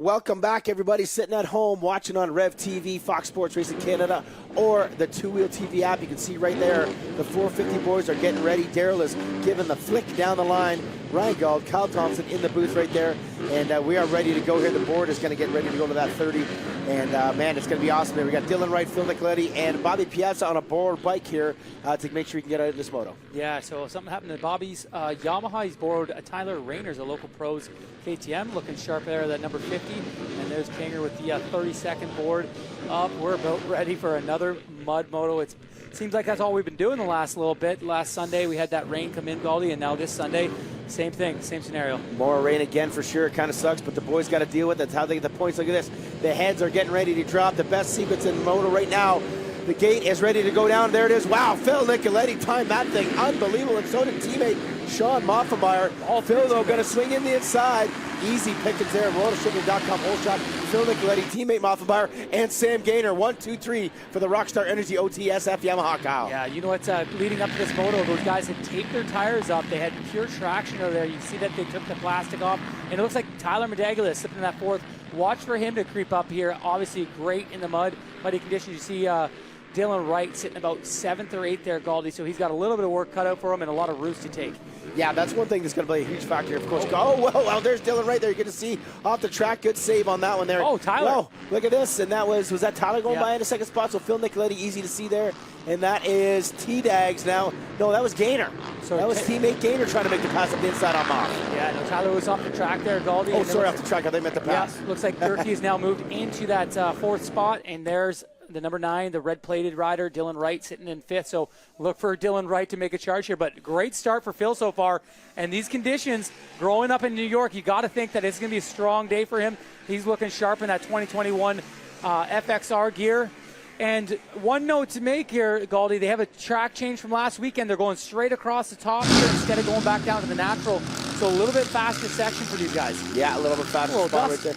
Welcome back, everybody sitting at home watching on Rev TV, Fox Sports Racing Canada, or the Two Wheel TV app. You can see right there the 450 boys are getting ready. Daryl is giving the flick down the line. Ryan Gauld, Kyle Thompson in the booth right there, and we are ready to go here. The board is going to get ready to go to that 30, and man, it's going to be awesome. We got Dylan Wright, Phil Nicoletti, and Bobby Piazza on a borrowed bike here to make sure he can get out of this moto. Yeah, so something happened to Bobby's Yamaha. He's borrowed Tyler Rayner's, a local pros KTM, looking sharp there, that number 50. And there's Kanger with the 32nd board up. We're about ready for another mud moto. It seems like that's all we've been doing the last little bit. Last Sunday we had that rain come in, Gauldy, and now this Sunday, same thing, same scenario. More rain again for sure. It kind of sucks, but the boys got to deal with it. That's how they get the points. Look at this. The heads are getting ready to drop. The best sequence in moto right now. The gate is ready to go down. There it is. Wow, Phil Nicoletti timed that thing. Unbelievable. And so did teammate Sean Moffenmeyer. Phil, though, going to swing in the inside. Easy pickings there. MotoShipping.com whole shot. Phil Nicoletti, teammate Moffenmeyer, and Sam Gaynor. 1, 2, 3 for the Rockstar Energy OTSF Yamaha, Kyle. Yeah, you know what? Leading up to this moto, those guys had taped their tires up. They had pure traction over there. You see that they took the plastic off. And it looks like Tyler Medaglia is slipping in that fourth. Watch for him to creep up here. Obviously, great in the muddy conditions. You see Dylan Wright sitting about 7th or 8th there, Gauldy, so he's got a little bit of work cut out for him and a lot of routes to take. Yeah, that's one thing that's going to play a huge factor, of course. Oh, well, there's Dylan right there. You get to see off the track. Good save on that one there. Oh, Tyler. Whoa, look at this. And that was that Tyler going by in the second spot? So Phil Nicoletti, easy to see there. And that is T-Dags now. No, that was Gaynor. So that was teammate Gaynor trying to make the pass up the inside on Moff. Yeah, no, Tyler was off the track there, Gauldy. Oh, sorry, off the track. I think meant the pass. Yeah, looks like Gerke has now moved into that fourth spot, and there's the number 9, the red-plated rider, Dylan Wright, sitting in 5th. So look for Dylan Wright to make a charge here. But great start for Phil so far. And these conditions, growing up in New York, you got to think that it's going to be a strong day for him. He's looking sharp in that 2021 FXR gear. And one note to make here, Gauldy, they have a track change from last weekend. They're going straight across the top here instead of going back down to the natural. So a little bit faster section for these guys. Yeah, a little bit faster spot right there.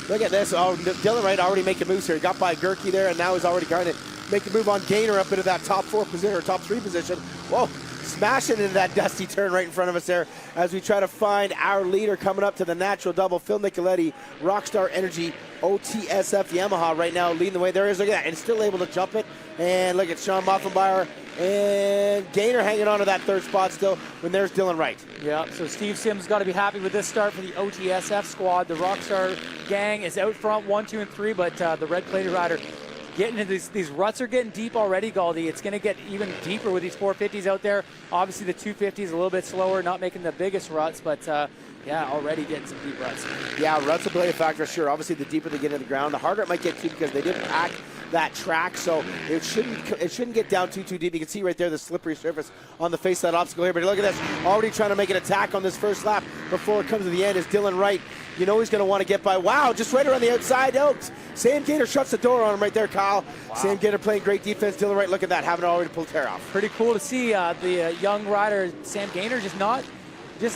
Look at this. Oh, Dylan Wright already making moves here. He got by Gerke there, and now he's already trying to make a move on Gaynor up into that top 4 position, or top 3 position. Whoa, smashing into that dusty turn right in front of us there as we try to find our leader coming up to the natural double. Phil Nicoletti, Rockstar Energy OTSF Yamaha right now leading the way. There is, look at that, and still able to jump it. And look at Sean Moffenmeyer and Gaynor hanging on to that 3rd spot still when there's Dylan Wright. Yeah, so Steve Sims got to be happy with this start for the OTSF squad. The Rockstar gang is out front 1, 2, and 3, but the red-plated rider getting into these ruts are getting deep already, Gauldy. It's going to get even deeper with these 450s out there. Obviously, the 250s a little bit slower, not making the biggest ruts, but yeah, already getting some deep ruts. Yeah, ruts will play a factor, sure. Obviously, the deeper they get into the ground, the harder it might get too, because they didn't pack that track, so it shouldn't get down too deep. You can see right there the slippery surface on the face of that obstacle here. But look at this, already trying to make an attack on this first lap before it comes to the end is Dylan Wright. You know he's going to want to get by. Wow, just right around the outside. Oh, Sam Gaynor shuts the door on him right there, Kyle. Wow. Sam Gaynor playing great defense. Dylan Wright, look at that, having already pulled tear off. Pretty cool to see the young rider Sam Gaynor just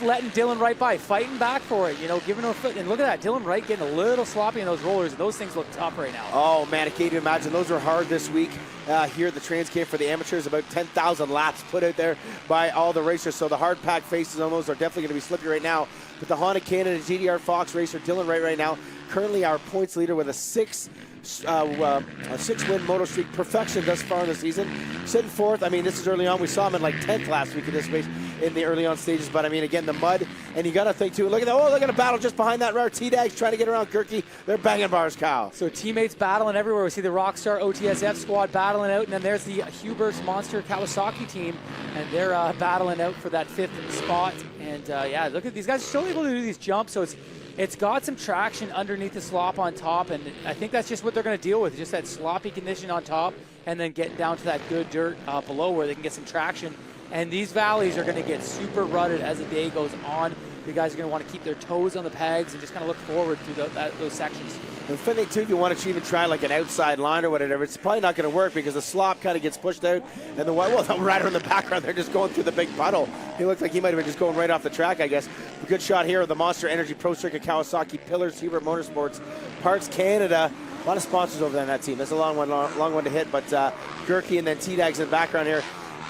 letting Dylan Wright by, fighting back for it, you know, giving him a foot. And look at that, Dylan Wright getting a little sloppy in those rollers, and those things look tough right now. Oh, man, I can't even imagine. Those are hard this week here at the Trans Camp for the amateurs. About 10,000 laps put out there by all the racers, so the hard pack faces on those are definitely going to be slippy right now. But the Honda Canada GDR Fox racer, Dylan Wright right now, currently our points leader with a 6-win moto streak, perfection thus far in the season. Sitting 4th. I mean, this is early on. We saw him in like 10th last week in this race in the early on stages. But I mean, again, the mud, and you got to think too. Look at that! Oh, look at a battle just behind that rare T-Dags trying to get around Gerke. They're banging bars, Kyle. So teammates battling everywhere. We see the Rockstar OTSF squad battling out, and then there's the Huber's Monster Kawasaki team, and they're battling out for that 5th spot. And yeah, look at these guys are still able to do these jumps. So it's got some traction underneath the slop on top, and I think that's just what they're going to deal with, just that sloppy condition on top, and then getting down to that good dirt below where they can get some traction. And these valleys are going to get super rutted as the day goes on. You guys are going to want to keep their toes on the pegs and just kind of look forward through those sections. And Finley, too, if you want to even try like an outside line or whatever, it's probably not going to work because the slop kind of gets pushed out. And the rider in the background, they're just going through the big puddle. He looked like he might have been just going right off the track, I guess. A good shot here of the Monster Energy Pro Circuit Kawasaki Pillars, Hubert Motorsports, Parts Canada. A lot of sponsors over there on that team. That's a long one to hit. But Gerke and then T-Dags in the background here.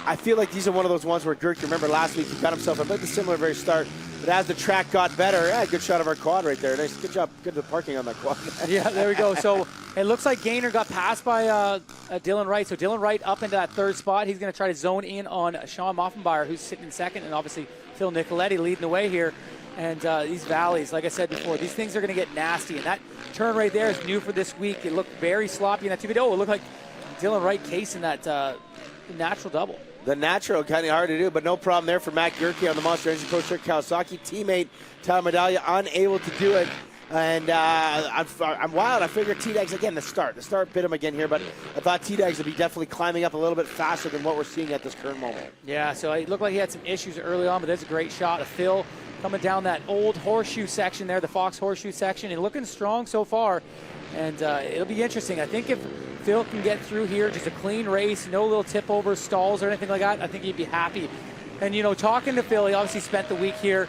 I feel like these are one of those ones where Gerke, remember last week, he got himself about the similar very start But as the track got better, yeah, good shot of our quad right there. Nice, good job, good parking on that quad. Yeah, there we go. So it looks like Gaynor got passed by Dylan Wright. So Dylan Wright up into that third spot. He's going to try to zone in on Sean Moffenbauer, who's sitting in second, and obviously Phil Nicoletti leading the way here. And these valleys, like I said before, these things are going to get nasty. And that turn right there is new for this week. It looked very sloppy in that video. Oh, it looked like Dylan Wright casing that natural double. The natural, kind of hard to do, but no problem there for Matt Gerke on the Monster Energy Pro Circuit Kawasaki. Teammate Tyler Medallia unable to do it. And I'm wild. I figured T-Dags, again, the start bit him again here, but I thought T-Dags would be definitely climbing up a little bit faster than what we're seeing at this current moment. Yeah, so it looked like he had some issues early on, but there's a great shot of Phil coming down that old horseshoe section there, the Fox horseshoe section, and looking strong so far. And it'll be interesting. I think if Phil can get through here, just a clean race, no little tip over stalls or anything like that, I think he'd be happy. And, you know, talking to Phil, he obviously spent the week here.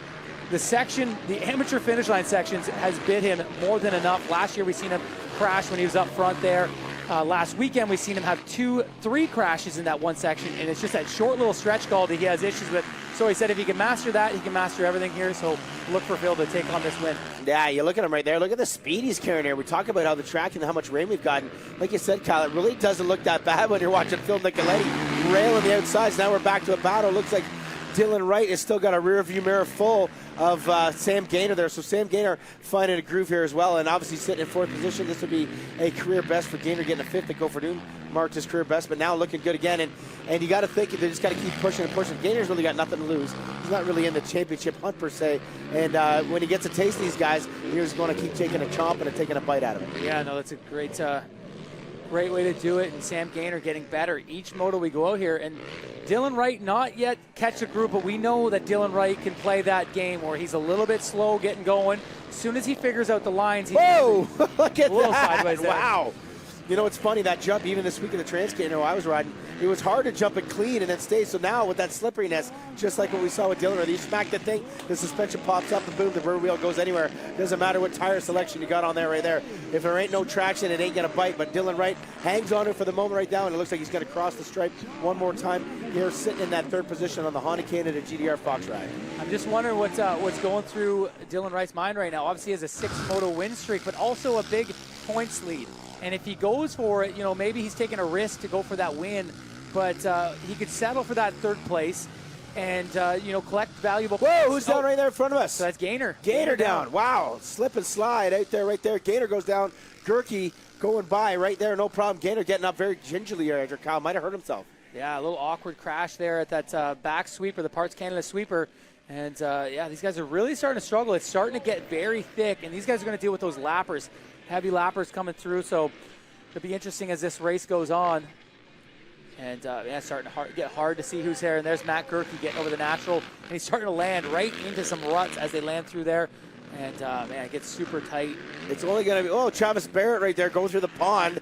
The section, the amateur finish line sections has bit him more than enough. Last year we seen him crash when he was up front there. Last weekend we seen him have 2-3 crashes in that one section, and it's just that short little stretch call that he has issues with. So he said if he can master that, he can master everything here. So look for Phil to take on this win. Yeah, you look at him right there. Look at the speed he's carrying here. We talk about how the track and how much rain we've gotten. Like you said, Kyle, it really doesn't look that bad when you're watching Phil Nicoletti rail on the outsides. Now we're back to a battle. Looks like Dylan Wright has still got a rear view mirror full of Sam Gaynor there. So Sam Gaynor finding a groove here as well, and obviously sitting in fourth position. This would be a career best for Gaynor, getting a fifth at Gopher Dune. Marked his career best, but now looking good again. And you got to think they just got to keep pushing and pushing. Gaynor's really got nothing to lose. He's not really in the championship hunt per se. And when he gets a taste of these guys, he's going to keep taking a chomp and taking a bite out of it. Yeah, no, that's a great way to do it. And Sam Gaynor getting better each moto we go out here. And Dylan Wright not yet catch a group, but we know that Dylan Wright can play that game where he's a little bit slow getting going. As soon as he figures out the lines, he's whoa! Look at a little that! sideways there. Wow! You know, it's funny, that jump, even this week in the Transcanada I was riding, it was hard to jump it clean and then stay. So now with that slipperiness, just like what we saw with Dylan Wright, you smack the thing, the suspension pops up, and boom, the rear wheel goes anywhere. Doesn't matter what tire selection you got on there right there. If there ain't no traction, it ain't going to bite. But Dylan Wright hangs on it for the moment right now, and it looks like he's going to cross the stripe one more time here, sitting in that third position on the Honda Canada GDR Fox ride. I'm just wondering what's going through Dylan Wright's mind right now. Obviously, he has a 6-moto win streak, but also a big points lead. And if he goes for it, you know, maybe he's taking a risk to go for that win, but he could settle for that third place and, you know, collect valuable points. Whoa, who's down right there in front of us? So that's Gaynor. Gaynor down. Wow, slip and slide out there, right there. Gaynor goes down. Gerke going by right there, no problem. Gaynor getting up very gingerly here after Kyle might have hurt himself. Yeah, a little awkward crash there at that back sweeper, the Parts Canada sweeper. And, yeah, these guys are really starting to struggle. It's starting to get very thick, and these guys are going to deal with those lappers. Heavy lappers coming through, so it'll be interesting as this race goes on. And yeah, it's starting to get hard to see who's there. And there's Matt Gerke getting over the natural, and he's starting to land right into some ruts as they land through there. And man, it gets super tight. It's only going to be, Travis Barrett right there going through the pond.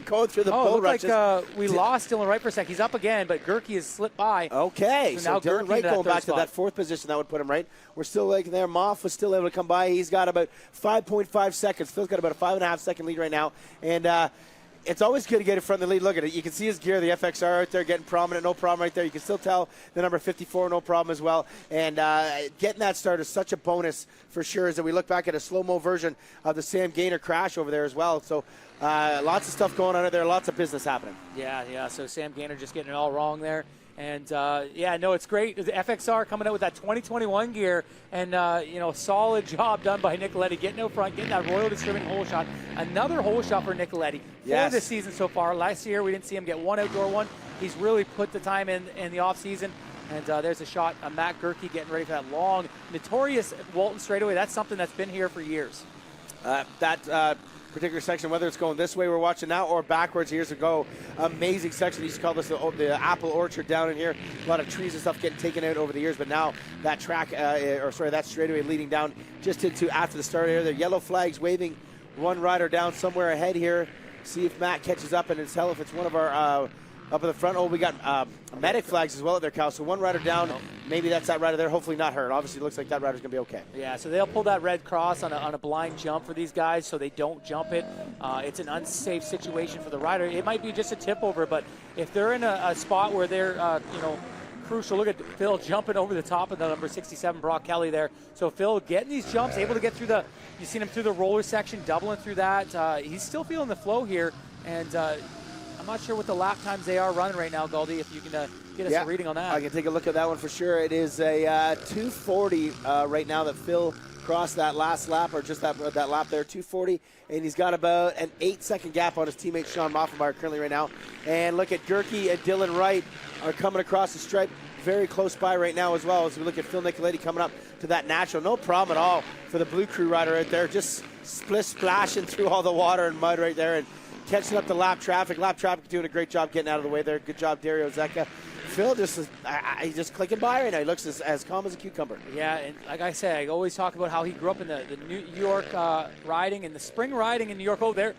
Going through the bull rush. Like we lost Dylan Wright for a sec. He's up again, but Gerke has slipped by. Okay, so now Dylan Wright going back to that fourth position. That would put him right. We're still like there. Moff was still able to come by. He's got about 5.5 seconds. Phil's got about a 5.5 second lead right now. And it's always good to get in front of the lead. Look at it. You can see his gear, the FXR out there getting prominent. No problem right there. You can still tell the number 54, no problem as well. And getting that start is such a bonus for sure, as that we look back at a slow-mo version of the Sam Gaynor crash over there as well. So lots of stuff going on out there. Lots of business happening. Yeah. So Sam Gaynor just getting it all wrong there. And, yeah, no, it's great. The FXR coming out with that 2021 gear and, you know, solid job done by Nicoletti, getting out front, getting that royal distributing hole shot. Another hole shot for Nicoletti for this season so far. Last year we didn't see him get one outdoor one. He's really put the time in the offseason. And there's a shot of Matt Gerke getting ready for that long, notorious Walton straightaway. That's something that's been here for years. That particular section, whether it's going this way we're watching now or backwards years ago, amazing section. They used to call this the apple orchard down in here. A lot of trees and stuff getting taken out over the years, but now that track, that straightaway leading down just into after the start here. The yellow flags waving, one rider down somewhere ahead here. See if Matt catches up, and tell if it's one of our up in the front. We got medic flags as well at their cow. So one rider down. Maybe that's that rider there. Hopefully not hurt. Obviously, it looks like that rider's going to be okay. Yeah, so they'll pull that red cross on a blind jump for these guys so they don't jump it. It's an unsafe situation for the rider. It might be just a tip over, but if they're in a spot where they're, crucial. Look at Phil jumping over the top of the number 67, Brock Kelly there. So Phil getting these jumps, able to get through you've seen him through the roller section, doubling through that. He's still feeling the flow here, and I'm not sure what the lap times they are running right now, Goldie, if you can get us a reading on that. I can take a look at that one for sure. It is a 2:40 right now that Phil crossed that last lap, or just that lap there, 2:40, and he's got about an 8-second gap on his teammate Sean Moffenbauer currently right now. And look at Gerke and Dylan Wright are coming across the stripe very close by right now as well. As we look at Phil Nicoletti coming up to that natural, no problem at all for the Blue Crew rider right there, just splashing through all the water and mud right there and catching up the lap traffic. Lap traffic doing a great job getting out of the way there. Good job, Dario Zecca. Phil he's just clicking by right now. He looks as calm as a cucumber. Yeah, and like I say, I always talk about how he grew up in the New York riding and the spring riding in New York. Oh, they're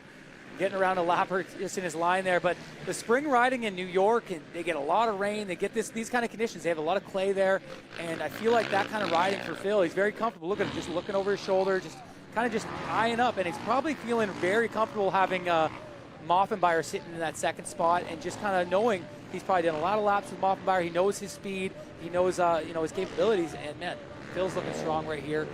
getting around a lapper just in his line there. But the spring riding in New York, and they get a lot of rain. They get these kind of conditions. They have a lot of clay there, and I feel like that kind of riding for Phil, he's very comfortable. Look at him, just looking over his shoulder, just kind of just eyeing up, and he's probably feeling very comfortable having Moffenbauer sitting in that second spot, and just kind of knowing he's probably done a lot of laps with Moffenbauer. He knows his speed. He knows his capabilities. And man, Phil's looking strong right here,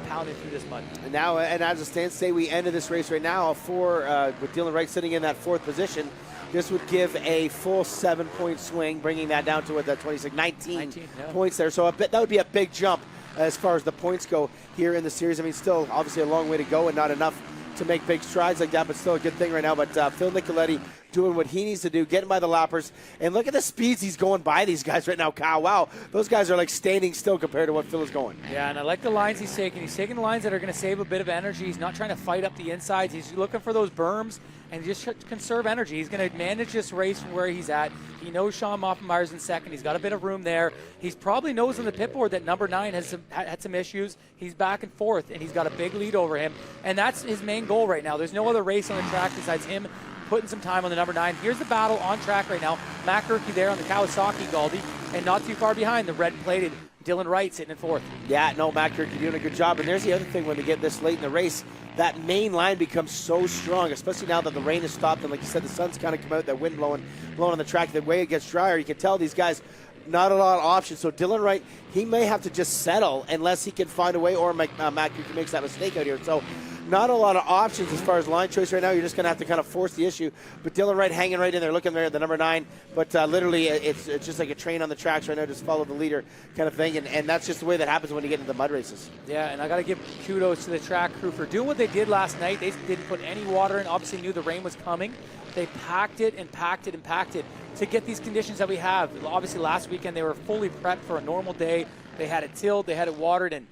pounding through this mud. And now, and as it stands, say we ended this race right now with Dylan Wright sitting in that 4th position. This would give a full 7-point swing, bringing that down to that 19 points there. So that would be a big jump as far as the points go here in the series. I mean, still obviously a long way to go and not enough to make big strides like that, but still a good thing right now. But Phil Nicoletti doing what he needs to do, getting by the lappers. And look at the speeds he's going by these guys right now, Kyle. Wow, those guys are like standing still compared to what Phil is going. Yeah, and I like the lines he's taking. He's taking the lines that are going to save a bit of energy. He's not trying to fight up the insides. He's looking for those berms and just conserve energy. He's going to manage this race from where he's at. He knows Sean Moffenbauer's in second. He's got a bit of room there. He's probably knows on the pit board that number 9 had some issues. He's back and forth, and he's got a big lead over him. And that's his main goal right now. There's no other race on the track besides him putting some time on the number 9. Here's the battle on track right now. Matt Gerke there on the Kawasaki, Galdi, and not too far behind, the red-plated Dylan Wright sitting in 4th. Yeah, no, Matt Gerke doing a good job. And there's the other thing when they get this late in the race, that main line becomes so strong, especially now that the rain has stopped and, like you said, the sun's kind of come out, that wind blowing on the track. The way it gets drier, you can tell these guys not a lot of options. So Dylan Wright, he may have to just settle unless he can find a way, or Matt Gerke makes that mistake out here. So not a lot of options as far as line choice right now. You're just going to have to kind of force the issue. But Dylan Wright hanging right in there, looking there at the number 9. But literally, it's just like a train on the tracks right now. Just follow the leader kind of thing. And that's just the way that happens when you get into the mud races. Yeah, and I got to give kudos to the track crew for doing what they did last night. They didn't put any water in. Obviously knew the rain was coming. They packed it and packed it and packed it to get these conditions that we have. Obviously, last weekend they were fully prepped for a normal day. They had it tilled, they had it watered, and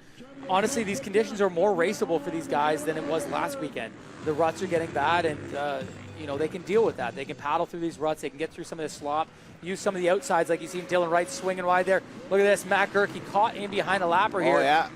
honestly, these conditions are more raceable for these guys than it was last weekend. The ruts are getting bad, and they can deal with that. They can paddle through these ruts. They can get through some of the slop, use some of the outsides, like you see Dylan Wright swinging wide there. Look at this, Matt Gerke caught in behind a lapper here. Oh, yeah.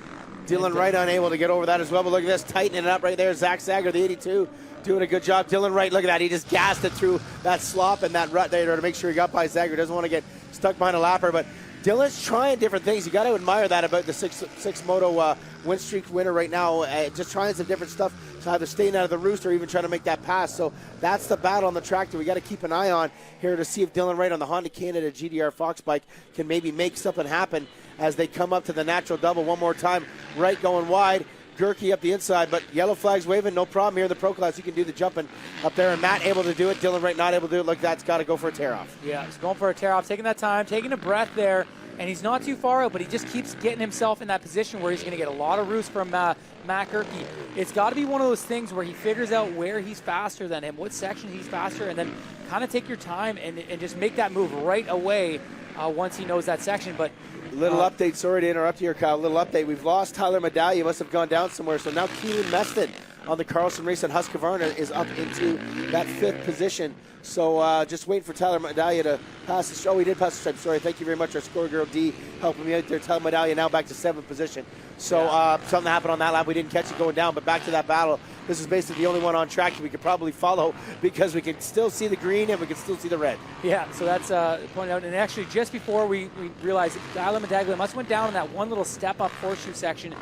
Dylan Wright unable to get over that as well, but look at this, tightening it up right there. Zach Sager, the 82, doing a good job. Dylan Wright, look at that. He just gassed it through that slop and that rut there to make sure he got by Sager. Doesn't want to get stuck behind a lapper, but Dylan's trying different things. You got to admire that about the six moto win streak winner right now. Just trying some different stuff to either staying out of the roost or even trying to make that pass. So that's the battle on the track that we got to keep an eye on here to see if Dylan Wright on the Honda Canada GDR Fox bike can maybe make something happen as they come up to the natural double one more time. Wright going wide. Gerke up the inside, but yellow flags waving, no problem here in the pro class. You can do the jumping up there, and Matt able to do it. Dylan Wright not able to do it. Look, that's got to go for a tear-off. Yeah, he's going for a tear-off, taking that time, taking a breath there, and he's not too far out, but he just keeps getting himself in that position where he's going to get a lot of roost from Matt Gerke. It's got to be one of those things where he figures out where he's faster than him, what section he's faster, and then kind of take your time and just make that move right away once he knows that section. But little update, sorry to interrupt you here, Kyle. Little update. We've lost Tyler Medallia. Must have gone down somewhere. So now Keelan Meston on the Carlson race and Husqvarna is up into that 5th position. So just waiting for Tyler Medallia to pass the stripe. Oh, he did pass the stripe. Sorry. Thank you very much. Our score girl D helping me out there. Tyler Medallia now back to 7th position. So something happened on that lap. We didn't catch it going down, but back to that battle. This is basically the only one on track we could probably follow because we can still see the green and we can still see the red. Yeah, so that's pointed out. And actually, just before we realized that Tyler Medaglia must have went down in that one little step-up horseshoe section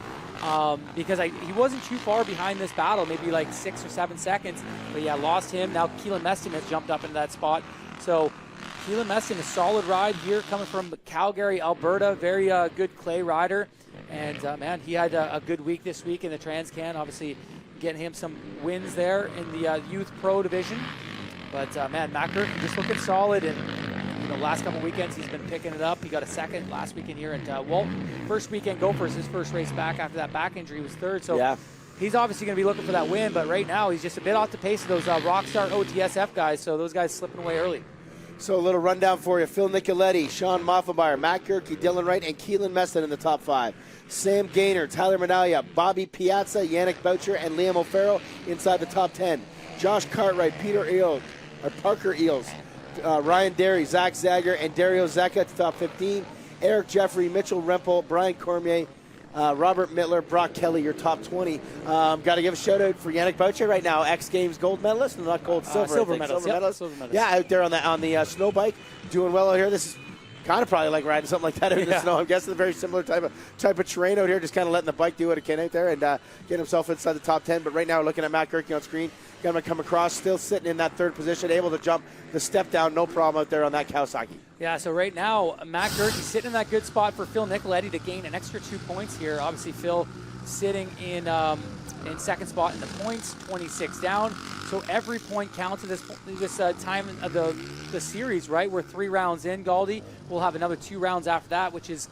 because he wasn't too far behind this battle, maybe like 6 or 7 seconds. But yeah, lost him. Now Keelan Meston has jumped up into that spot. So Keelan Meston, a solid ride here coming from Calgary, Alberta. Very good clay rider. And, man, he had a good week this week in the Trans-Can. Obviously, getting him some wins there in the Youth Pro division. But, man, Matt Gerke just looking solid. And, you know, last couple weekends he's been picking it up. He got a second last weekend here at Walton. First weekend Gophers, his first race back after that back injury, was third. So yeah, he's obviously going to be looking for that win. But right now he's just a bit off the pace of those Rockstar OTSF guys. So those guys slipping away early. So a little rundown for you. Phil Nicoletti, Sean Moffenbauer, Matt Gerke, Dylan Wright, and Keelan Meston in the top 5. Sam Gaynor, Tyler Managlia, Bobby Piazza, Yannick Boucher, and Liam O'Farrell inside the top 10. Josh Cartwright, Parker Eels, Ryan Derry, Zach Zager, and Dario Zecca at the top 15. Eric Jeffrey, Mitchell Rempel, Brian Cormier, Robert Mittler, Brock Kelly, your top 20. Got to give a shout out for Yannick Boucher right now, X Games gold medalist, not gold, silver. Silver medalist. Silver medalist. Yeah, out there on the snow bike, doing well out here. This is kind of probably like riding something like that out in the snow. I'm guessing a very similar type of terrain out here, just kind of letting the bike do what it can out there and get himself inside the top 10. But right now, looking at Matt Gerke on screen, got him to come across, still sitting in that third position, able to jump the step down, no problem out there on that Kawasaki. Yeah, so right now, Matt Gerke sitting in that good spot for Phil Nicoletti to gain an extra 2 points here. Obviously, Phil sitting in second spot in the points, 26 down. So every point counts at this time of the series, right? We're 3 rounds in, Galdi. We'll have another 2 rounds after that, which is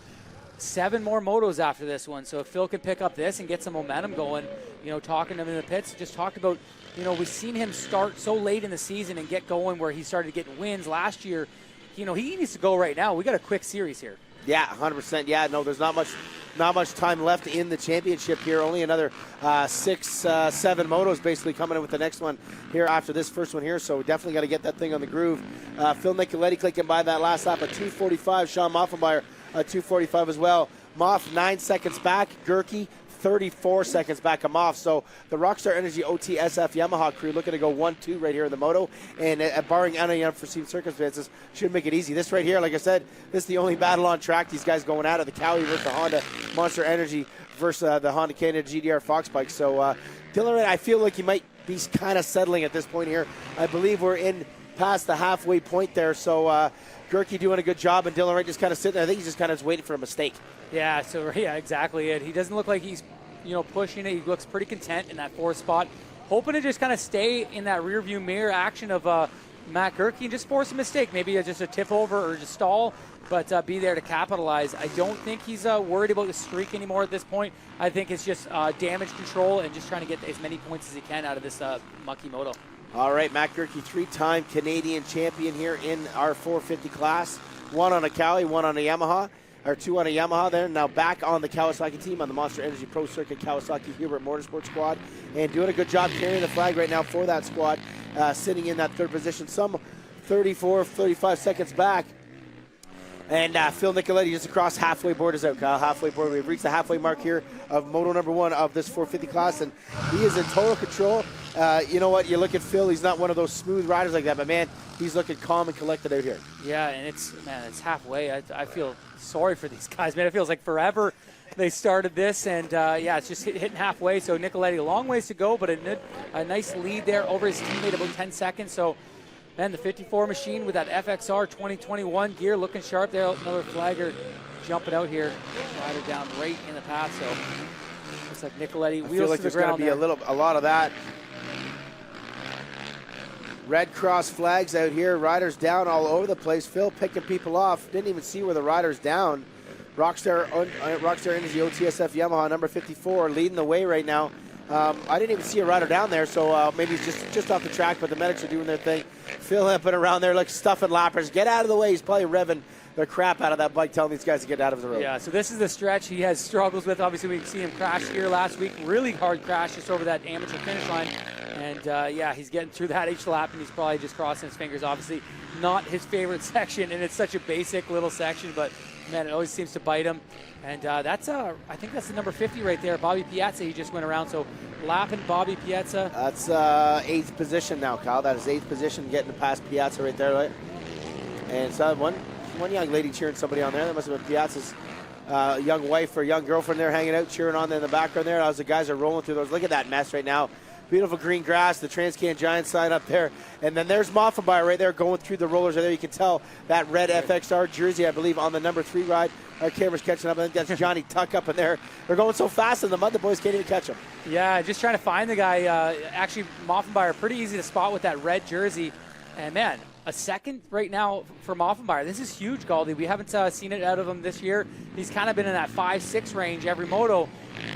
7 more motos after this one. So if Phil can pick up this and get some momentum going, you know, talking to him in the pits, just talked about, you know, we've seen him start so late in the season and get going where he started getting wins last year. You know, he needs to go right now. We got a quick series here. Yeah, 100%. Yeah, no, there's not much time left in the championship here. Only another 6, 7 motos basically coming in with the next one here after this first one here. So we definitely got to get that thing on the groove. Phil Nicoletti clicking by that last lap at 2:45. Sean Moffenbauer at 2:45 as well. Moff 9 seconds back. Gerke 34 seconds back of Moff. So the Rockstar Energy OTSF Yamaha crew looking to go 1-2 right here in the moto, and barring any unforeseen circumstances, should make it easy. This right here, like I said, this is the only battle on track. These guys going at it, the Cowie versus the Honda Monster Energy versus the Honda Canada GDR Fox bike. So Dylan Wright, I feel like he might be kind of settling at this point here. I believe we're in past the halfway point there. So Gerke doing a good job, and Dylan Wright just kind of sitting there. I think he's just kind of waiting for a mistake. Yeah, so yeah, exactly it. He doesn't look like he's, you know, pushing it. He looks pretty content in that 4th spot, hoping to just kind of stay in that rear view mirror action of Matt Gerke and just force a mistake, maybe just a tip over or just stall, but be there to capitalize. I don't think he's worried about the streak anymore at this point. I think it's just damage control and just trying to get as many points as he can out of this mucky moto. All right, Matt Gerke, 3-time Canadian champion here in our 450 class. 1 on a Cowie, 1 on a Yamaha. Or 2 on a Yamaha there. Now back on the Kawasaki team on the Monster Energy Pro Circuit Kawasaki Hubert Motorsport squad. And doing a good job carrying the flag right now for that squad. Sitting in that 3rd position, some 34, 35 seconds back. And Phil Nicoletti just across halfway board is out, Kyle. Halfway board. We've reached the halfway mark here of moto number 1 of this 450 class. And he is in total control. You know what? You look at Phil, he's not one of those smooth riders like that. But, man, he's looking calm and collected out here. Yeah, and it's halfway. I feel sorry for these guys, man. It feels like forever they started this, and yeah, it's just hitting halfway. So Nicoletti, a long ways to go, but a nice lead there over his teammate, about 10 seconds. So, man, the 54 machine with that FXR 2021 gear looking sharp there. Another flagger jumping out here, rider down right in the path. So looks like Nicoletti wheels like to the there's going to be a lot of that. Red Cross flags out here. Riders down all over the place. Phil picking people off. Didn't even see where the rider's down. Rockstar Energy OTSF Yamaha number 54 leading the way right now. I didn't even see a rider down there, so maybe he's just off the track, but the medics are doing their thing. Phil Hempin around there, like stuffing lappers. Get out of the way. He's probably revving the crap out of that bike, telling these guys to get out of the road. Yeah, so this is the stretch he has struggles with. Obviously, we see him crash here last week. Really hard crash just over that amateur finish line. And, yeah, he's getting through that each lap, and he's probably just crossing his fingers. Obviously, not his favorite section, and it's such a basic little section, but, man, it always seems to bite him. And that's, I think that's the number 50 right there, Bobby Piazza. He just went around, so lapping Bobby Piazza. That's 8th position now, Kyle. That is 8th position, getting past Piazza right there, right? And so one young lady cheering somebody on there. That must have been Piazza's young wife or young girlfriend there hanging out, cheering on in the background there. As the guys are rolling through those. Look at that mess right now beautiful green grass, the Transcan Giant sign up there. And then there's Moffenbauer right there going through the rollers right there. You can tell that red FXR jersey, I believe, on the number 3 ride. Our camera's catching up. I think that's Johnny Tuck up in there. They're going so fast in the mud, the boys can't even catch him. Yeah, just trying to find the guy. Actually, Moffenbauer, pretty easy to spot with that red jersey. And, man, a second right now for Moffenbauer. This is huge, Galdi. We haven't seen it out of him this year. He's kind of been in that 5-6 range every moto.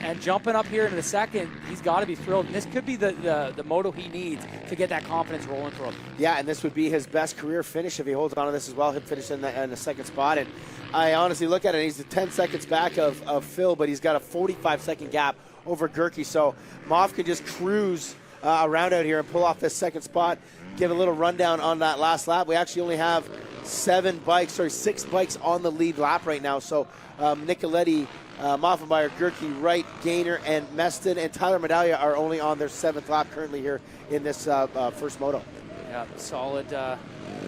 And jumping up here into the second, he's got to be thrilled. And this could be the moto he needs to get that confidence rolling for him. Yeah, and this would be his best career finish if he holds on to this as well. He'll finish in the second spot. And I honestly look at it, he's 10 seconds back of Phil, but he's got a 45-second gap over Gerke. So Moff can just cruise around out here and pull off this second spot. Give a little rundown on that last lap. We actually only have 6 bikes on the lead lap right now. So Nicoletti, Moffenbauer, Gerke, Wright, Gaynor, and Meston, and Tyler Medaglia are only on their 7th lap currently here in this first moto. Yeah, solid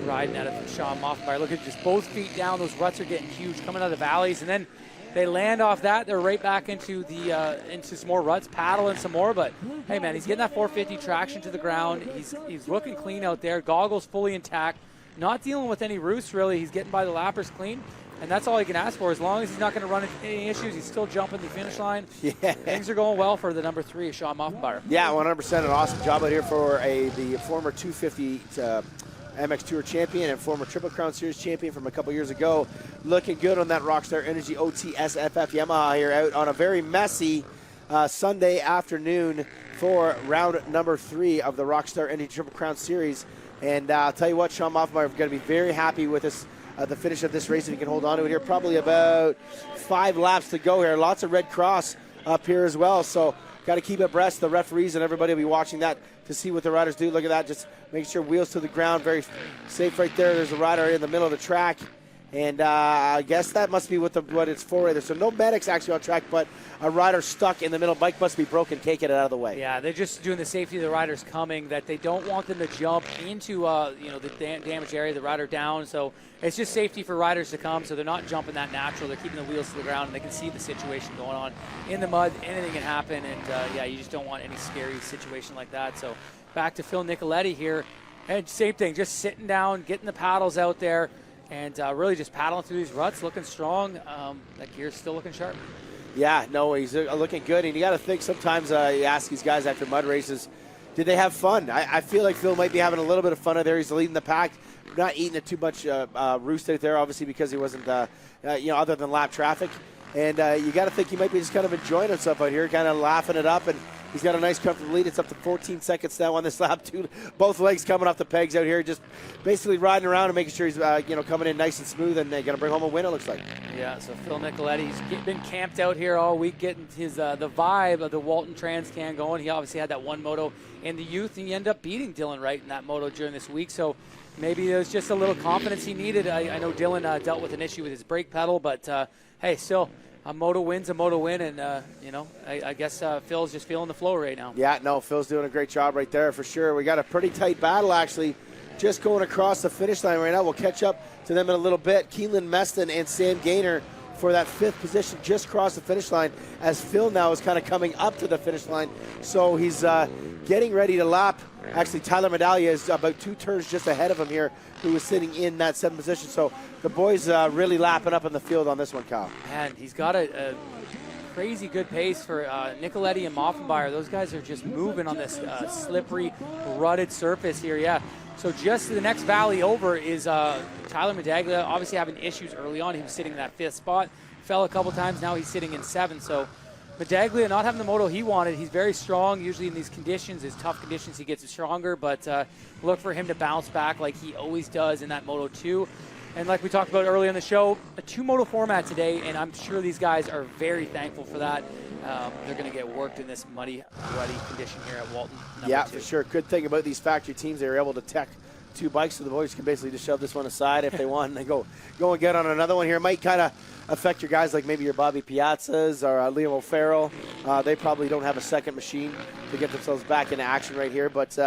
riding out of Sean Moffenbauer. Look at just both feet down. Those ruts are getting huge coming out of the valleys, and then they land off that. They're right back into some more ruts, paddling some more. But hey, man, he's getting that 450 traction to the ground. He's looking clean out there. Goggles fully intact. Not dealing with any roosts really. He's getting by the lappers clean. And that's all he can ask for. As long as he's not going to run into any issues, he's still jumping the finish line. Yeah. Things are going well for the number 3, Sean Moffenbauer. Yeah, 100%. An awesome job out here for the former 250 MX Tour champion and former Triple Crown Series champion from a couple years ago. Looking good on that Rockstar Energy OTSFF Yamaha here out on a very messy Sunday afternoon for round number 3 of the Rockstar Energy Triple Crown Series. And I'll tell you what, Sean Moffenbauer is going to be very happy with this. The finish of this race, if he can hold on to it here. Probably about 5 laps to go here. Lots of red cross up here as well. So got to keep abreast. The referees and everybody will be watching that to see what the riders do. Look at that. Just make sure wheels to the ground. Very safe right there. There's a rider in the middle of the track. And I guess that must be what it's for right there. So no medics actually on track, but a rider stuck in the middle. Bike must be broken. Can't get it out of the way. Yeah, they're just doing the safety of the riders coming, that they don't want them to jump into the damaged area, the rider down. So it's just safety for riders to come. So they're not jumping that natural. They're keeping the wheels to the ground, and they can see the situation going on in the mud. Anything can happen, and yeah, you just don't want any scary situation like that. So back to Phil Nicoletti here, and same thing, just sitting down, getting the paddles out there. And really just paddling through these ruts, looking strong. That gear's still looking sharp. Yeah, no, he's looking good. And you got to think sometimes you ask these guys after mud races, did they have fun? I feel like Phil might be having a little bit of fun out there. He's leading the pack, not eating it too much roost out there, obviously, because he wasn't, other than lap traffic. And you got to think he might be just kind of enjoying himself out here, kind of laughing it up. And he's got a nice comfortable lead. It's up to 14 seconds now on this lap, too. Both legs coming off the pegs out here, just basically riding around and making sure he's coming in nice and smooth, and they're going to bring home a win, it looks like. Yeah, so Phil Nicoletti, he's been camped out here all week, getting his the vibe of the Walton Transcan going. He obviously had that one moto in the youth, and he ended up beating Dylan Wright in that moto during this week. So maybe it was just a little confidence he needed. I know Dylan dealt with an issue with his brake pedal, but hey, still, a moto win's a moto win, and, I guess Phil's just feeling the flow right now. Yeah, no, Phil's doing a great job right there for sure. We got a pretty tight battle, actually, just going across the finish line right now. We'll catch up to them in a little bit. Keelan Meston and Sam Gaynor for that 5th position just across the finish line, as Phil now is kind of coming up to the finish line. So he's getting ready to lap. Actually, Tyler Medaglia is about 2 turns just ahead of him here, who was sitting in that 7th position. So the boys really lapping up in the field on this one, Kyle. And he's got a crazy good pace for Nicoletti and Moffenbauer. Those guys are just moving on this slippery, rutted surface here. Yeah. So just the next valley over is Tyler Medaglia, obviously having issues early on. He was sitting in that 5th spot, fell a couple times. Now he's sitting in 7th. So Medaglia not having the moto he wanted. He's very strong. Usually in these conditions, his tough conditions, he gets stronger. But look for him to bounce back like he always does in that Moto 2. And like we talked about earlier in the show, a 2-moto format today, and I'm sure these guys are very thankful for that. They're going to get worked in this muddy, ruddy condition here at Walton. Yeah, 2. for sure. Good thing about these factory teams, they were able to tech 2 bikes, so the boys can basically just shove this one aside if they want, and they go and get on another one here. It might kind of affect your guys like maybe your Bobby Piazzas or Liam O'Farrell. They probably don't have a second machine to get themselves back into action right here, but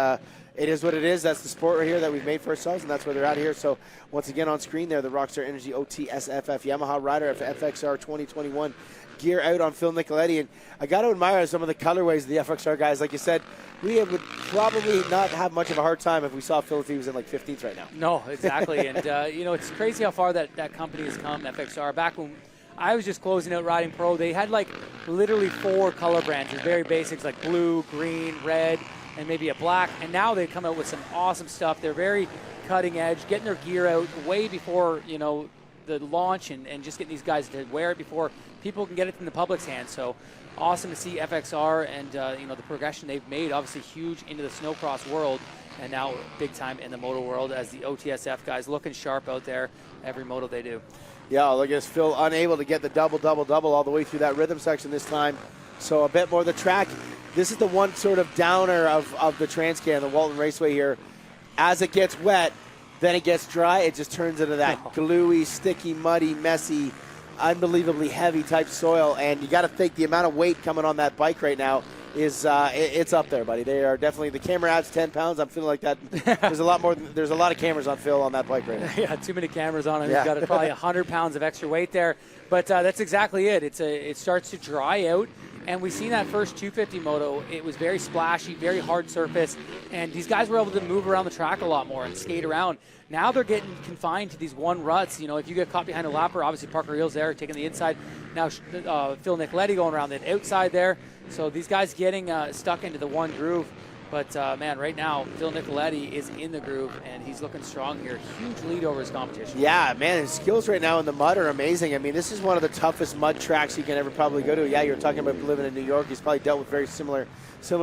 it is what it is. That's the sport right here that we've made for ourselves, and that's where they're out here. So once again on screen there, the Rockstar Energy OTSFF Yamaha rider of FXR 2021 gear out on Phil Nicoletti, and I got to admire some of the colorways of the FXR guys. Like you said, we would probably not have much of a hard time if we saw Phil if he was in like 15th right now. No, exactly. And, it's crazy how far that company has come, FXR. Back when I was just closing out Riding Pro, they had like literally 4 color branches, very basics like blue, green, red, and maybe a black. And now they come out with some awesome stuff. They're very cutting edge, getting their gear out way before, the launch and just getting these guys to wear it before people can get it in the public's hands. So awesome to see FXR and, the progression they've made, obviously huge into the snowcross world and now big time in the moto world as the OTSF guys looking sharp out there every moto they do. Yeah, look at us, Phil unable to get the double all the way through that rhythm section this time. So a bit more of the track. This is the one sort of downer of the Transcan, the Walton Raceway here. As it gets wet, then it gets dry, it just turns into that gluey, sticky, muddy, messy, unbelievably heavy type soil. And you got to think the amount of weight coming on that bike right now is it's up there, buddy. They are definitely, the camera adds 10 pounds. I'm feeling like that. There's a lot of cameras on Phil on that bike right now. Yeah, too many cameras on him. Yeah. He's got probably 100 pounds of extra weight there. But that's exactly it. It starts to dry out. And we've seen that first 250 moto. It was very splashy, very hard surface. And these guys were able to move around the track a lot more and skate around. Now they're getting confined to these one ruts. If you get caught behind a lapper, obviously Parker Eels there taking the inside. Now Phil Nicoletti going around the outside there. So these guys getting stuck into the one groove. But, man, right now, Phil Nicoletti is in the groove, and he's looking strong here. Huge lead over his competition. Yeah, man, his skills right now in the mud are amazing. I mean, this is one of the toughest mud tracks you can ever probably go to. Yeah, you're talking about living in New York. He's probably dealt with very similar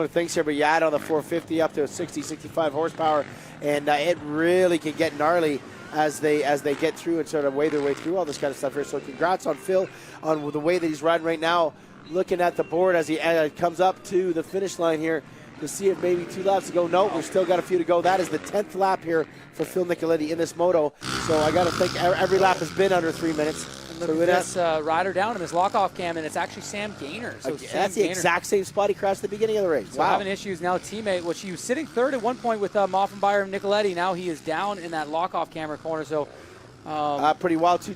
things here. But you add on the 450 up to 60, 65 horsepower, and it really can get gnarly as they get through and sort of weigh their way through all this kind of stuff here. So congrats on Phil on the way that he's riding right now. Looking at the board as he comes up to the finish line here, to see if maybe 2 laps to go. No, we've still got a few to go. That is the 10th lap here for Phil Nicoletti in this moto. So I got to think every lap has been under 3 minutes. And look at this rider down in this lockoff cam, and it's actually Sam Gaynor. So that's the exact same spot he crashed at the beginning of the race. So having issues now, teammate, which he was sitting third at one point with Moffenbauer and Nicoletti. Now he is down in that lockoff camera corner. So pretty wild too.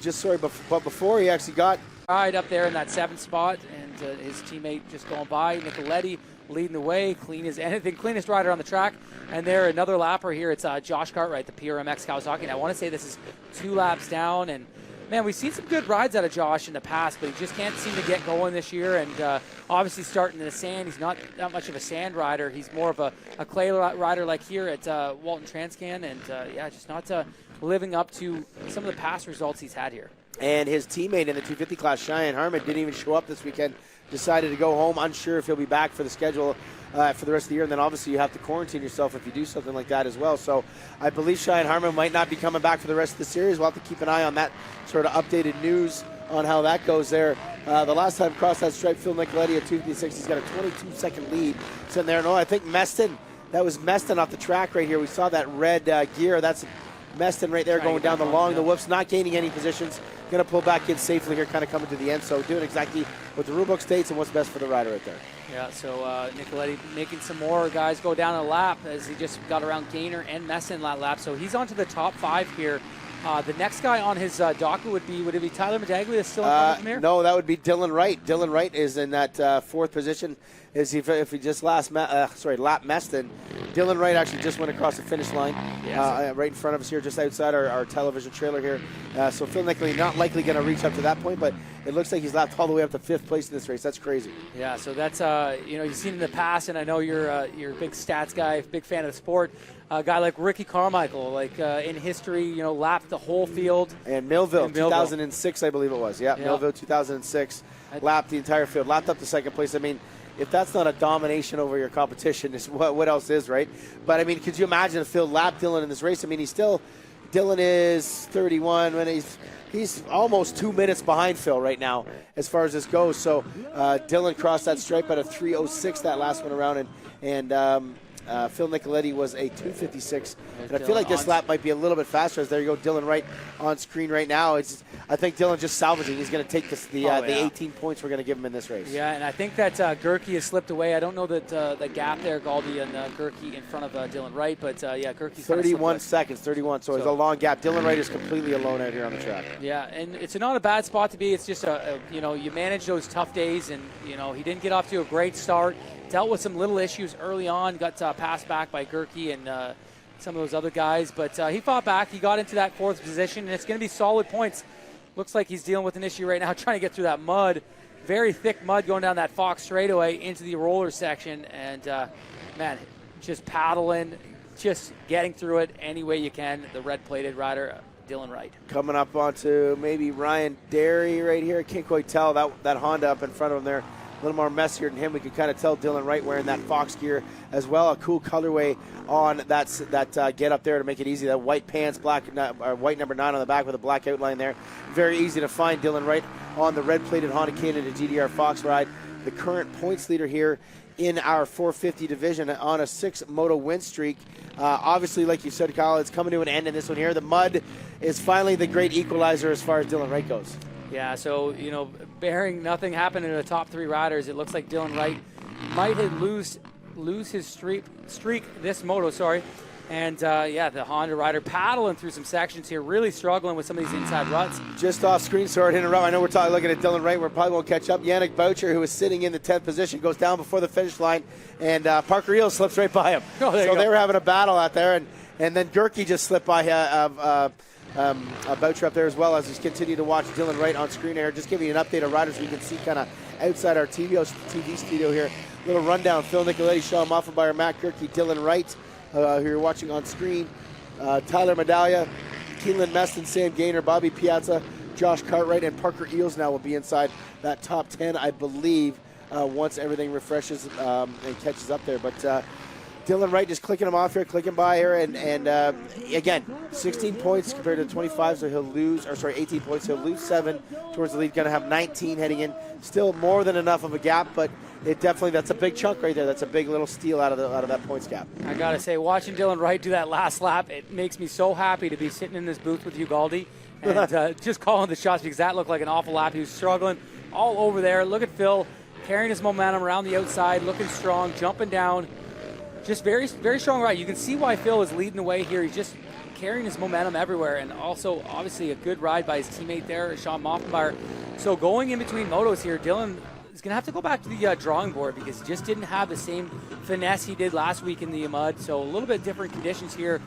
But before he actually got right up there in that 7th spot, and his teammate just going by. Nicoletti leading the way, cleanest rider on the track. And there, another lapper here. It's Josh Cartwright, the PRMX Kawasaki. And I want to say this is 2 laps down. And, man, we've seen some good rides out of Josh in the past, but he just can't seem to get going this year. And obviously starting in the sand, he's not that much of a sand rider. He's more of a clay rider like here at Walton Transcan. And, just not living up to some of the past results he's had here. And his teammate in the 250 class, Cheyenne Harmon, didn't even show up this weekend. Decided to go home, unsure if he'll be back for the schedule for the rest of the year. And then obviously you have to quarantine yourself if you do something like that as well. So I believe Cheyenne Harmon might not be coming back for the rest of the series. We'll have to keep an eye on that sort of updated news on how that goes there. The last time across that stripe, Phil Nicoletti at 256, he's got a 22-second lead sitting there. No, I think Meston, that was Meston off the track right here. We saw that red gear. That's Meston right there going down the whoops, not gaining any positions. Going to pull back in safely here, kind of coming to the end. So doing exactly what the rulebook states and what's best for the rider right there. Yeah, so Nicoletti making some more guys go down a lap as he just got around Gaynor and Messon that lap. So he's on to the top 5 here. The next guy on his docket would it be Tyler Medaglia that's still in front of him here? No, that would be Dylan Wright. Dylan Wright is in that 4th position. If he just lapped Meston. Dylan Wright actually just went across the finish line right in front of us here, just outside our television trailer here. So Phil Nicoletti not likely going to reach up to that point, but it looks like he's lapped all the way up to 5th place in this race. That's crazy. Yeah, so that's, you've seen in the past, and I know you're a big stats guy, big fan of the sport. A guy like Ricky Carmichael, in history, lapped the whole field. And Millville, 2006, I believe it was. Yeah, Millville, 2006, lapped the entire field, lapped up to 2nd place. I mean, if that's not a domination over your competition, what else is, right? But, I mean, could you imagine if Phil lapped Dylan in this race? I mean, Dylan is 31, and he's almost 2 minutes behind Phil right now as far as this goes. So Dylan crossed that stripe at a 3:06 that last one around, and Phil Nicoletti was a 2:56. And I Dylan feel like this on- lap might be a little bit faster. As there you go, Dylan Wright on screen right now. I think Dylan just salvaging. He's going to take the 18 points we're going to give him in this race. Yeah, and I think that Gerke has slipped away. I don't know that the gap there, Galdi and Gerke in front of Dylan Wright, but Gerke's 31 seconds, 31. So it's a long gap. Dylan Wright is completely alone out here on the track. Yeah, and it's not a bad spot to be. It's just you manage those tough days, and he didn't get off to a great start. Dealt with some little issues early on. Got passed back by Gerke and some of those other guys, but he fought back. He got into that 4th position, and it's going to be solid points. Looks like he's dealing with an issue right now, trying to get through that mud. Very thick mud going down that Fox straightaway into the roller section, and man, just paddling, just getting through it any way you can. The red-plated rider, Dylan Wright. Coming up onto maybe Ryan Derry right here. I can't quite tell that Honda up in front of him there. A little more messier than him. We can kind of tell Dylan Wright wearing that Fox gear as well. A cool colorway on that get up there to make it easy. That white pants, white number 9 on the back with a black outline there. Very easy to find Dylan Wright on the red-plated Honda Canada GDR Fox ride. The current points leader here in our 450 division on a 6-moto win streak. Obviously, like you said, Kyle, it's coming to an end in this one here. The mud is finally the great equalizer as far as Dylan Wright goes. Yeah, so, bearing nothing happening to the top 3 riders, it looks like Dylan Wright might lose his streak this moto, And, the Honda rider paddling through some sections here, really struggling with some of these inside ruts. Just off screen, sorry to interrupt. I know we're looking at Dylan Wright. We probably won't catch up. Yannick Boucher, who is sitting in the 10th position, goes down before the finish line, and Parker Eels slips right by him. Oh, so they were having a battle out there, and then Gerke just slipped by Boucher up there as well, as we continue to watch Dylan Wright on screen here. Just giving you an update of riders we can see kind of outside our TV studio here. Little rundown. Phil Nicoletti, Sean Moffenbauer, Matt Gerke, Dylan Wright, who you're watching on screen. Tyler Medaglia, Keelan Meston, Sam Gaynor, Bobby Piazza, Josh Cartwright, and Parker Eels now will be inside that top 10, I believe, once everything refreshes and catches up there. But Dylan Wright just clicking him off here, clicking by here, and again, 16 points compared to 25, so he'll lose, 18 points, he'll lose 7 towards the lead, going to have 19 heading in. Still more than enough of a gap, but that's a big chunk right there. That's a big little steal out of that points gap. I got to say, watching Dylan Wright do that last lap, it makes me so happy to be sitting in this booth with you, Galdi, and just calling the shots, because that looked like an awful lap. He was struggling all over there. Look at Phil carrying his momentum around the outside, looking strong, jumping down. Just very, very strong ride. You can see why Phil is leading the way here. He's just carrying his momentum everywhere, and also obviously a good ride by his teammate there, Sean Moffenbauer. So going in between motos here, Dylan is going to have to go back to the drawing board, because he just didn't have the same finesse he did last week in the mud. So a little bit different conditions here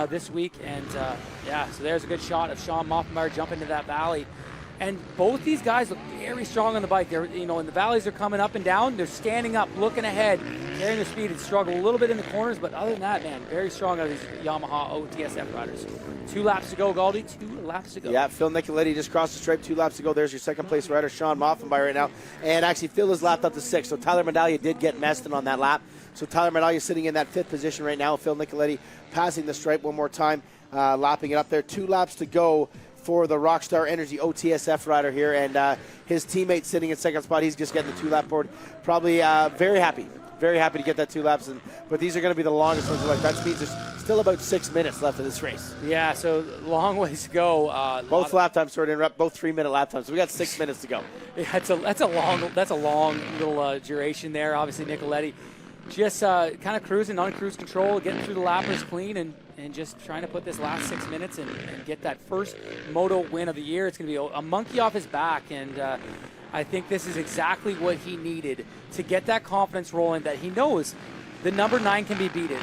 this week, and so there's a good shot of Sean Moffenbauer jumping into that valley. And both these guys look very strong on the bike. They're, in the valleys are coming up and down. They're standing up, looking ahead, carrying their speed, and struggle a little bit in the corners. But other than that, man, very strong out of these Yamaha OTSF riders. 2 laps to go, Galdi. 2 laps to go. Yeah, Phil Nicoletti just crossed the stripe. 2 laps to go. There's your second place rider, Sean Moffenbauer, right now. And actually, Phil is lapped up to 6. So Tyler Medaglia did get Meston on that lap. So Tyler Medaglia sitting in that 5th position right now. Phil Nicoletti passing the stripe one more time, lapping it up there. 2 laps to go for the Rockstar Energy OTSF rider here, and his teammate sitting in second spot. He's just getting the 2-lap board. Probably very happy to get that 2 laps. But these are going to be the longest ones. Like, that means there's still about 6 minutes left of this race. Yeah, so long ways to go. Both lap times, sorry to interrupt, both 3-minute lap times. So we got 6 minutes to go. Yeah, that's a long little duration there. Obviously, Nicoletti just kind of cruising on cruise control, getting through the lappers clean, and just trying to put this last 6 minutes and get that first moto win of the year. It's going to be a monkey off his back, and I think this is exactly what he needed to get that confidence rolling, that he knows the number 9 can be beaten.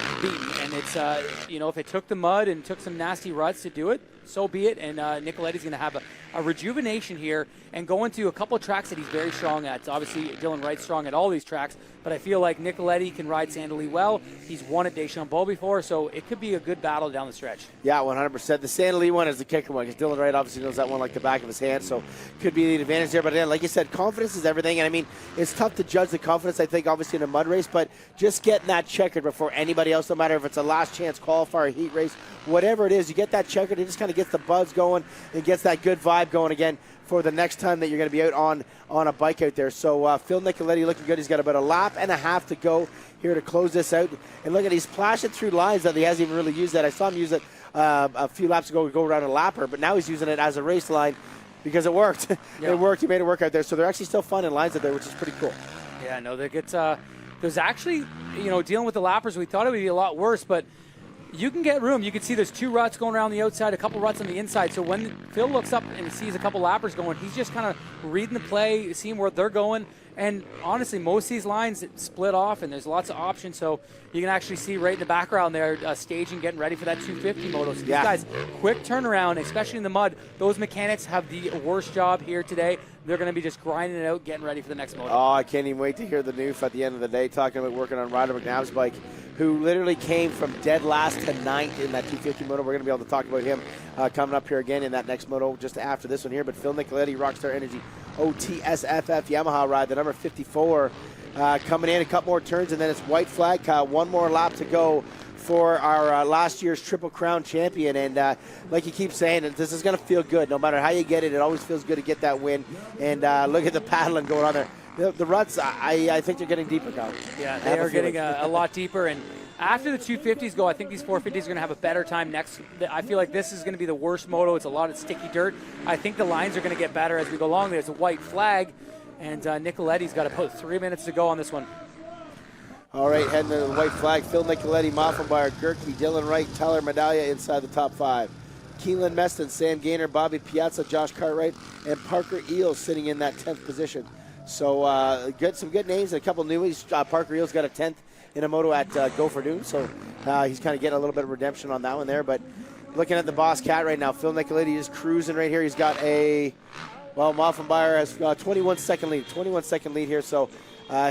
And it's, if it took the mud and took some nasty ruts to do it, so be it. And Nicoletti's going to have a rejuvenation here and go into a couple of tracks that he's very strong at. Obviously, Dylan Wright's strong at all these tracks, but I feel like Nicoletti can ride Sandali well. He's won at Deschambault before, so it could be a good battle down the stretch. Yeah, 100%. The Sandali one is the kicker one, because Dylan Wright obviously knows that one like the back of his hand, so could be the advantage there. But again, like you said, confidence is everything. And I mean, it's tough to judge the confidence, I think, obviously in a mud race, but just getting that checkered before anybody else, no matter if it's a last chance qualifier, heat race, whatever it is, you get that checkered, it just kind of of gets the buzz going and gets that good vibe going again for the next time that you're going to be out on a bike out there. So Phil Nicoletti looking good. He's got about a lap and a half to go here to close this out. And look at, he's splashing through lines that he hasn't even really used that. I saw him use it a few laps ago to go around a lapper, but now he's using it as a race line because it worked. Yeah. It worked. He made it work out there. So they're actually still fun in lines out there, which is pretty cool. Yeah, no, there's actually, dealing with the lappers, we thought it would be a lot worse, but you can get room. You can see there's 2 ruts going around the outside, a couple ruts on the inside. So when Phil looks up and sees a couple lappers going, he's just kind of reading the play, seeing where they're going. And honestly, most of these lines split off, and there's lots of options. So you can actually see right in the background there, staging, getting ready for that 250 moto. So these guys, quick turnaround, especially in the mud. Those mechanics have the worst job here today. They're going to be just grinding it out, getting ready for the next moto. Oh, I can't even wait to hear the news at the end of the day, talking about working on Ryder McNabb's bike, who literally came from dead last to 9th in that 250 moto. We're going to be able to talk about him coming up here again in that next moto just after this one here. But Phil Nicoletti, Rockstar Energy OTSFF Yamaha ride, the number 54, coming in a couple more turns, and then it's white flag, Kyle. One more lap to go for our last year's Triple Crown champion. And like you keep saying, this is going to feel good. No matter how you get it, it always feels good to get that win. And look at the paddling going on there. The ruts, I think they're getting deeper now. Yeah, they are getting a lot deeper. And after the 250s go, I think these 450s are going to have a better time next. I feel like this is going to be the worst moto. It's a lot of sticky dirt. I think the lines are going to get better as we go along. There's a white flag, and Nicoletti's got about 3 minutes to go on this one. All right, heading to the white flag. Phil Nicoletti, Moffenbauer, Gerke, Dylan Wright, Tyler Medallia inside the top 5. Keelan Meston, Sam Gaynor, Bobby Piazza, Josh Cartwright, and Parker Eels sitting in that 10th position. So some good names and a couple newies. Parker Eels got a 10th in a moto at Gopher Dune, so he's kind of getting a little bit of redemption on that one there. But looking at the boss cat right now, Phil Nicoletti is cruising right here. He's got Moffenbauer has 21-second lead, 21-second lead here. So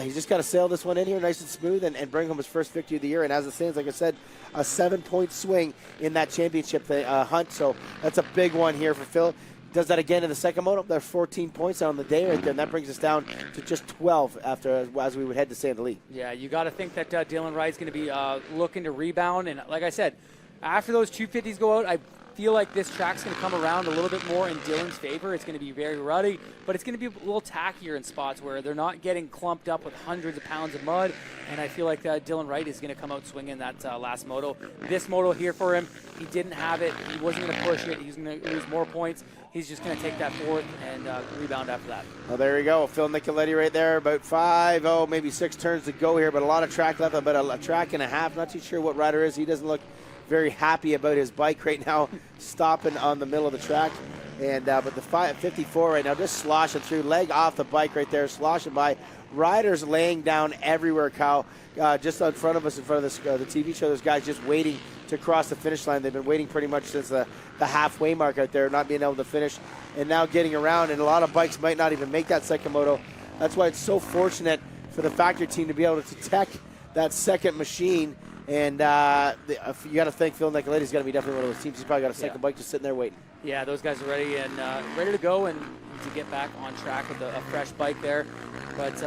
he's just got to sail this one in here nice and smooth and bring home his first victory of the year. And as it stands, like I said, a 7-point swing in that championship hunt. So that's a big one here for Phil. Does that again in the second moto. There's 14 points on the day right there, and that brings us down to just 12 as we would head to Sand Lee. Yeah, you got to think that Dylan Wright's going to be looking to rebound. And like I said, after those 250s go out, I feel like this track's going to come around a little bit more in Dylan's favor. It's going to be very ruddy, but it's going to be a little tackier in spots where they're not getting clumped up with hundreds of pounds of mud. And I feel like Dylan Wright is going to come out swinging that last moto. This moto here for him, he didn't have it. He wasn't going to push it. He's going to lose more points. He's just going to take that fourth and rebound after that. Well, there you go. Phil Nicoletti right there. About maybe 6 turns to go here, but a lot of track left, about a track and a half. Not too sure what rider is. He doesn't look very happy about his bike right now, stopping on the middle of the track. And but the 54 right now just sloshing through, leg off the bike right there, sloshing by. Riders laying down everywhere, Kyle. Just in front of us, in front of the TV show, there's guys just waiting to cross the finish line. They've been waiting pretty much since the halfway mark out there, not being able to finish, and now getting around. And a lot of bikes might not even make that second moto. That's why it's so fortunate for the factory team to be able to tech that second machine. And you got to think Phil Nicoletti's got to be definitely one of those teams. He's probably got a second bike just sitting there waiting. Yeah, those guys are ready and ready to go and to get back on track with a fresh bike there. But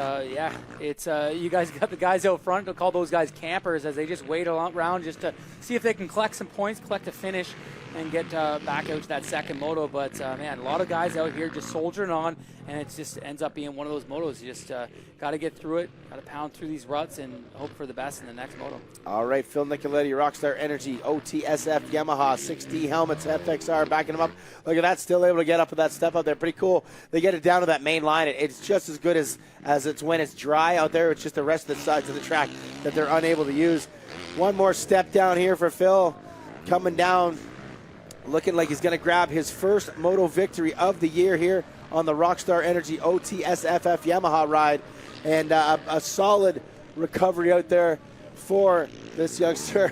it's you guys got the guys out front. They'll call those guys campers as they just wait around just to see if they can collect some points, collect a finish, and get back out to that second moto. But man, a lot of guys out here just soldiering on, and it just ends up being one of those motos. You just got to get through it, got to pound through these ruts, and hope for the best in the next moto. All right, Phil Nicoletti, Rockstar Energy, OTSF, Yamaha, 6D helmets, FXR, backing them up. Look at that, still able to get up with that step out there. Pretty cool. They get it down to that main line. It's just as good as it's when it's dry out there. It's just the rest of the sides of the track that they're unable to use. One more step down here for Phil, coming down, looking like he's going to grab his first moto victory of the year here on the Rockstar Energy OTSFF Yamaha ride. And a solid recovery out there for this youngster.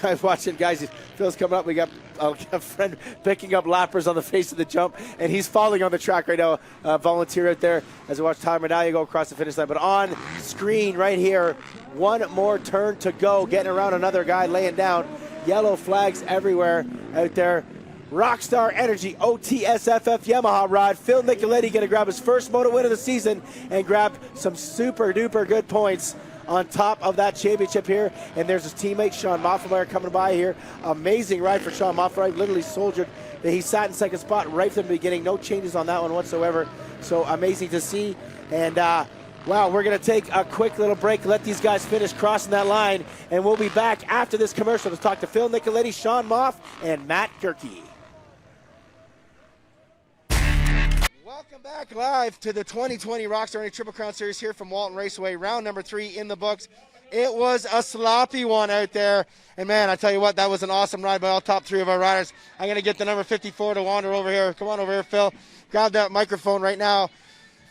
Guys watching, guys, Phil's coming up. We got a friend picking up lappers on the face of the jump, and he's falling on the track right now. Volunteer out there as we watch Tyler Medallia go across the finish line. But on screen right here, one more turn to go, getting around another guy laying down. Yellow flags everywhere out there. Rockstar Energy OTSFF Yamaha ride. Phil Nicoletti going to grab his first moto win of the season and grab some super duper good points on top of that championship here. And there's his teammate, Sean Moffenmeyer, coming by here. Amazing ride for Sean Moffenmeyer. Literally soldiered. He sat in second spot right from the beginning. No changes on that one whatsoever. So amazing to see. And wow, we're going to take a quick little break, let these guys finish crossing that line, and we'll be back after this commercial to talk to Phil Nicoletti, Sean Moff, and Matt Gerke. Welcome back live to the 2020 Rockstar MX Triple Crown Series here from Walton Raceway. Round number 3 in the books. It was a sloppy one out there. And man, I tell you what, that was an awesome ride by all top 3 of our riders. I'm going to get the number 54 to wander over here. Come on over here, Phil. Grab that microphone right now.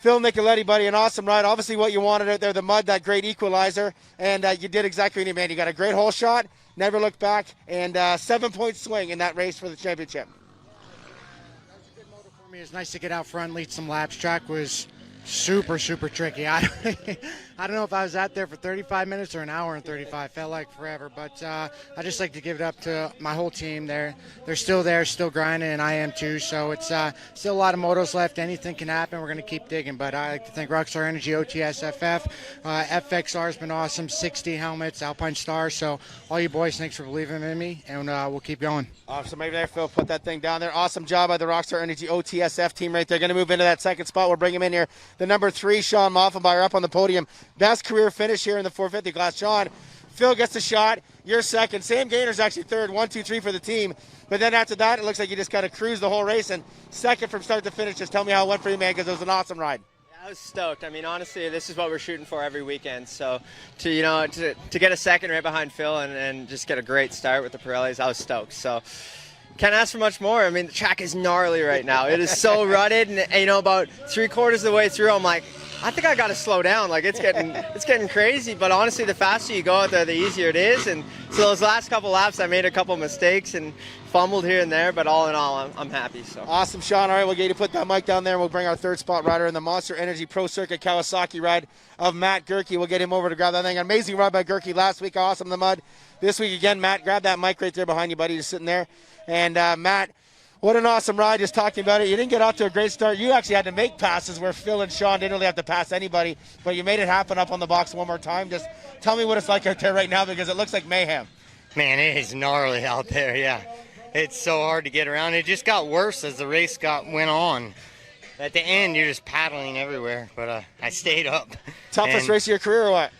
Phil Nicoletti, buddy, an awesome ride. Obviously what you wanted out there, the mud, that great equalizer. And you did exactly what you made. You got a great hole shot, never looked back, and 7-point swing in that race for the championship. For me, it's nice to get out front, lead some laps. Track was super tricky. I don't know if I was out there for 35 minutes or an hour and 35. Felt like forever, but I just like to give it up to my whole team. They're still there, still grinding, and I am too. So it's still a lot of motos left. Anything can happen. We're going to keep digging. But I like to thank Rockstar Energy, OTS, FF. FXR has been awesome. 60 helmets, Alpine Stars. So all you boys, thanks for believing in me, and we'll keep going. Awesome. Maybe there, Phil, put that thing down there. Awesome job by the Rockstar Energy OTSF team right there. Going to move into that second spot. We'll bring him in here. The number 3, Sean Moffenmeyer, up on the podium. Best career finish here in the 450 class. Sean, Phil gets the shot. You're second. Sam Gaynor's actually third. 1, 2, 3 for the team. But then after that, it looks like you just kind of cruised the whole race. And second from start to finish. Just tell me how it went for you, man, because it was an awesome ride. I was stoked. I mean, honestly, this is what we're shooting for every weekend. So to get a second right behind Phil and just get a great start with the Pirellis, I was stoked. So can't ask for much more. I mean, the track is gnarly right now. It is so rutted, and about 3/4 of the way through, I'm like, I think I got to slow down. Like it's getting crazy. But honestly, the faster you go out there, the easier it is. And so those last couple laps, I made a couple mistakes and fumbled here and there. But all in all, I'm happy. So awesome, Sean. All right, we'll get you to put that mic down there. And we'll bring our third spot rider in the Monster Energy Pro Circuit Kawasaki ride of Matt Gerke. We'll get him over to grab that thing. An amazing ride by Gerke last week. Awesome in the mud. This week again, Matt, grab that mic right there behind you, buddy. Just sitting there. And Matt, what an awesome ride, just talking about it. You didn't get off to a great start. You actually had to make passes where Phil and Sean didn't really have to pass anybody, but you made it happen up on the box one more time. Just tell me what it's like out there right now, because it looks like mayhem. Man, it is gnarly out there, yeah. It's so hard to get around. It just got worse as the race went on. At the end, you're just paddling everywhere, but I stayed up. Toughest race of your career or what?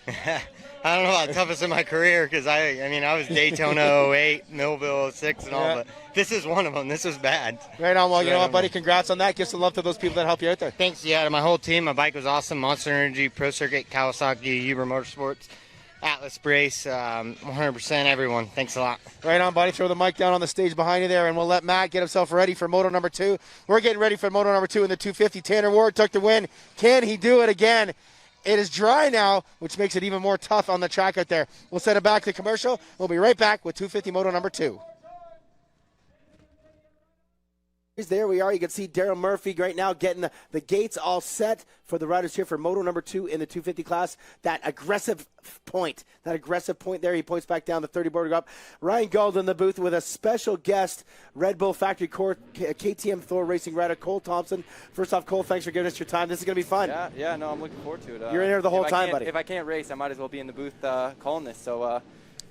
I don't know about toughest in my career, because I was Daytona 08, Millville 06 and all, but this is one of them. This was bad. Right on. Well, you know what, buddy? Congrats on that. Give some love to those people that helped you out there. Thanks, yeah, to my whole team. My bike was awesome. Monster Energy, Pro Circuit, Kawasaki, Uber Motorsports, Atlas Brace, 100% everyone. Thanks a lot. Right on, buddy. Throw the mic down on the stage behind you there, and we'll let Matt get himself ready for moto number 2. We're getting ready for moto number 2 in the 250. Tanner Ward took the win. Can he do it again? It is dry now, which makes it even more tough on the track out there. We'll send it back to commercial. We'll be right back with 250 moto number 2. There we are. You can see Daryl Murphy right now getting the gates all set for the riders here for moto number 2 in the 250 class. That aggressive point there. He points back down the 30 board up. Ryan Gold in the booth with a special guest, Red Bull Factory Core KTM Thor Racing rider Cole Thompson. First off, Cole, thanks for giving us your time. This is going to be fun. Yeah, no, I'm looking forward to it. You're in here the whole time, buddy. If I can't race, I might as well be in the booth calling this. So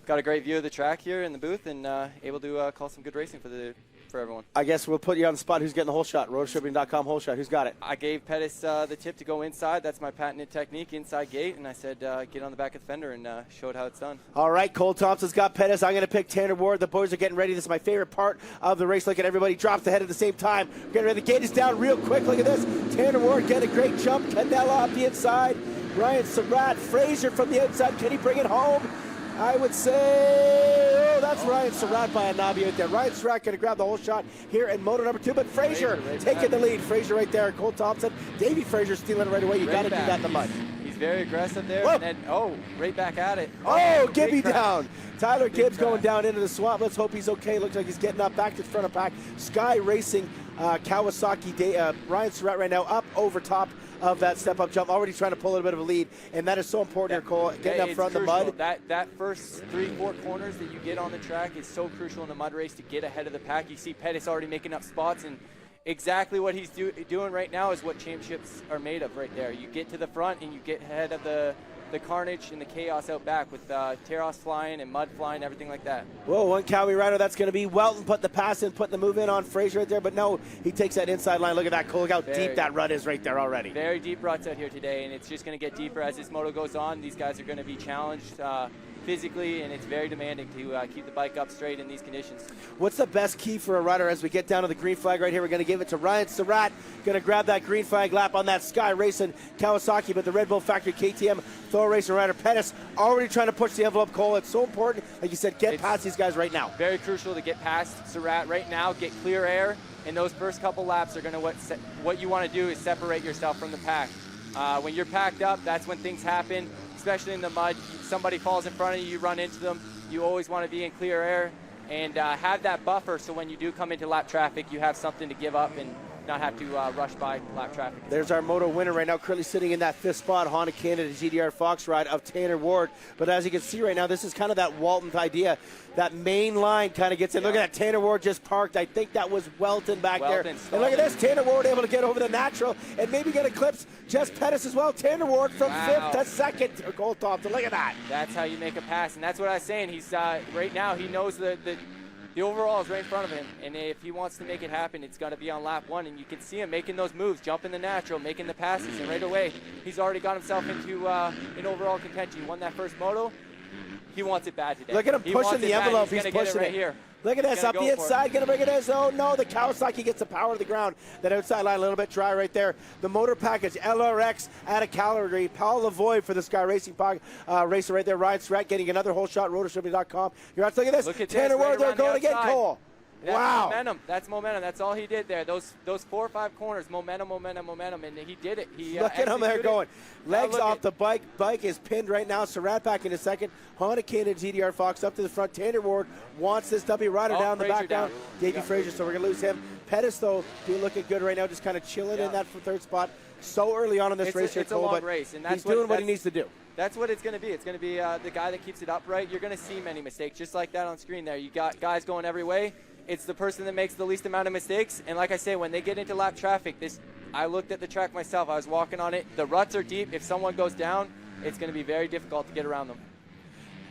got a great view of the track here in the booth, and able to call some good racing for everyone. I guess we'll put you on the spot. Who's getting the whole shot? Rotorshipping.com whole shot. Who's got it? I gave Pettis the tip to go inside. That's my patented technique, inside gate. And I said, get on the back of the fender, and showed how it's done. All right, Cole Thompson's got Pettis. I'm going to pick Tanner Ward. The boys are getting ready. This is my favorite part of the race. Look at everybody drops the head at the same time. We're getting ready. The gate is down real quick. Look at this. Tanner Ward getting a great jump. Candela up the inside. Ryan Surratt. Frazier from the outside. Can he bring it home? I would say, that's Ryan Surratt by a knobby out there. Ryan Surratt going to grab the whole shot here in moto number 2, but Frazier taking the lead. Frazier right there, Cole Thompson. Davey Frazier stealing it right away. You got to do that in the mud. He's very aggressive there. Whoa. And then, right back at it. Oh, Gibby down. Tyler Gibbs going down into the swamp. Let's hope he's okay. Looks like he's getting up back to the front of pack. Sky Racing, Kawasaki, Ryan Surratt right now up over top of that step-up jump, already trying to pull a little bit of a lead, and that is so important here, Cole, getting up front in the mud. That first 3-4 corners that you get on the track is so crucial in the mud race to get ahead of the pack. You see Pettis already making up spots, and exactly what he's doing right now is what championships are made of right there. You get to the front, and you get ahead of the the carnage and the chaos out back with tear-offs flying and mud flying, everything like that. Whoa, one Cowie rider, that's going to be Walton. Put the pass in, put the move in on Fraser right there, but no, he takes that inside line. Look at that, Cole. Look how deep that rut is right there already. Very deep ruts out here today, and it's just going to get deeper as this moto goes on. These guys are going to be challenged physically, and it's very demanding to keep the bike up straight in these conditions. What's the best key for a rider as we get down to the green flag right here? We're going to give it to Ryan Surratt. Going to grab that green flag lap on that Sky Racing Kawasaki, but the Red Bull Factory KTM Thor Racing rider Pettis already trying to push the envelope, Cole. It's so important, like you said, get past these guys right now. Very crucial to get past Surratt right now, get clear air, and those first couple laps are going to, what you want to do is separate yourself from the pack. When you're packed up, that's when things happen, especially in the mud. Somebody falls in front of you, you run into them. You always want to be in clear air and have that buffer so when you do come into lap traffic, you have something to give up and not have to rush by lap traffic. There's our moto winner right now, currently sitting in that 5th spot, Honda Canada GDR Fox ride of Tanner Ward. But as you can see right now, this is kind of that Walton idea. That main line kind of gets in. Look at that, Tanner Ward just parked. I think that was Welton back there. And look at this, Tanner Ward able to get over the natural and maybe get a clips. Jess Pettis as well. Tanner Ward from 5th to 2nd. Gold top. So look at that. That's how you make a pass, and that's what I was saying. He's right now, he knows the overall is right in front of him, and if he wants to make it happen, it's got to be on lap 1, and you can see him making those moves, jumping the natural, making the passes, and right away, he's already got himself into an overall contention. He won that first moto. He wants it bad today. Look at him pushing the envelope. He's pushing it. Here. Look at this, up the inside, going to bring it in. Oh, no, the Kawasaki gets the power to the ground. That outside line a little bit dry right there. The motor package, LRX, out of Calgary. Paul Lavoie for the Sky Racing racer right there. Ryan Surratt getting another whole shot, rotorshipping.com. You're out, look at this. Look at Tanner Ward there going again, Cole. That's wow. momentum. That's momentum. That's all he did there. Those 4 or 5 corners, momentum, and he did it. He look at him there going. Legs off the bike. Bike is pinned right now. Surratt back in a second. Honda Canada GDR Fox up to the front. Tanner Ward wants this W rider down the back down. Davey Frazier, so we're going to lose him. Pettis, though, looking good right now, just kind of chilling in that 3rd spot. So early on in this race here, It's a long race, and that's he's doing what he needs to do. That's what it's going to be. It's going to be the guy that keeps it upright. You're going to see many mistakes, just like that on screen there. You got guys going every way. It's the person that makes the least amount of mistakes. And like I say, when they get into lap traffic, I looked at the track myself. I was walking on it. The ruts are deep. If someone goes down, it's going to be very difficult to get around them.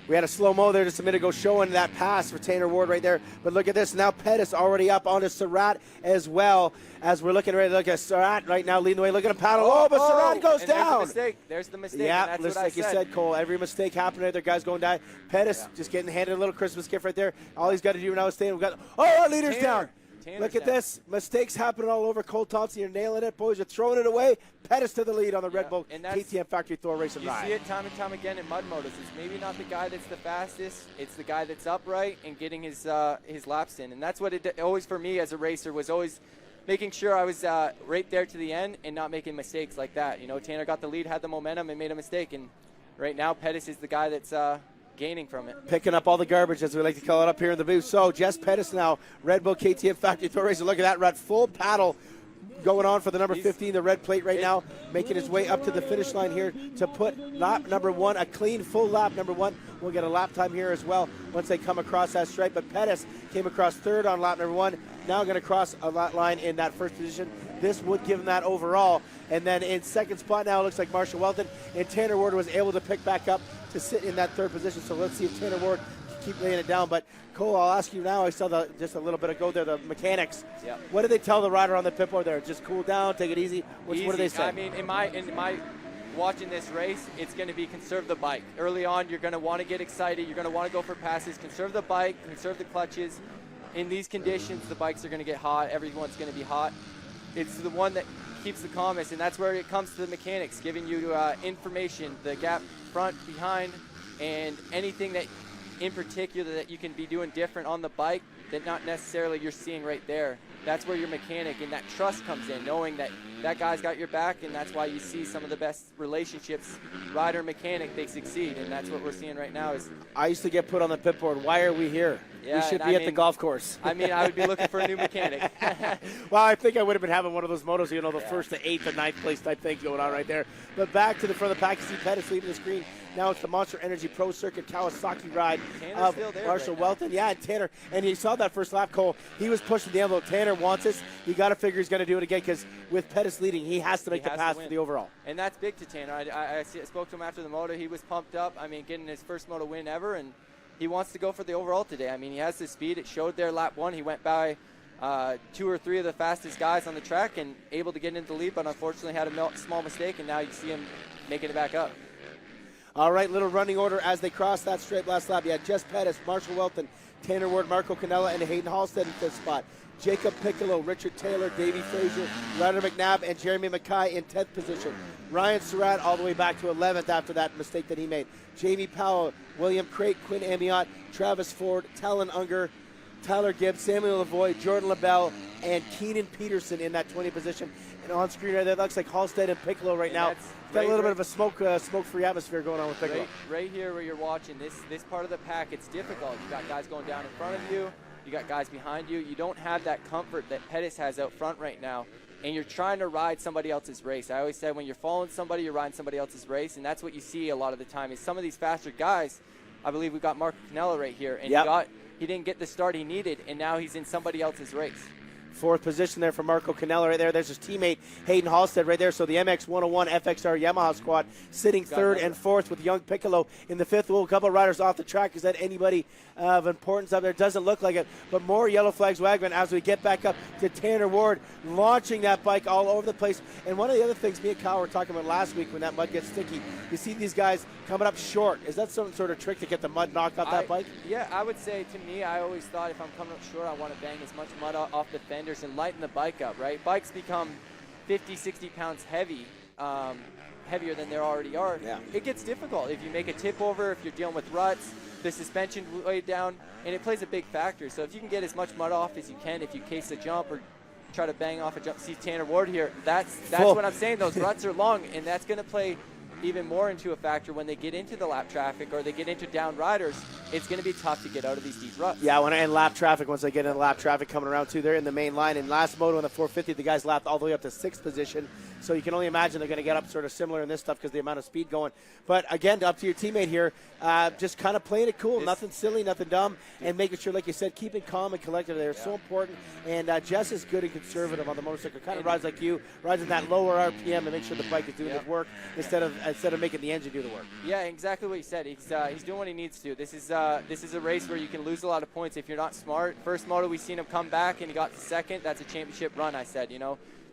We had a slow-mo there just a minute ago showing that pass for Tanner Ward right there. But look at this. Now Pettis already up onto Surratt as well. As we're looking ready to look at Surratt right now leading the way. Look at him paddle. Oh, but Surratt goes down. There's the mistake. Yeah, and that's like you said, Cole. Every mistake happening right there. Guys going down. Pettis just getting handed a little Christmas gift right there. All he's got to do now is stay. Our leader's down. Look at this. Mistakes happening all over. Cole Thompson, you're nailing it. Boys, you're throwing it away. Pettis to the lead on the Red Bull KTM Factory Thor Racing ride. You see it time and time again in mud motos. It's maybe not the guy that's the fastest. It's the guy that's upright and getting his laps in. And that's what it always, for me as a racer, was always making sure I was right there to the end and not making mistakes like that. You know, Tanner got the lead, had the momentum, and made a mistake. And right now, Pettis is the guy that's gaining from it. Picking up all the garbage, as we like to call it up here in the booth. So, Jess Pettis now, Red Bull KTM Factory Tour Racing. Look at that, run full paddle going on for the number 15, the red plate right now, making his way up to the finish line here to put lap number 1, a clean full lap number 1. We'll get a lap time here as well once they come across that stripe. But Pettis came across 3rd on lap number 1. Now going to cross a lap line in that 1st position. This would give him that overall. And then in 2nd spot now, it looks like Marshall Welton. And Tanner Ward was able to pick back up to sit in that 3rd position. So let's see if Tanner Ward can keep laying it down. But Cole, I'll ask you now. I saw just a little bit ago there, the mechanics. Yeah. What do they tell the rider on the pit board there? Just cool down, take it easy. What do they say? I mean, in my watching this race, it's going to be conserve the bike. Early on, you're going to want to get excited. You're going to want to go for passes. Conserve the bike. Conserve the clutches. In these conditions, the bikes are going to get hot. Everyone's going to be hot. It's the one that keeps the calmest, and that's where it comes to the mechanics, giving you information, the gap front, behind, and anything that in particular that you can be doing different on the bike that not necessarily you're seeing right there. That's where your mechanic and that trust comes in, knowing that that guy's got your back, and that's why you see some of the best relationships, rider-mechanic, they succeed, and that's what we're seeing right now. Is I used to get put on the pit board. Why are we here? You should be at the golf course. I mean, I would be looking for a new mechanic. Well, I think I would have been having one of those motos, you know, the first to 8th and 9th place type thing going on right there. But back to the front of the pack, you see Pettis leaving the screen. Now it's the Monster Energy Pro Circuit Kawasaki ride of Marshall Welton. Yeah, and Tanner. And you saw that first lap, Cole. He was pushing the envelope. Tanner wants this. You got to figure he's going to do it again because with Pettis leading, he has to make the pass for the overall. And that's big to Tanner. I spoke to him after the moto. He was pumped up. I mean, getting his first moto win ever, and he wants to go for the overall today. I mean, he has the speed. It showed there lap 1. He went by 2 or 3 of the fastest guys on the track and able to get into the lead, but unfortunately had a small mistake, and now you see him making it back up. All right, little running order as they cross that straight last lap. Yeah, Jess Pettis, Marshall Welton, Tanner Ward, Marco Canella, and Hayden Halstead in 5th spot. Jacob Piccolo, Richard Taylor, Davey Frazier, Ryder McNabb, and Jeremy Mackay in 10th position. Ryan Surratt all the way back to 11th after that mistake that he made. Jamie Powell, William Crate, Quinn Amiot, Travis Ford, Talon Unger, Tyler Gibbs, Samuel Lavoie, Jordan LaBelle, and Keenan Peterson in that 20th position. And on screen right there, that looks like Halstead and Piccolo right now. Got a little bit of a smoke-free atmosphere going on with Piccolo. Right here where you're watching, this part of the pack, it's difficult. You got guys going down in front of you. You got guys behind you. You don't have that comfort that Pettis has out front right now, and you're trying to ride somebody else's race. I always said when you're following somebody, you're riding somebody else's race, and that's what you see a lot of the time is some of these faster guys. I believe we've got Marco Canella right here, and he didn't get the start he needed, and now he's in somebody else's race. 4th position there for Marco Canella right there. There's his teammate Hayden Halstead right there. So the MX 101 FXR Yamaha squad sitting 3rd and 4th with young Piccolo in the 5th. Well, a couple of riders off the track. Is that anybody of importance up there? Doesn't look like it. But more yellow flags wagging as we get back up to Tanner Ward launching that bike all over the place. And one of the other things me and Kyle were talking about last week when that mud gets sticky, you see these guys coming up short. Is that some sort of trick to get the mud knocked off that bike? Yeah, I would say to me, I always thought if I'm coming up short, I want to bang as much mud off the fenders and lighten the bike up, right? Bikes become 50, 60 pounds heavier than they already are. Yeah. It gets difficult if you make a tip over, if you're dealing with ruts, the suspension way down, and it plays a big factor. So if you can get as much mud off as you can, if you case a jump or try to bang off a jump, see Tanner Ward here, that's what I'm saying. Those ruts are long, and that's going to play even more into a factor when they get into the lap traffic or they get into down riders. It's going to be tough to get out of these deep ruts. Yeah, and lap traffic, once they get into lap traffic coming around too, they're in the main line. And last moto in the 450, the guys lapped all the way up to 6th position. So you can only imagine they're going to get up sort of similar in this stuff because the amount of speed going. But again, up to your teammate here, just kind of playing it cool, nothing silly, nothing dumb, and making sure, like you said, keeping calm and collected there is so important. And Jess is good and conservative on the motorcycle. Kind of rides like you, rides at that lower RPM to make sure the bike is doing its work instead of making the engine do the work. Yeah, exactly what you said. He's doing what he needs to. This is a race where you can lose a lot of points if you're not smart. First moto, we seen him come back and he got to 2nd. That's a championship run. I said,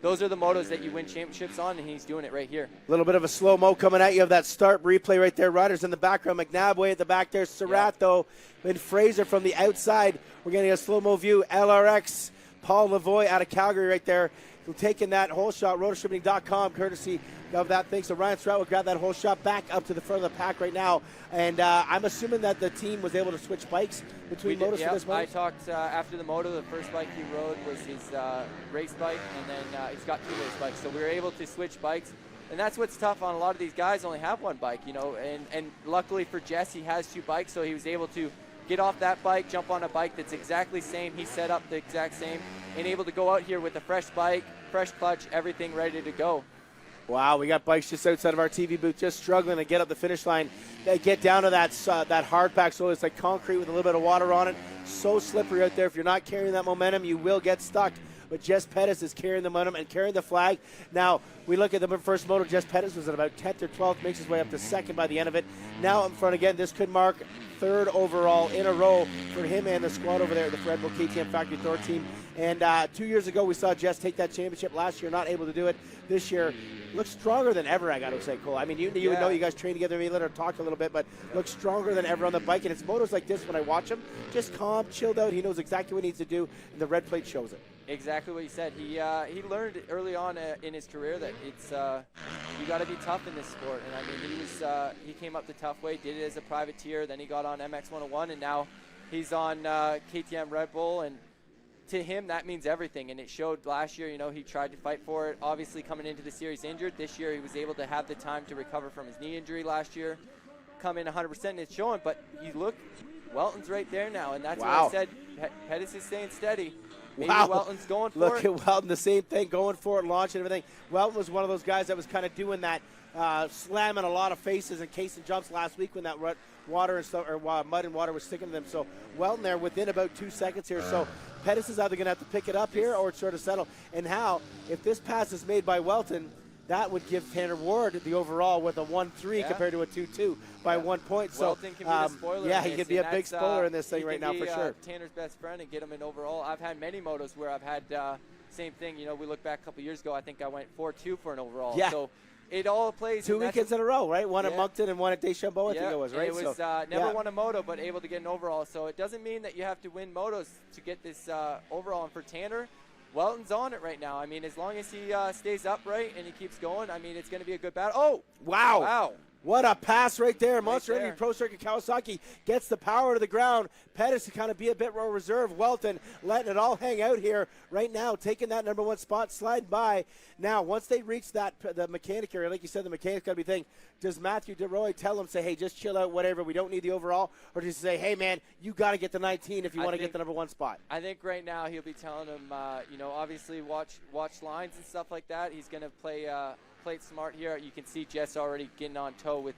those are the motos that you win championships on, and he's doing it right here. A little bit of a slow-mo coming at you of that start replay right there. Riders in the background. McNabb way at the back there. Surratt, though, and Fraser from the outside. We're getting a slow-mo view. LRX, Paul Lavoie out of Calgary right there. Taking that whole shot, rotorshippening.com, courtesy of that thing. So Ryan Surratt will grab that whole shot back up to the front of the pack right now. And I'm assuming that the team was able to switch bikes between motos for this moto. I talked after the moto. The first bike he rode was his race bike, and then he's got 2 race bikes. So we were able to switch bikes. And that's what's tough on a lot of these guys only have one bike, and luckily for Jess, he has 2 bikes, so he was able to get off that bike, jump on a bike that's exactly same. He set up the exact same and able to go out here with a fresh bike, fresh clutch, everything ready to go. Wow, we got bikes just outside of our TV booth just struggling to get up the finish line. They get down to that hard pack, so it's like concrete with a little bit of water on it. So slippery out there. If you're not carrying that momentum, you will get stuck. But Jess Pettis is carrying the momentum and carrying the flag. Now, we look at the first moto. Jess Pettis was at about 10th or 12th, makes his way up to 2nd by the end of it. Now in front again, this could mark 3rd overall in a row for him and the squad over there at the Red Bull KTM Factory Thor team. And 2 years ago, we saw Jess take that championship. Last year, not able to do it. This year, looks stronger than ever, I got to say, Cole. I mean, you know you guys train together, maybe let her talk a little bit, but looks stronger than ever on the bike. And it's motos like this when I watch him, just calm, chilled out. He knows exactly what he needs to do, and the red plate shows it. Exactly what you said. He learned early on in his career that it's you got to be tough in this sport. And I mean, he came up the tough way, did it as a privateer, then he got on MX 101, and now he's on KTM Red Bull. And to him, that means everything. And it showed last year. He tried to fight for it. Obviously, coming into the series injured. This year, he was able to have the time to recover from his knee injury last year. Come in 100%, and it's showing. But you look Welton's right there now, and that's Wow. what I said. Pettis is staying steady. Maybe Wow. Welton's going for Look it. at Welton, the same thing, going for it, launching everything. Welton was one of those guys that was kind of doing that, slamming a lot of faces and casing jumps last week when that water and stuff, or mud and water was sticking to them. So Welton there within about 2 seconds here. So Pettis is either going to have to pick it up here or sort of settle. And how, if this pass is made by Welton, that would give Tanner Ward the overall with a 1-3 compared to a 2-2 by 1 point. So Welton can be the spoiler. yeah, in he this, could be a and big that's, spoiler in this thing he right can now be, for sure. Tanner's best friend and get him an overall. I've had many motos where I've had same thing. You know, we look back a couple years ago. I think I went 4-2 for an overall. Yeah. So it all plays. 2 weekends in a row, right? One at Moncton and one at Deschambault, I think it was, right? It was never won a moto, but able to get an overall. So it doesn't mean that you have to win motos to get this overall. And for Tanner, Welton's on it right now. I mean, as long as he stays upright and he keeps going, I mean, it's going to be a good battle. Oh, wow. Wow. What a pass right there. Monster there. Energy Pro Circuit Kawasaki gets the power to the ground. Pettis to kind of be a bit more reserved. Welton letting it all hang out here right now, taking that number 1 spot, slide by. Now, once they reach that, the mechanic area, like you said, the mechanic's got to be thinking, does Matthew DeRoy tell him, say, hey, just chill out, whatever, we don't need the overall? Or does he say, hey, man, you got to get the 19 if you want to get the number 1 spot? I think right now he'll be telling him, you know, obviously watch lines and stuff like that. He's going to play it smart here. You can see Jess already getting on toe with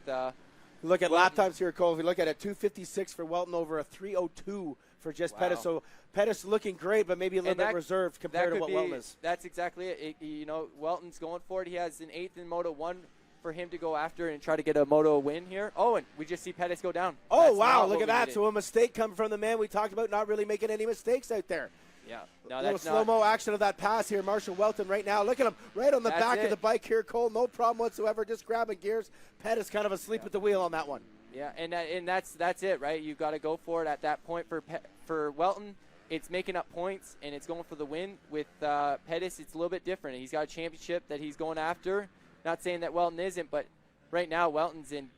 look at lap times here, Cole. If you look at it, 2:56 for Welton over a 3:02 for Jess Pettis. So Pettis looking great, but maybe a little bit reserved compared to what Welton is. That's exactly it. You know, Welton's going for it. He has an 8th in Moto 1 for him to go after and try to get a Moto win here. Oh, and we just see Pettis go down. Oh, That's wow, look at that. So a mistake coming from the man we talked about not really making any mistakes out there. Yeah. No, a little that's slow-mo action of that pass here. Marshall Welton right now. Look at him right on the back of the bike here, Cole. No problem whatsoever. Just grabbing gears. Pettis kind of asleep at the wheel on that one. Yeah, and that's it, right? You've got to go for it at that point for Welton. It's making up points, and it's going for the win. With Pettis, it's a little bit different. He's got a championship that he's going after. Not saying that Welton isn't, but right now Welton's in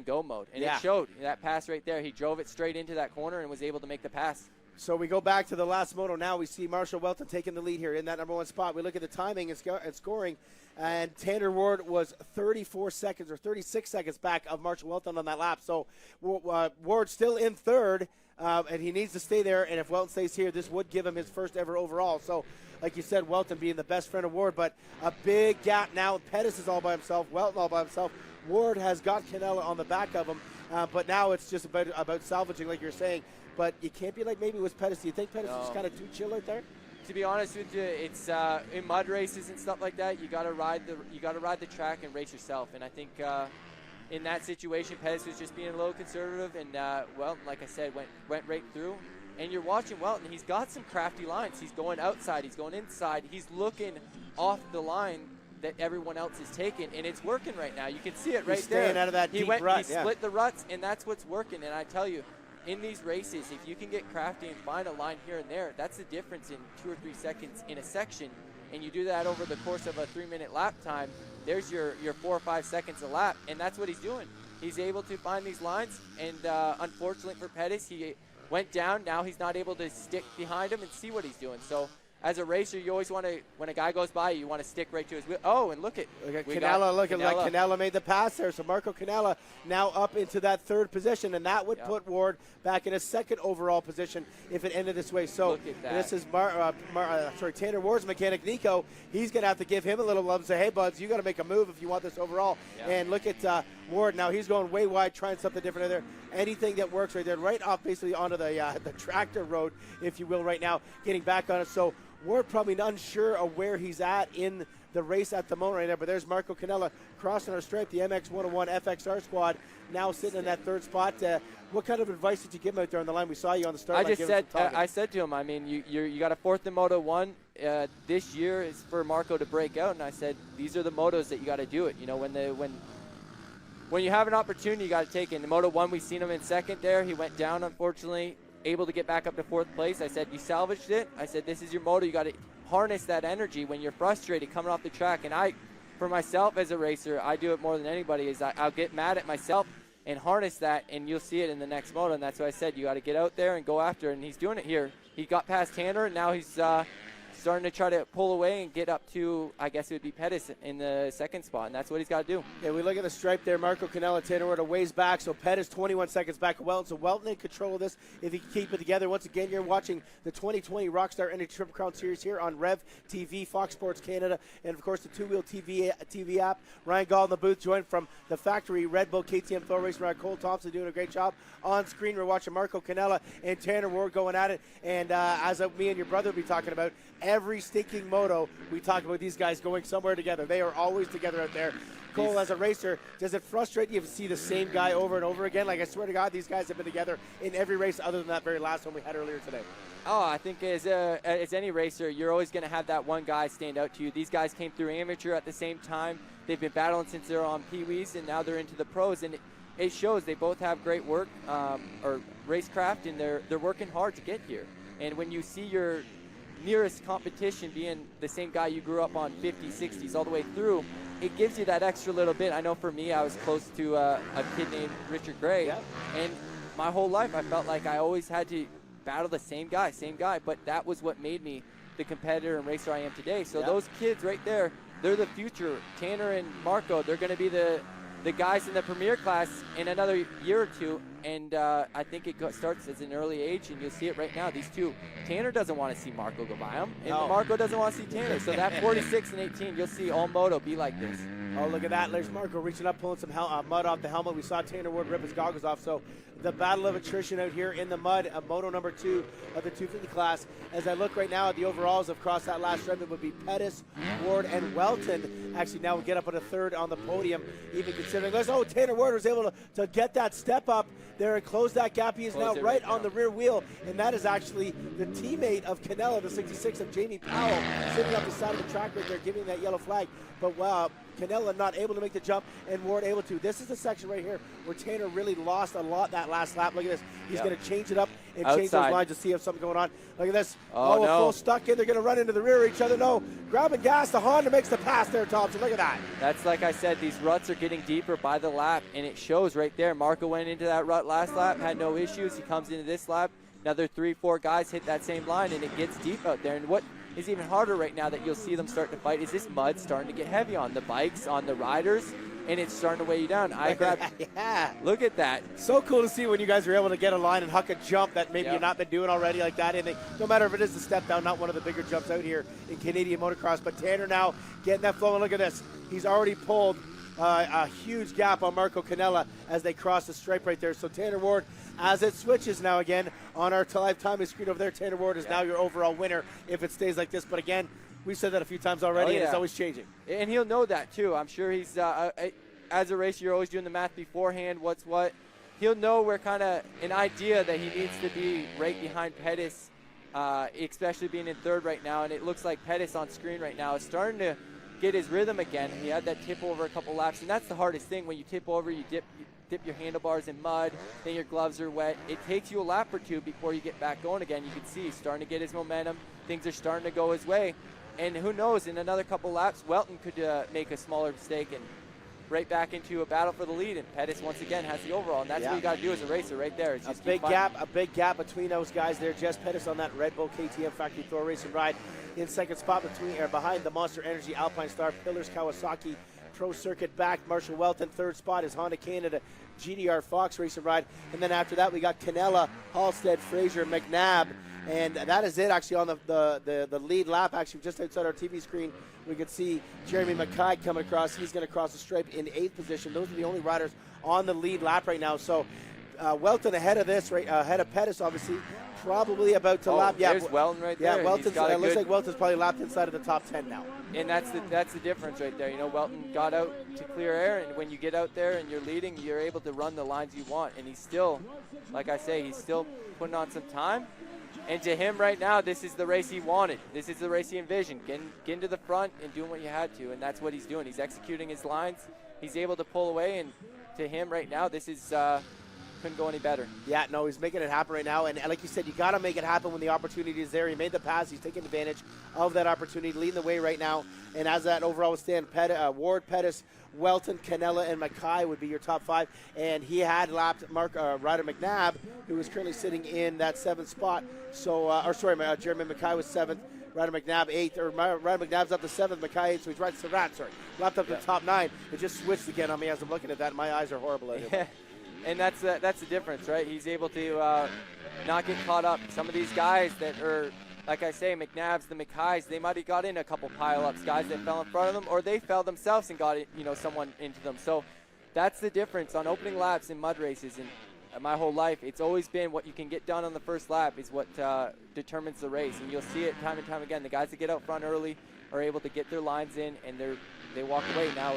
go mode. And it showed that pass right there. He drove it straight into that corner and was able to make the pass. So we go back to the last moto now. We see Marshall Welton taking the lead here in that number 1 spot. We look at the timing and scoring, and Tanner Ward was 34 seconds or 36 seconds back of Marshall Welton on that lap. So Ward still in third, and he needs to stay there. And if Welton stays here, this would give him his first ever overall. So, like you said, Welton being the best friend of Ward, but a big gap now. Pettis is all by himself, Welton all by himself. Ward has got Canella on the back of him, but now it's just about salvaging, like you're saying. But you can't be like maybe with Pettis. Do you think Pettis is just kind of too chill out there? To be honest with you, it's in mud races and stuff like that. You got to ride the track and race yourself. And I think in that situation, Pettis was just being a little conservative. And Welton, like I said, went right through. And you're watching Welton. He's got some crafty lines. He's going outside. He's going inside. He's looking off the line that everyone else is taking, and it's working right now. You can see it right He's there. staying out of that deep rut. He split the ruts, and that's what's working. And I tell you, in these races, if you can get crafty and find a line here and there, that's the difference in 2 or 3 seconds in a section. And you do that over the course of a 3-minute lap time, there's your 4 or 5 seconds a lap, and that's what he's doing. He's able to find these lines, and unfortunately for Pettis, he went down. Now he's not able to stick behind him and see what he's doing. So as a racer, you always want to, when a guy goes by, you want to stick right to his wheel. Oh, and look at Canella looking like Canella made the pass there. So Marco Canella now up into that 3rd position, and that would put Ward back in a 2nd overall position if it ended this way. So this is Tanner Ward's mechanic, Nico. He's going to have to give him a little love and say, hey, buds, you got to make a move if you want this overall. And look at Ward now. He's going way wide, trying something different there. Anything that works right there, right off basically onto the tractor road, if you will, right now, getting back on it. So Ward probably unsure of where he's at in the race at the moment right now, but there's Marco Canella crossing our stripe, the MX 101 FXR squad, now sitting in that 3rd spot. What kind of advice did you give him out there on the line? We saw you on the start line. I said to him, I mean, you got a 4th in Moto 1. This year is for Marco to break out, and I said, these are the motos that you got to do it. You know, when you have an opportunity, you got to take it. In the Moto 1, we've seen him in 2nd there. He went down, unfortunately, able to get back up to 4th place. I said, you salvaged it. I said, this is your moto. You got to harness that energy when you're frustrated coming off the track. And for myself as a racer, I do it more than anybody, is I'll get mad at myself and harness that, and you'll see it in the next moto. And that's what I said. You got to get out there and go after it. And he's doing it here. He got past Tanner, and now he's starting to try to pull away and get up to, I guess it would be Pettis in the second spot, and that's what he's got to do. Yeah, we look at the stripe there. Marco Canella, Tanner Ward a ways back, so Pettis 21 seconds back of Welton. So Welton in control of this if he can keep it together. Once again, you're watching the 2020 Rockstar MX Triple Crown Series here on Rev TV, Fox Sports Canada, and of course the two-wheel TV app. Ryan Gall in the booth, joined from the factory Red Bull KTM Thor Race Ride. Cole Thompson doing a great job on screen. We're watching Marco Canella and Tanner Ward going at it, and as me and your brother will be talking about, every stinking moto we talk about these guys going somewhere together. They are always together out there. Cole, as a racer, does it frustrate you to see the same guy over and over again? Like, I swear to God, these guys have been together in every race other than that very last one we had earlier today. Oh, I think as any racer, you're always going to have that one guy stand out to you. These guys came through amateur at the same time. They've been battling since they're on Pee-wees, and now they're into the pros. And it shows they both have great work or racecraft, and they're working hard to get here. And when you see your nearest competition being the same guy you grew up on 50s, 60s, all the way through, it gives you that extra little bit. I know for me, I was close to a kid named Richard Gray, and my whole life I felt like I always had to battle the same guy, but that was what made me the competitor and racer I am today. So those kids right there, they're the future. Tanner and Marco, they're going to be the guys in the premier class in another year or two, and I think it starts as an early age, and you'll see it right now. These two, Tanner doesn't want to see Marco go by him, and Marco doesn't want to see Tanner. So that 46 and 18, you'll see all moto be like this. Oh, look at that. There's Marco reaching up, pulling some mud off the helmet. We saw Tanner Ward rip his goggles off. So the battle of attrition out here in the mud, moto number 2 of the 250 class. As I look right now at the overalls across that last stripe, it would be Pettis, Ward, and Welton. Actually, now we get up at a third on the podium, even considering this. Oh, Tanner Ward was able to get that step up there and close that gap. He is now right on the rear wheel, and that is actually the teammate of Canella, the 66 of Jamie Powell, sitting up the side of the track right there, giving that yellow flag. But wow, Canella not able to make the jump, and Ward able to. This is the section right here where Tanner really lost a lot that last lap. Look at this. He's going to change it up and change those lines to see if something's going on. Look at this. Oh, no. Full stuck in. They're going to run into the rear of each other. No. Grabbing gas. The Honda makes the pass there, Thompson. Look at that. That's like I said, these ruts are getting deeper by the lap, and it shows right there. Marco went into that rut last lap, had no issues. He comes into this lap. Another 3-4 guys hit that same line, and it gets deep out there. And what is even harder right now that you'll see them start to fight is this mud starting to get heavy on the bikes, on the riders, and it's starting to weigh you down. Look at that. So cool to see when you guys are able to get a line and huck a jump that maybe you've not been doing already like that. And no matter if it is the step down, not one of the bigger jumps out here in Canadian motocross, but Tanner now getting that flow. And look at this. He's already pulled a huge gap on Marco Canella as they cross the stripe right there. So Tanner Ward, as it switches now again on our live timing screen over there, Tanner Ward is now your overall winner if it stays like this. But again, we've said that a few times already, and it's always changing. And he'll know that too. I'm sure he's, as a racer, you're always doing the math beforehand, what's what. He'll know where kind of an idea that he needs to be right behind Pettis, especially being in third right now. And it looks like Pettis on screen right now is starting to get his rhythm again. He had that tip over a couple laps, and that's the hardest thing. When you tip over, you dip your handlebars in mud, then your gloves are wet. It takes you a lap or two before you get back going again. You can see he's starting to get his momentum. Things are starting to go his way. And who knows, in another couple laps, Welton could make a smaller mistake and right back into a battle for the lead. And Pettis, once again, has the overall. And that's what you got to do as a racer right there. It's just a big gap between those guys there. Jess Pettis on that Red Bull KTM Factory Thor Race and Ride in second spot behind the Monster Energy Alpine Star Pillars Kawasaki Pro Circuit back. Marshall Welton, third spot is Honda Canada GDR Fox Race and Ride. And then after that, we got Canella, Halstead, Fraser, McNabb. And that is it actually on the lead lap. Actually, just outside our TV screen, we could see Jeremy Mackay coming across. He's going to cross the stripe in 8th position. Those are the only riders on the lead lap right now. So Welton ahead of this, ahead of Pettis, obviously. Probably about to lap. Yeah, there's Welton right there. Yeah, Welton's, it looks like Welton's probably lapped inside of the top 10 now. And that's the difference right there. You know, Welton got out to clear air, and when you get out there and you're leading, you're able to run the lines you want. And he's still, like I say, he's still putting on some time. And to him right now, this is the race he wanted. This is the race he envisioned. Getting to the front and doing what you had to, and that's what he's doing. He's executing his lines. He's able to pull away, and to him right now, this is couldn't go any better. Yeah, no, he's making it happen right now. And like you said, you got to make it happen when the opportunity is there. He made the pass. He's taking advantage of that opportunity, leading the way right now. And as that overall would stand, Ward, Pettis, Welton, Canella, and Mackay would be your top 5. And he had lapped Ryder McNabb, who is currently sitting in that 7th spot. So, Jeremy Mackay was 7th. Ryder McNabb 8th, or Ryder McNabb's up to 7th, Mackay 8th, so he's right to Rat, lapped up to the top 9. It just switched again on me as I'm looking at that, and my eyes are horrible at it. And that's the difference, right? He's able to not get caught up. Some of these guys that are, like I say, McNabbs, the Mackays, they might have got in a couple pile-ups, guys that fell in front of them, or they fell themselves and got someone into them. So that's the difference on opening laps in mud races. And my whole life, it's always been what you can get done on the first lap is what determines the race. And you'll see it time and time again. The guys that get out front early are able to get their lines in, and they walk away. Now,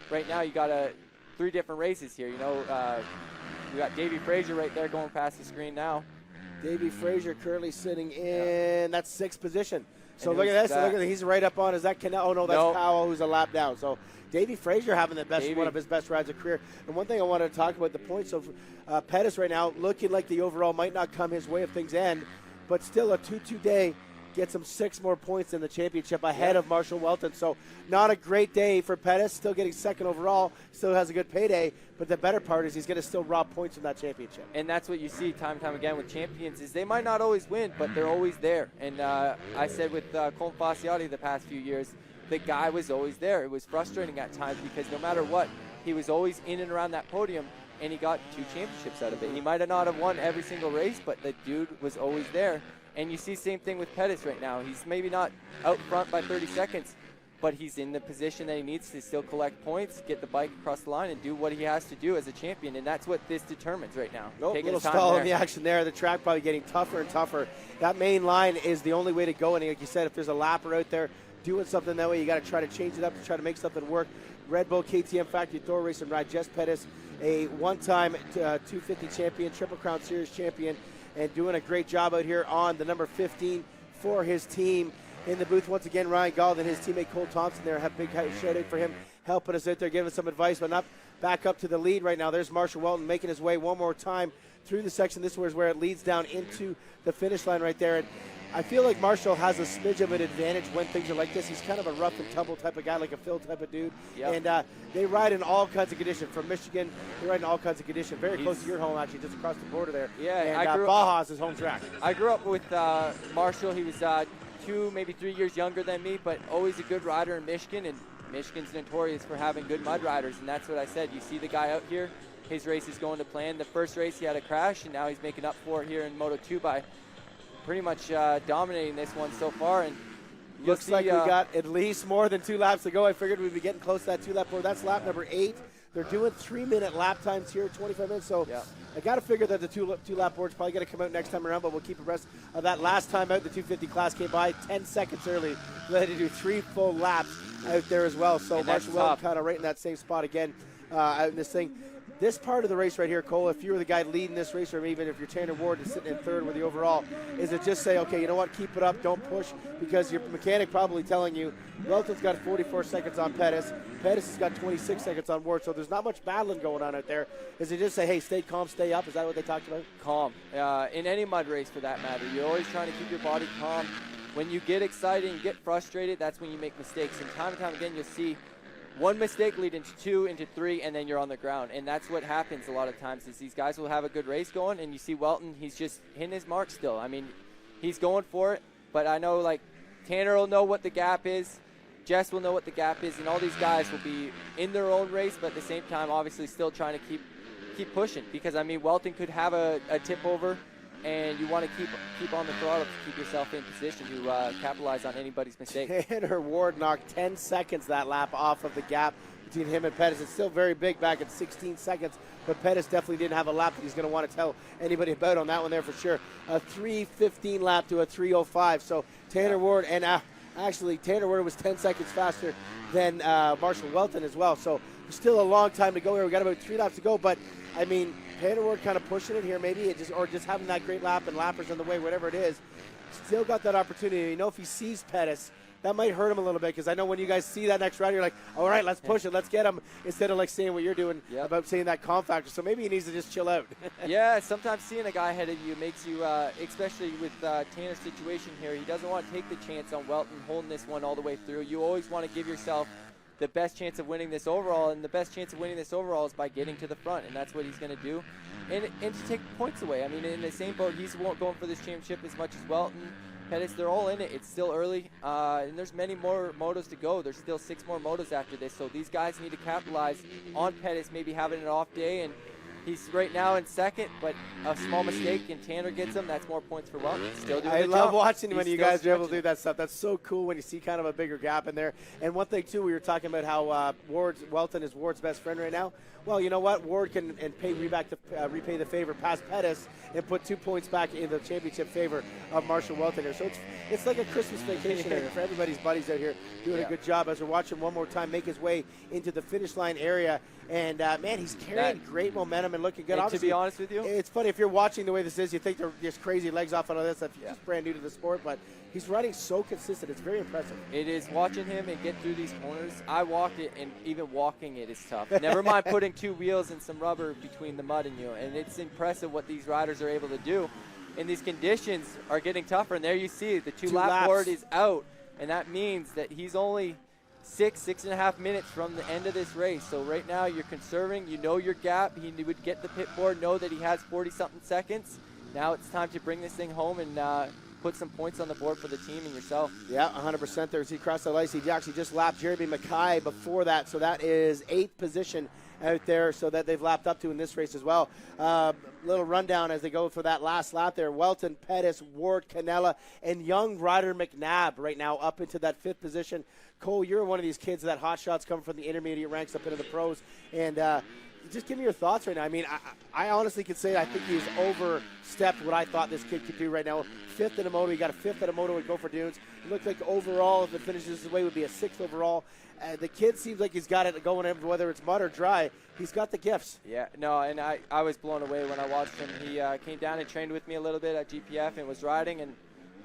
right now, you got 3 different races here. We got Davey Frazier right there going past the screen now. Davey Frazier currently sitting in that 6th position. So look at this. He's right up on. Is that Canal? Oh, no, that's Powell who's a lap down. So Davey Frazier having one of his best rides of career. And one thing I wanted to talk about, the points of Pettis right now, looking like the overall might not come his way if things end, but still a 2-2 day gets him 6 more points in the championship ahead of Marshall Welton. So not a great day for Pettis, still getting 2nd overall, still has a good payday, but the better part is he's going to still rob points from that championship. And that's what you see time and time again with champions is they might not always win, but they're always there. And I said with Colton Fasciotti the past few years, the guy was always there. It was frustrating at times because no matter what, he was always in and around that podium, and he got 2 championships out of it. He might have not have won every single race, but the dude was always there. And you see same thing with Pettis right now. He's maybe not out front by 30 seconds, but he's in the position that he needs to still collect points, get the bike across the line, and do what he has to do as a champion. And that's what this determines right now. Little stall in the action there. The track probably getting tougher and tougher. That main line is the only way to go. And like you said, if there's a lapper out there doing something that way, you got to try to change it up to try to make something work. Red Bull KTM Factory Thor Race and Ride, Jess Pettis, a one-time 250 champion, Triple Crown Series champion, and doing a great job out here on the number 15 for his team. In the booth, once again, Ryan Gall and his teammate Cole Thompson there. Have a big shout out for him, helping us out there, giving us some advice, but not back up to the lead right now. There's Marshall Welton making his way one more time through the section. This is where it leads down into the finish line right there. And I feel like Marshall has a smidge of an advantage when things are like this. He's kind of a rough and tumble type of guy, like a Phil type of dude. Yep. And they ride in all kinds of conditions. From Michigan, they ride in all kinds of conditions. Very close to your home, actually, just across the border there. Yeah, and Baja's his home track. I grew up with Marshall. He was 2, maybe 3 years younger than me, but always a good rider in Michigan. And Michigan's notorious for having good mud riders, and that's what I said. You see the guy out here, his race is going to plan. The first race he had a crash, and now he's making up for it here in Moto 2 by pretty much dominating this one so far. And looks like we got at least more than 2 laps to go. I figured we'd be getting close to that 2-lap board. That's lap number 8. They're doing 3-minute lap times here, 25 minutes. So I got to figure that the two-lap board's probably going to come out next time around, but we'll keep abreast of that. Last time out, the 250 class came by 10 seconds early. They had to do 3 full laps out there as well. So Marshall Welton kind of right in that same spot again out in this thing. This part of the race right here, Cole, if you were the guy leading this race, or even if you're Tanner Ward is sitting in 3rd with the overall, is it just say, okay, you know what, keep it up, don't push, because your mechanic probably telling you, Welton's got 44 seconds on Pettis, Pettis has got 26 seconds on Ward, so there's not much battling going on out there. Is it just say, hey, stay calm, stay up? Is that what they talked about? Calm. In any mud race, for that matter, you're always trying to keep your body calm. When you get excited and get frustrated, that's when you make mistakes. And time again, you'll see one mistake lead into 2, into 3, and then you're on the ground. And that's what happens a lot of times is these guys will have a good race going, and you see Welton, he's just hitting his mark still. I mean, he's going for it, but I know, like, Tanner will know what the gap is, Jess will know what the gap is, and all these guys will be in their own race, but at the same time, obviously, still trying to keep pushing. Because, I mean, Welton could have a tip over, and you want to keep on the throttle to keep yourself in position to capitalize on anybody's mistake. Tanner Ward knocked 10 seconds that lap off of the gap between him and Pettis. It's still very big back at 16 seconds, but Pettis definitely didn't have a lap that he's going to want to tell anybody about on that one there for sure. A 3:15 lap to a 3:05. So Tanner Ward, and actually Tanner Ward was 10 seconds faster than Marshall Welton as well. So still a long time to go here. We got about 3 laps to go, but I mean, Tanner Ward kind of pushing it here, maybe, or just having that great lap and lappers on the way, whatever it is. Still got that opportunity. You know, if he sees Pettis, that might hurt him a little bit, because I know when you guys see that next round, you're like, all right, let's push it, let's get him, instead of like saying what you're doing about saying that calm factor. So maybe he needs to just chill out. Yeah, sometimes seeing a guy ahead of you makes you, especially with Tanner's situation here, he doesn't want to take the chance on Welton holding this one all the way through. You always want to give yourself the best chance of winning this overall, and the best chance of winning this overall is by getting to the front, and that's what he's going to do. And to take points away. I mean, in the same boat, he's going for this championship as much as Walton, Pettis, they're all in it. It's still early, and there's many more motos to go. There's still 6 more motos after this, so these guys need to capitalize on Pettis maybe having an off day, and he's right now in second, but a small mistake and Tanner gets him. That's more points for Walton. Still doing I the love jump. watching when He's you still guys are able to stretching. do that stuff. That's so cool when you see kind of a bigger gap in there. And one thing, too, we were talking about how Walton is Ward's best friend right now. Well, you know what? Ward can repay the favor past Pettis and put 2 points back in the championship favor of Marshall Walton here. So it's like a Christmas vacation here for everybody's buddies out here doing a good job as we're watching one more time make his way into the finish line area. And, man, he's carrying great momentum and looking good. And to be honest with you, it's funny, if you're watching the way this is, you think they're just crazy legs off on all this. If you're just brand new to the sport, but he's riding so consistent. It's very impressive. it is watching him and get through these corners. I walked it, and even walking it is tough. Never mind putting 2 wheels and some rubber between the mud and you. And it's impressive what these riders are able to do. And these conditions are getting tougher. And there you see the 2-lap board is out. And that means that he's only 6.5 minutes from the end of this race. So right now you're conserving. You know your gap. He would get the pit board, know that he has 40-something seconds. Now it's time to bring this thing home and put some points on the board for the team and yourself. Yeah, 100% there. As he crossed the lights, he actually just lapped Jeremy Mackay before that. So that is 8th position out there, so that they've lapped up to in this race as well. Little rundown as they go for that last lap there. Welton, Pettis, Ward, Canella, and young Ryder McNabb right now up into that 5th position. Cole, you're one of these kids that hot shots coming from the intermediate ranks up into the pros. And just give me your thoughts right now. I mean, I honestly could say I think he's overstepped what I thought this kid could do right now. 5th in a moto. He got a 5th in a moto at Go for Dunes. It looked like overall, if it finishes this way, would be a 6th overall. The kid seems like he's got it going, whether it's mud or dry. He's got the gifts. Yeah, no, and I was blown away when I watched him. He came down and trained with me a little bit at GPF and was riding. And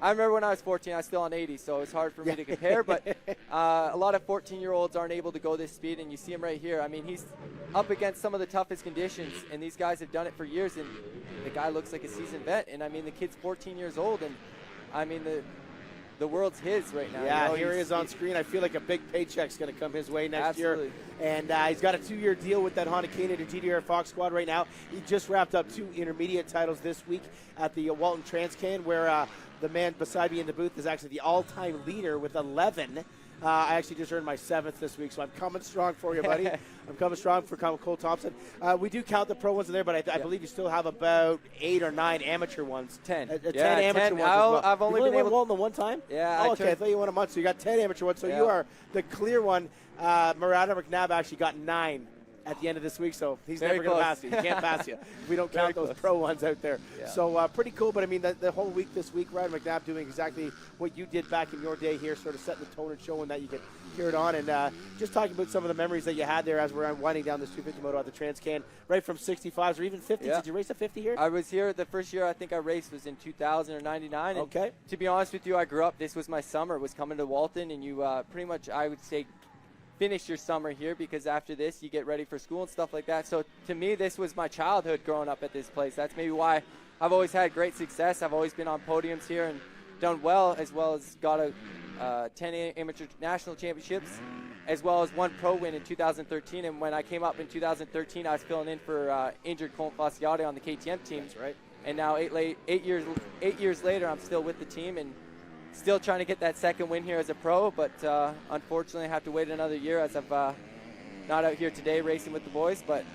I remember when I was 14, I was still on 80, so it's hard for me to compare. But a lot of 14-year-olds aren't able to go this speed, and you see him right here. I mean, he's up against some of the toughest conditions, and these guys have done it for years. And the guy looks like a seasoned vet. And, I mean, the kid's 14 years old, and, I mean, the world's his right now. Yeah, you know, here he is on screen. I feel like a big paycheck's going to come his way next Absolutely. year. And he's got a 2-year deal with that Honda Canaan and GDR Fox squad right now. He just wrapped up 2 intermediate titles this week at the Walton Transcan, where the man beside me in the booth is actually the all-time leader with 11. I actually just earned my 7th this week, so I'm coming strong for you, buddy. I'm coming strong for Cole Thompson. We do count the pro ones in there, but I believe you still have about 8 or 9 amateur ones. 10. 10 amateur ones as well. I've only You've been able won Walton the one time? Yeah. Oh, okay, I thought you won a month, so you got 10 amateur ones. So you are the clear one. Murata McNabb actually got 9 at the end of this week, so he's Very never going to close. pass you. He can't pass you. We don't count those pro ones out there. Yeah. So pretty cool, but I mean, the whole week this week, Ryder McNabb doing exactly what you did back in your day here, sort of setting the tone and showing that you can hear it on. And just talking about some of the memories that you had there as we're winding down this 250 moto at the Transcan, right from 65s or even 50s. Yeah. Did you race a 50 here? I was here the first year I think I raced was in 2000 or 99. And Okay. to be honest with you, I grew up, this was my summer, was coming to Walton, and you pretty much, I would say, finish your summer here, because after this you get ready for school and stuff like that. So to me, this was my childhood growing up at this place. That's maybe why I've always had great success. I've always been on podiums here and done well as got a 10 amateur national championships, as well as 1 pro win in 2013. And when I came up in 2013, I was filling in for injured Colin Fasciati on the KTM team. That's right. And now 8 years later, I'm still with the team and still trying to get that 2nd win here as a pro, but unfortunately I have to wait another year, as I'm not out here today racing with the boys. But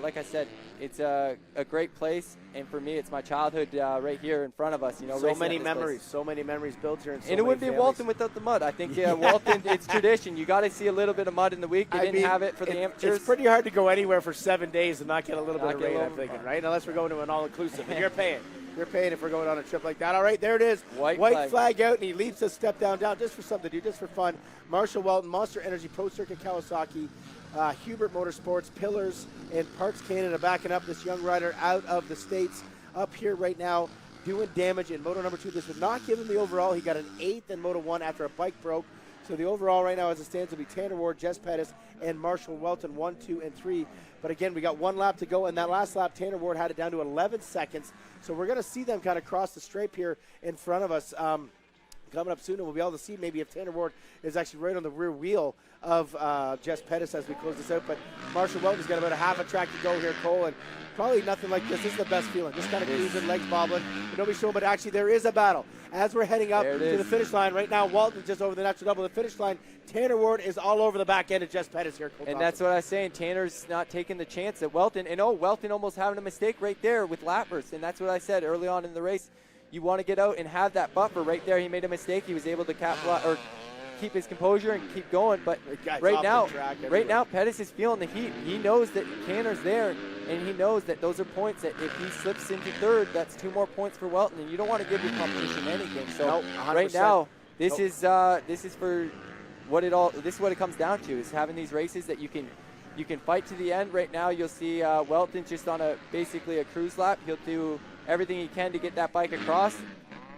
like I said, it's a great place, and for me, it's my childhood right here in front of us. You know, so many memories built here. And it wouldn't be Walton without the mud. I think Walton, it's tradition. You got to see a little bit of mud in the week. They didn't have it for the amateurs. It's pretty hard to go anywhere for 7 days and not get a little bit of rain, I'm thinking, right? Unless we're going to an all-inclusive, and you're paying. You're paying if we're going on a trip like that. All right, there it is. White flag out, and he leaps a step down, just for something to do, just for fun. Marshall Walton, Monster Energy, Pro Circuit Kawasaki, Hubert Motorsports, Pillars, and Parts Canada backing up this young rider out of the States up here right now doing damage in Moto number 2. This would not give him the overall. He got an 8th in Moto 1 after a bike broke. So the overall right now as it stands will be Tanner Ward, Jess Pettis, and Marshall Welton, 1, 2, and 3. But again, we got 1 lap to go, and that last lap, Tanner Ward had it down to 11 seconds. So we're going to see them kind of cross the stripe here in front of us. coming up soon, and we'll be able to see maybe if Tanner Ward is actually right on the rear wheel of Jess Pettis as we close this out. But Marshall Walton's got about a half a track to go here, Cole, and probably nothing like this. This is the best feeling. Just kind of cruising, legs bobbling. Nobody's showing, but actually there is a battle. As we're heading up to the finish line right now, Walton's just over the natural double. The finish line, Tanner Ward is all over the back end of Jess Pettis here, Cole. And that's what I was saying. Tanner's not taking the chance at Walton. And Walton almost having a mistake right there with lappers. And that's what I said early on in the race. You want to get out and have that buffer right there. He made a mistake. He was able to keep his composure and keep going. But right now, Pettis is feeling the heat. He knows that Tanner's there, and he knows that those are points that if he slips into third, that's 2 more points for Walton. And you don't want to give your competition anything. So right now, this is for what it all. This is what it comes down to: is having these races that you can fight to the end. Right now, you'll see Walton just on basically a cruise lap. He'll do everything he can to get that bike across.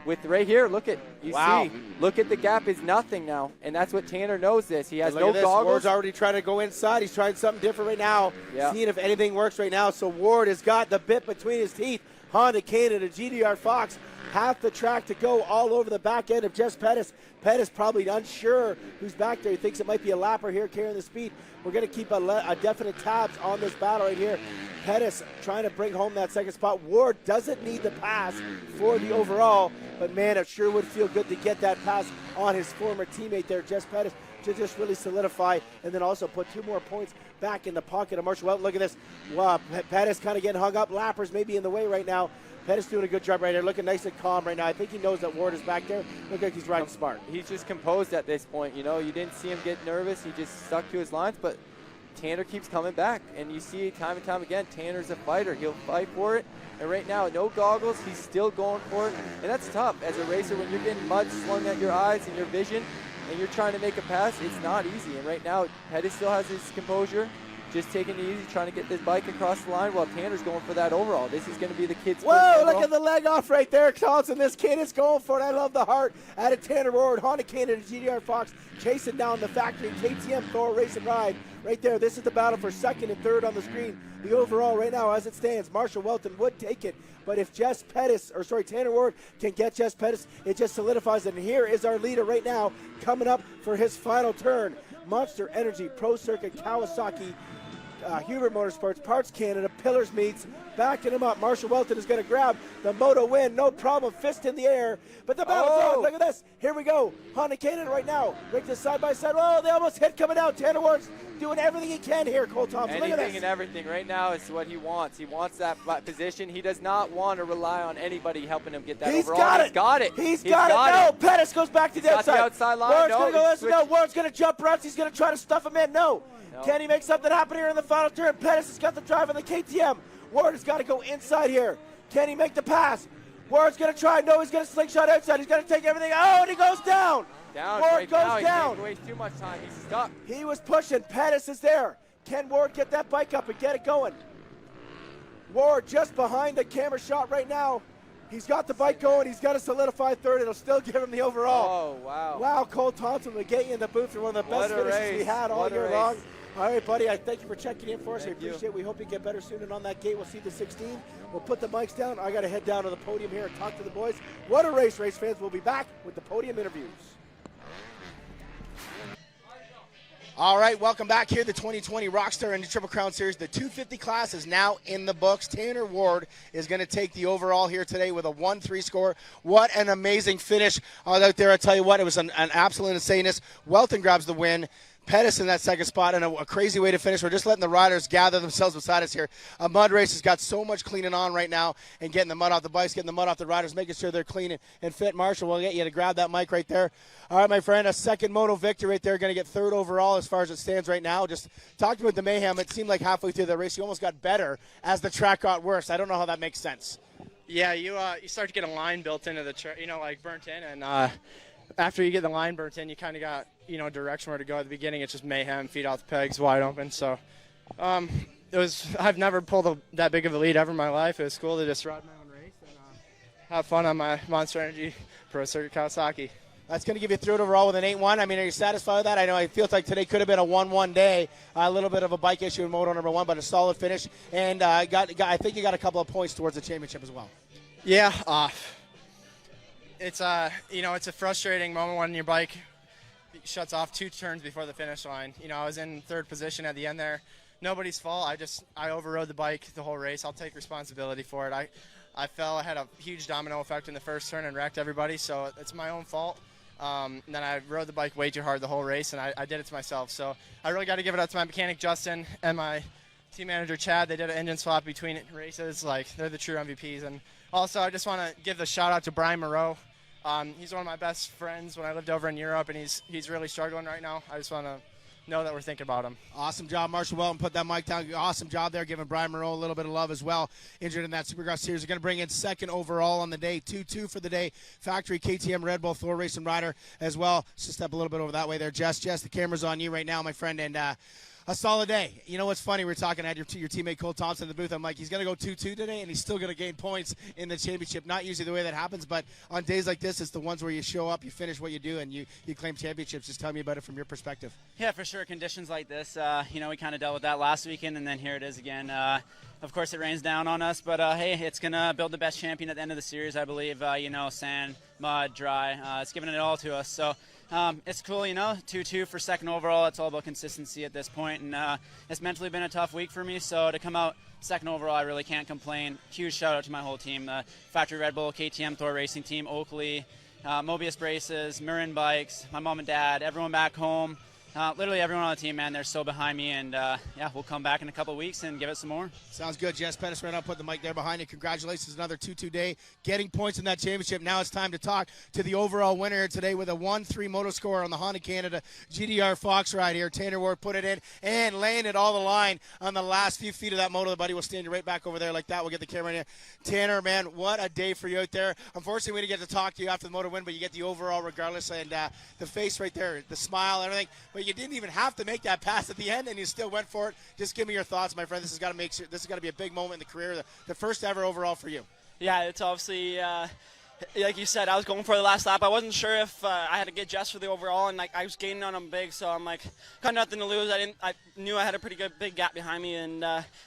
With right here, look at the gap is nothing now, and that's what Tanner knows. He has no goggles. Ward's already trying to go inside. He's trying something different right now, seeing if anything works right now. So Ward has got the bit between his teeth. Honda Canada, GDR Fox, half the track to go, all over the back end of Jess Pettis. Pettis probably unsure who's back there. He thinks it might be a lapper here carrying the speed. We're going to keep a definite tabs on this battle right here. Pettis trying to bring home that second spot. Ward doesn't need the pass for the overall, but man, it sure would feel good to get that pass on his former teammate there, Jess Pettis, to just really solidify and then also put 2 more points back in the pocket of Marshall Walton. Look at this. Wow, Pettis kind of getting hung up. Lappers maybe in the way right now. Pettis doing a good job right there, looking nice and calm right now. I think he knows that Ward is back there. Look like he's riding smart. He's just composed at this point. You didn't see him get nervous. He just stuck to his lines, but Tanner keeps coming back. And you see time and time again, Tanner's a fighter. He'll fight for it. And right now, no goggles, he's still going for it. And that's tough as a racer when you're getting mud slung at your eyes and your vision and you're trying to make a pass. It's not easy. And right now, Pettis still has his composure. Just taking it easy, trying to get this bike across the line while Tanner's going for that overall. This is going to be the kid's Whoa, look at the leg off right there, Thompson. This kid is going for it. I love the heart out of Tanner Ward. Honda Canada, GDR Fox chasing down the factory KTM Thor Race and Ride right there. This is the battle for second and third on the screen. The overall right now as it stands, Marshall Walton would take it. But if Tanner Ward can get Jess Pettis, it just solidifies it. And here is our leader right now coming up for his final turn. Monster Energy Pro Circuit Kawasaki Hubert Motorsports, Parts Canada, Pillars Meats, backing him up. Marshall Walton is going to grab the moto win, no problem, fist in the air. But the battle's on. Look at this. Here we go. Honda Canada right now. Rick this side by side. Oh, they almost hit coming out. Tanner Ward's doing everything he can here, Cole Thompson. Look at this. Anything and everything. Right now is what he wants. He wants that position. He does not want to rely on anybody helping him get that overall. He's got it. He's got it. No, Pettis goes back to the outside. The outside line. Ward's going to go this. No, Ward's going to jump routes. He's going to try to stuff him in. No. Can he make something happen here in the final turn? Pettis has got the drive on the KTM. Ward has got to go inside here. Can he make the pass? Ward's going to try. No, he's going to slingshot outside. He's going to take everything. Oh, and he goes down. Ward goes down. He wastes too much time. He's stuck. He was pushing. Pettis is there. Can Ward get that bike up and get it going? Ward just behind the camera shot right now. He's got the bike going. He's got to solidify third. It'll still give him the overall. Oh, wow. Wow, Cole Thompson will get you in the booth for one of the best finishes we had all year long. All right, buddy, I thank you for checking in for us. I appreciate it. We hope you get better soon. And on that gate, we'll see the 16. We'll put the mics down. I got to head down to the podium here and talk to the boys. What a race, race fans. We'll be back with the podium interviews. All right, welcome back here. The 2020 Rockstar and the Triple Crown Series. The 250 class is now in the books. Tanner Ward is going to take the overall here today with a 1-3 score. What an amazing finish out there. I tell you what, it was an absolute insaneness. Welton grabs the win. Pettis in that second spot, and a crazy way to finish. We're just letting the riders gather themselves beside us here. A mud race has got so much cleaning on right now and getting the mud off the bikes, getting the mud off the riders, making sure they're clean and fit. Marshall, we'll get you to grab that mic right there. All right, my friend, a second moto victory right there. Going to get third overall as far as it stands right now. Just talking about the mayhem. It seemed like halfway through the race, you almost got better as the track got worse. I don't know how that makes sense. Yeah, you start to get a line built into the track, like burnt in, and after you get the line burnt in, you kind of got, direction where to go. At the beginning, it's just mayhem, feet off the pegs, wide open. So I've never pulled that big of a lead ever in my life. It was cool to just ride my own race and have fun on my Monster Energy Pro Circuit Kawasaki. That's going to give you third overall with an 8-1. I mean, are you satisfied with that? I know it feels like today could have been a 1-1 day. A little bit of a bike issue in moto number 1, but a solid finish. And I think you got a couple of points towards the championship as well. Yeah. it's a frustrating moment when your bike shuts off 2 turns before the finish line. I was in 3rd position at the end there. Nobody's fault. I overrode the bike the whole race. I'll take responsibility for it. I fell. I had a huge domino effect in the first turn and wrecked everybody, so it's my own fault. And then I rode the bike way too hard the whole race, and I did it to myself. So I really got to give it up to my mechanic, Justin, and my team manager, Chad. They did an engine swap between races. They're the true MVPs. And also, I just want to give the shout-out to Brian Moreau. He's one of my best friends when I lived over in Europe, and he's really struggling right now. I just want to know that we're thinking about him. Awesome job, Marshall Walton. Put that mic down. Awesome job there, giving Brian Moreau a little bit of love as well. Injured in that Supercross series. They're going to bring in 2nd overall on the day. 2-2 for the day. Factory KTM Red Bull Thor Racing rider as well. Just step a little bit over that way there, Jess. Jess, the camera's on you right now, my friend, and a solid day. You know what's funny? We're talking, I had your teammate Cole Thompson in the booth. I'm like, he's going to go 2-2 today, and he's still going to gain points in the championship. Not usually the way that happens, but on days like this, it's the ones where you show up, you finish what you do, and you claim championships. Just tell me about it from your perspective. Yeah, for sure. Conditions like this, we kind of dealt with that last weekend, and then here it is again. Of course, it rains down on us, but hey, it's going to build the best champion at the end of the series, I believe. Sand, mud, dry. It's giving it all to us. So it's cool, 2-2 for 2nd overall. It's all about consistency at this point, and it's mentally been a tough week for me. So to come out 2nd overall, I really can't complain. Huge shout out to my whole team, the Factory Red Bull, KTM Thor Racing Team, Oakley, Mobius Braces, Marin Bikes, my mom and dad, everyone back home. Literally everyone on the team, man, they're so behind me, and we'll come back in a couple weeks and give it some more. Sounds good. Jess Pettis right now, put the mic there behind you. Congratulations, another 2-2 day, getting points in that championship. Now it's time to talk to the overall winner here today with a 1-3 moto score on the Honda Canada GDR Fox ride here. Tanner Ward put it in and laying it all the line on the last few feet of that moto. The buddy will stand you right back over there like that. We'll get the camera in here. Tanner, man, what a day for you out there. Unfortunately, we didn't get to talk to you after the moto win, but you get the overall regardless, and the face right there, the smile, everything. But you didn't even have to make that pass at the end, and you still went for it. Just give me your thoughts, my friend. This has got to be a big moment in the career, the first ever overall for you. Yeah, it's obviously like you said, I was going for the last lap. I wasn't sure if I had to get Jess for the overall, and I was gaining on him big, so I'm like, got nothing to lose. I knew I had a pretty good big gap behind me, and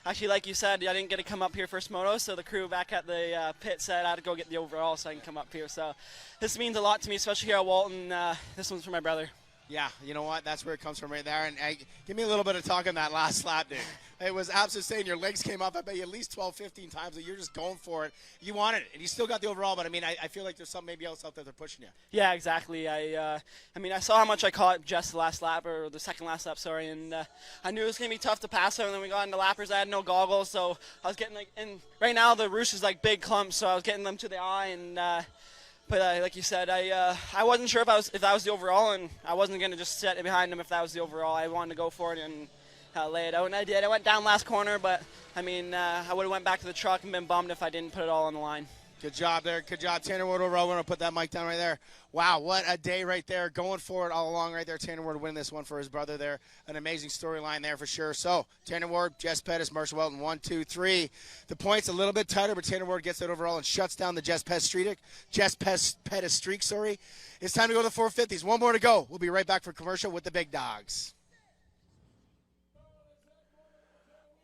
actually, like you said, I didn't get to come up here first moto, so the crew back at the pit said I had to go get the overall so I can come up here. So this means a lot to me, especially here at Walton. This one's for my brother. Yeah, you know what? That's where it comes from right there. And give me a little bit of talk on that last lap, dude. It was absolutely insane. Your legs came up, I bet you, at least 12, 15 times. You're just going for it. You wanted it, and you still got the overall. But, I feel like there's something maybe else out there they're pushing you. Yeah, exactly. I saw how much I caught Jess the last lap, or the second last lap, sorry. And I knew it was going to be tough to pass him. And then we got into lappers. I had no goggles, so I was getting, and right now the roost is like big clumps, so I was getting them to the eye. And but like you said, I wasn't sure if that was the overall, and I wasn't going to just sit behind him if that was the overall. I wanted to go for it and lay it out, and I did. I went down last corner, but I would have went back to the truck and been bummed if I didn't put it all on the line. Good job there. Good job, Tanner Ward overall. We're going to put that mic down right there. Wow, what a day right there. Going for it all along right there. Tanner Ward winning this one for his brother there. An amazing storyline there for sure. So, Tanner Ward, Jess Pettis, Marshall Walton, 1, 2, 3. The points a little bit tighter, but Tanner Ward gets it overall and shuts down the Jess Pettis streak. It's time to go to the 450s. One more to go. We'll be right back for commercial with the big dogs.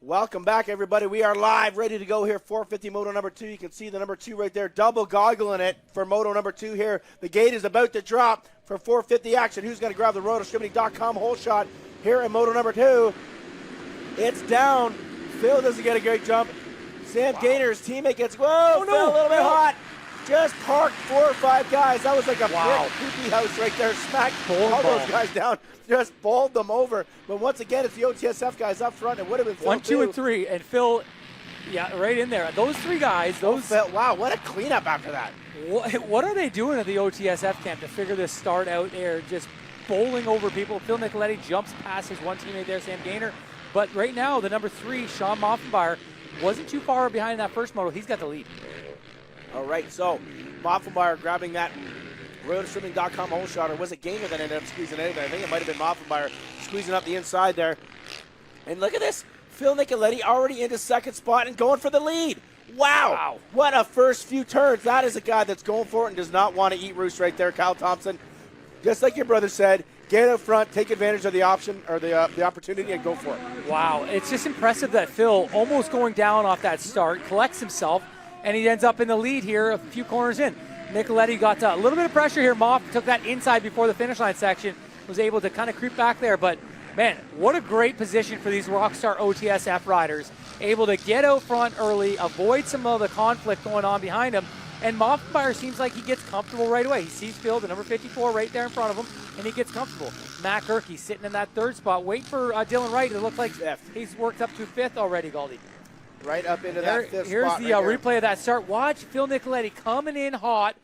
Welcome back, everybody. We are live, ready to go here. 450 Moto number 2. You can see the number 2 right there, double goggling it for Moto number 2 here. The gate is about to drop for 450 action. Who's going to grab the RotoStreaming.com hole shot here in Moto number 2? It's down. Phil doesn't get a great jump. Sam Gaynor's teammate gets, Phil a little bit hot. Just parked 4 or 5 guys. That was like a brick poopy house right there. Smacked all those guys down. Just bowled them over. But once again, it's the OTSF guys up front. It would have been Phil 1, 2, and 3. And Phil, right in there. Those 3 guys. Wow, what a cleanup after that. What are they doing at the OTSF camp to figure this start out there? Just bowling over people. Phil Nicoletti jumps past his one teammate there, Sam Gaynor. But right now, the number 3, Sean Moffenbauer, wasn't too far behind that first moto. He's got the lead. All right, so Moffenbauer grabbing that RotoStreaming.com hole shot, or was it Gaynor that ended up squeezing it? I think it might have been Moffenbauer squeezing up the inside there. And look at this. Phil Nicoletti already into second spot and going for the lead. Wow. What a first few turns. That is a guy that's going for it and does not want to eat roost right there, Kyle Thompson. Just like your brother said, get up front, take advantage of the option or the opportunity and go for it. Wow, it's just impressive that Phil, almost going down off that start, collects himself, and he ends up in the lead here a few corners in. Nicoletti got a little bit of pressure here. Moff took that inside before the finish line section, was able to kind of creep back there. But, man, what a great position for these Rockstar OTSF riders. Able to get out front early, avoid some of the conflict going on behind him. And Moffenbauer seems like he gets comfortable right away. He sees Phil, the number 54, right there in front of him, and he gets comfortable. Matt Gerke sitting in that third spot, waiting for Dylan Wright. It looks like he's worked up to fifth already, Goldie. Right up into that fifth Here's spot. the replay of that start. Watch Phil Nicoletti coming in hot,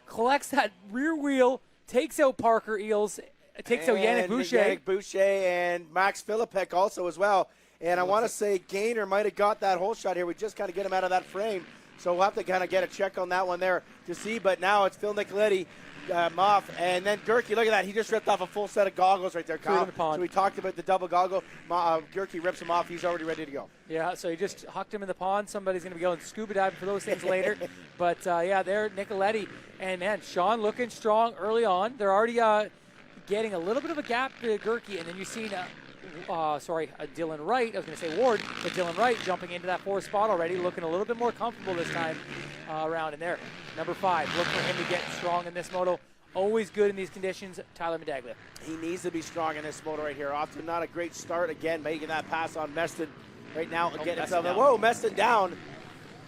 collects that rear wheel, takes out Parker Eels, takes out Yannick Boucher. Yannick Boucher and Max Philippek also as well. And I want to say Gaynor might have got that whole shot here. We just kind of get him out of that frame. So we'll have to kind of get a check on that one there to see. But now it's Phil Nicoletti, Moff, and then Gerke. Look at that. He just ripped off a full set of goggles right there, Kyle. So we talked about the double goggle. Gerke rips him off. He's already ready to go. Yeah, so he just hucked him in the pond. Somebody's going to be going scuba diving for those things later. But, yeah, there, Nicoletti. And, man, Sean looking strong early on. They're already getting a little bit of a gap to Gerke. And then you see Dylan Wright. I was going to say Ward, but Dylan Wright jumping into that fourth spot already, looking a little bit more comfortable this time around in there. Number 5, look for him to get strong in this moto. Always good in these conditions, Tyler Medaglia. He needs to be strong in this moto right here. Often not a great start. Again, making that pass on Meston right now. Getting himself in. Whoa, Meston down.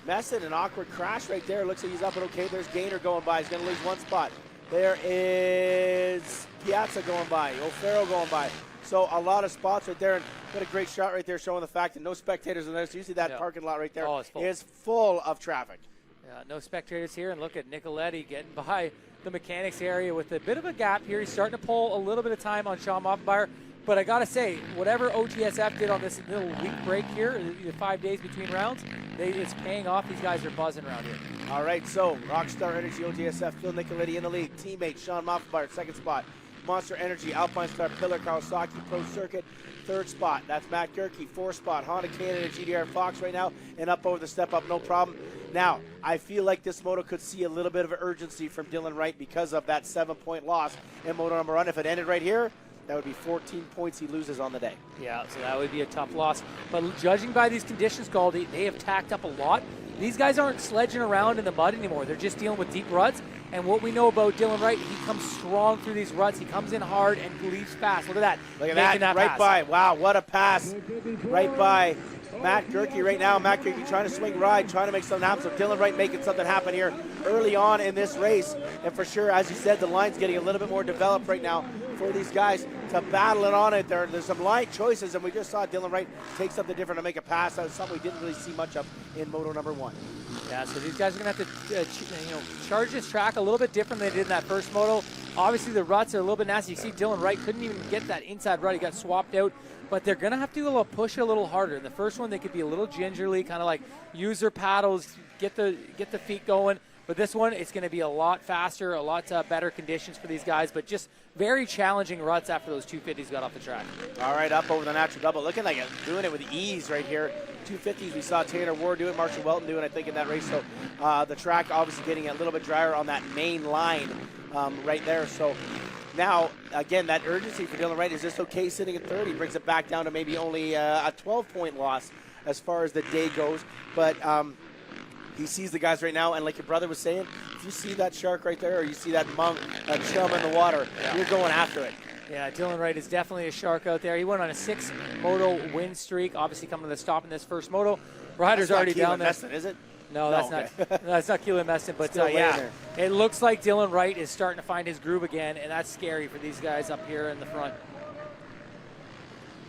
Meston, an awkward crash right there. Looks like he's up and okay. There's Gaynor going by. He's going to lose one spot. There is Piazza going by. O'Farrell going by. So a lot of spots right there, and what a great shot right there, showing the fact that no spectators in there. So you see that parking lot right there is full of traffic. Yeah, no spectators here, and look at Nicoletti getting by the mechanics area with a bit of a gap here. He's starting to pull a little bit of time on Sean Moffenbauer, but I gotta say, whatever OTSF did on this little week break here, the 5 days between rounds, it's paying off. These guys are buzzing around here. All right, so Rockstar Energy OTSF, Phil Nicoletti in the lead. Teammate Sean Moffenbauer, second spot. Monster Energy, Alpine Star, Pillar, Kawasaki, Pro Circuit, third spot. That's Matt Gerke, fourth spot. Honda Canada, GDR Fox right now, and up over the step up, no problem. Now, I feel like this moto could see a little bit of urgency from Dylan Wright because of that 7-point loss in moto number 1. If it ended right here, that would be 14 points he loses on the day. Yeah, so that would be a tough loss. But judging by these conditions, Goldie, they have tacked up a lot. These guys aren't sledging around in the mud anymore. They're just dealing with deep ruts. And what we know about Dylan Wright, he comes strong through these ruts. He comes in hard and leaves fast. Look at that. Look at that. Right pass. by. Wow, what a pass. Right by Matt Gerke right now. Matt Gerke trying to swing ride, trying to make something happen. So Dylan Wright making something happen here early on in this race. And for sure, as you said, the line's getting a little bit more developed right now for these guys to battle it on it. There's some line choices, and we just saw Dylan Wright take something different to make a pass. That was something we didn't really see much of in moto number 1. Yeah, so these guys are going to have to charge this track a little bit different than they did in that first moto. Obviously, the ruts are a little bit nasty. You see Dylan Wright couldn't even get that inside rut. He got swapped out. But they're going to have to push it a little harder. In the first one, they could be a little gingerly, kind of like use their paddles, get the feet going. But this one, it's going to be a lot faster, a lot better conditions for these guys, but just very challenging ruts after those 250s got off the track. All right, up over the natural double. Looking like doing it with ease right here. 250s, we saw Tanner Ward do it, Marshall Walton do it, I think, in that race. So the track obviously getting a little bit drier on that main line right there. So now, again, that urgency for Dylan Wright. Is this okay sitting at 30? Brings it back down to maybe only a 12-point loss as far as the day goes. But he sees the guys right now, and like your brother was saying, if you see that shark right there or you see that monk, chum in the water, you're going after it. Yeah, Dylan Wright is definitely a shark out there. He went on a 6-moto win streak, obviously coming to the stop in this first moto. Ryder's already down there. Meston, is it? No, that's not. That's not Keelan Meston, but yeah, it looks like Dylan Wright is starting to find his groove again, and that's scary for these guys up here in the front.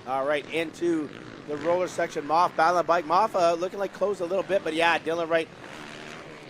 All right, into the roller section. Moff battling bike. Moff looking like closed a little bit, but yeah, Dylan Wright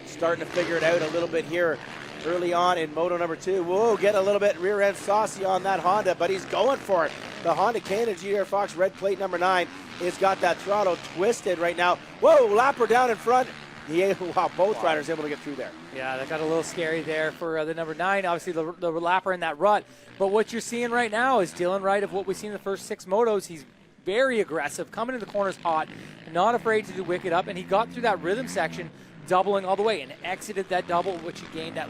starting to figure it out a little bit here early on in moto number 2. Whoa, get a little bit rear end saucy on that Honda, but he's going for it. The Honda Canada GR Fox red plate number 9 has got that throttle twisted right now. Whoa, lapper down in front. Wow, both riders able to get through there. Yeah, that got a little scary there for the number 9. Obviously, the lapper in that rut. But what you're seeing right now is Dylan Wright of what we've seen in the first 6 motos. He's very aggressive, coming to the corners hot, not afraid to do wicked up, and he got through that rhythm section doubling all the way and exited that double, which he gained a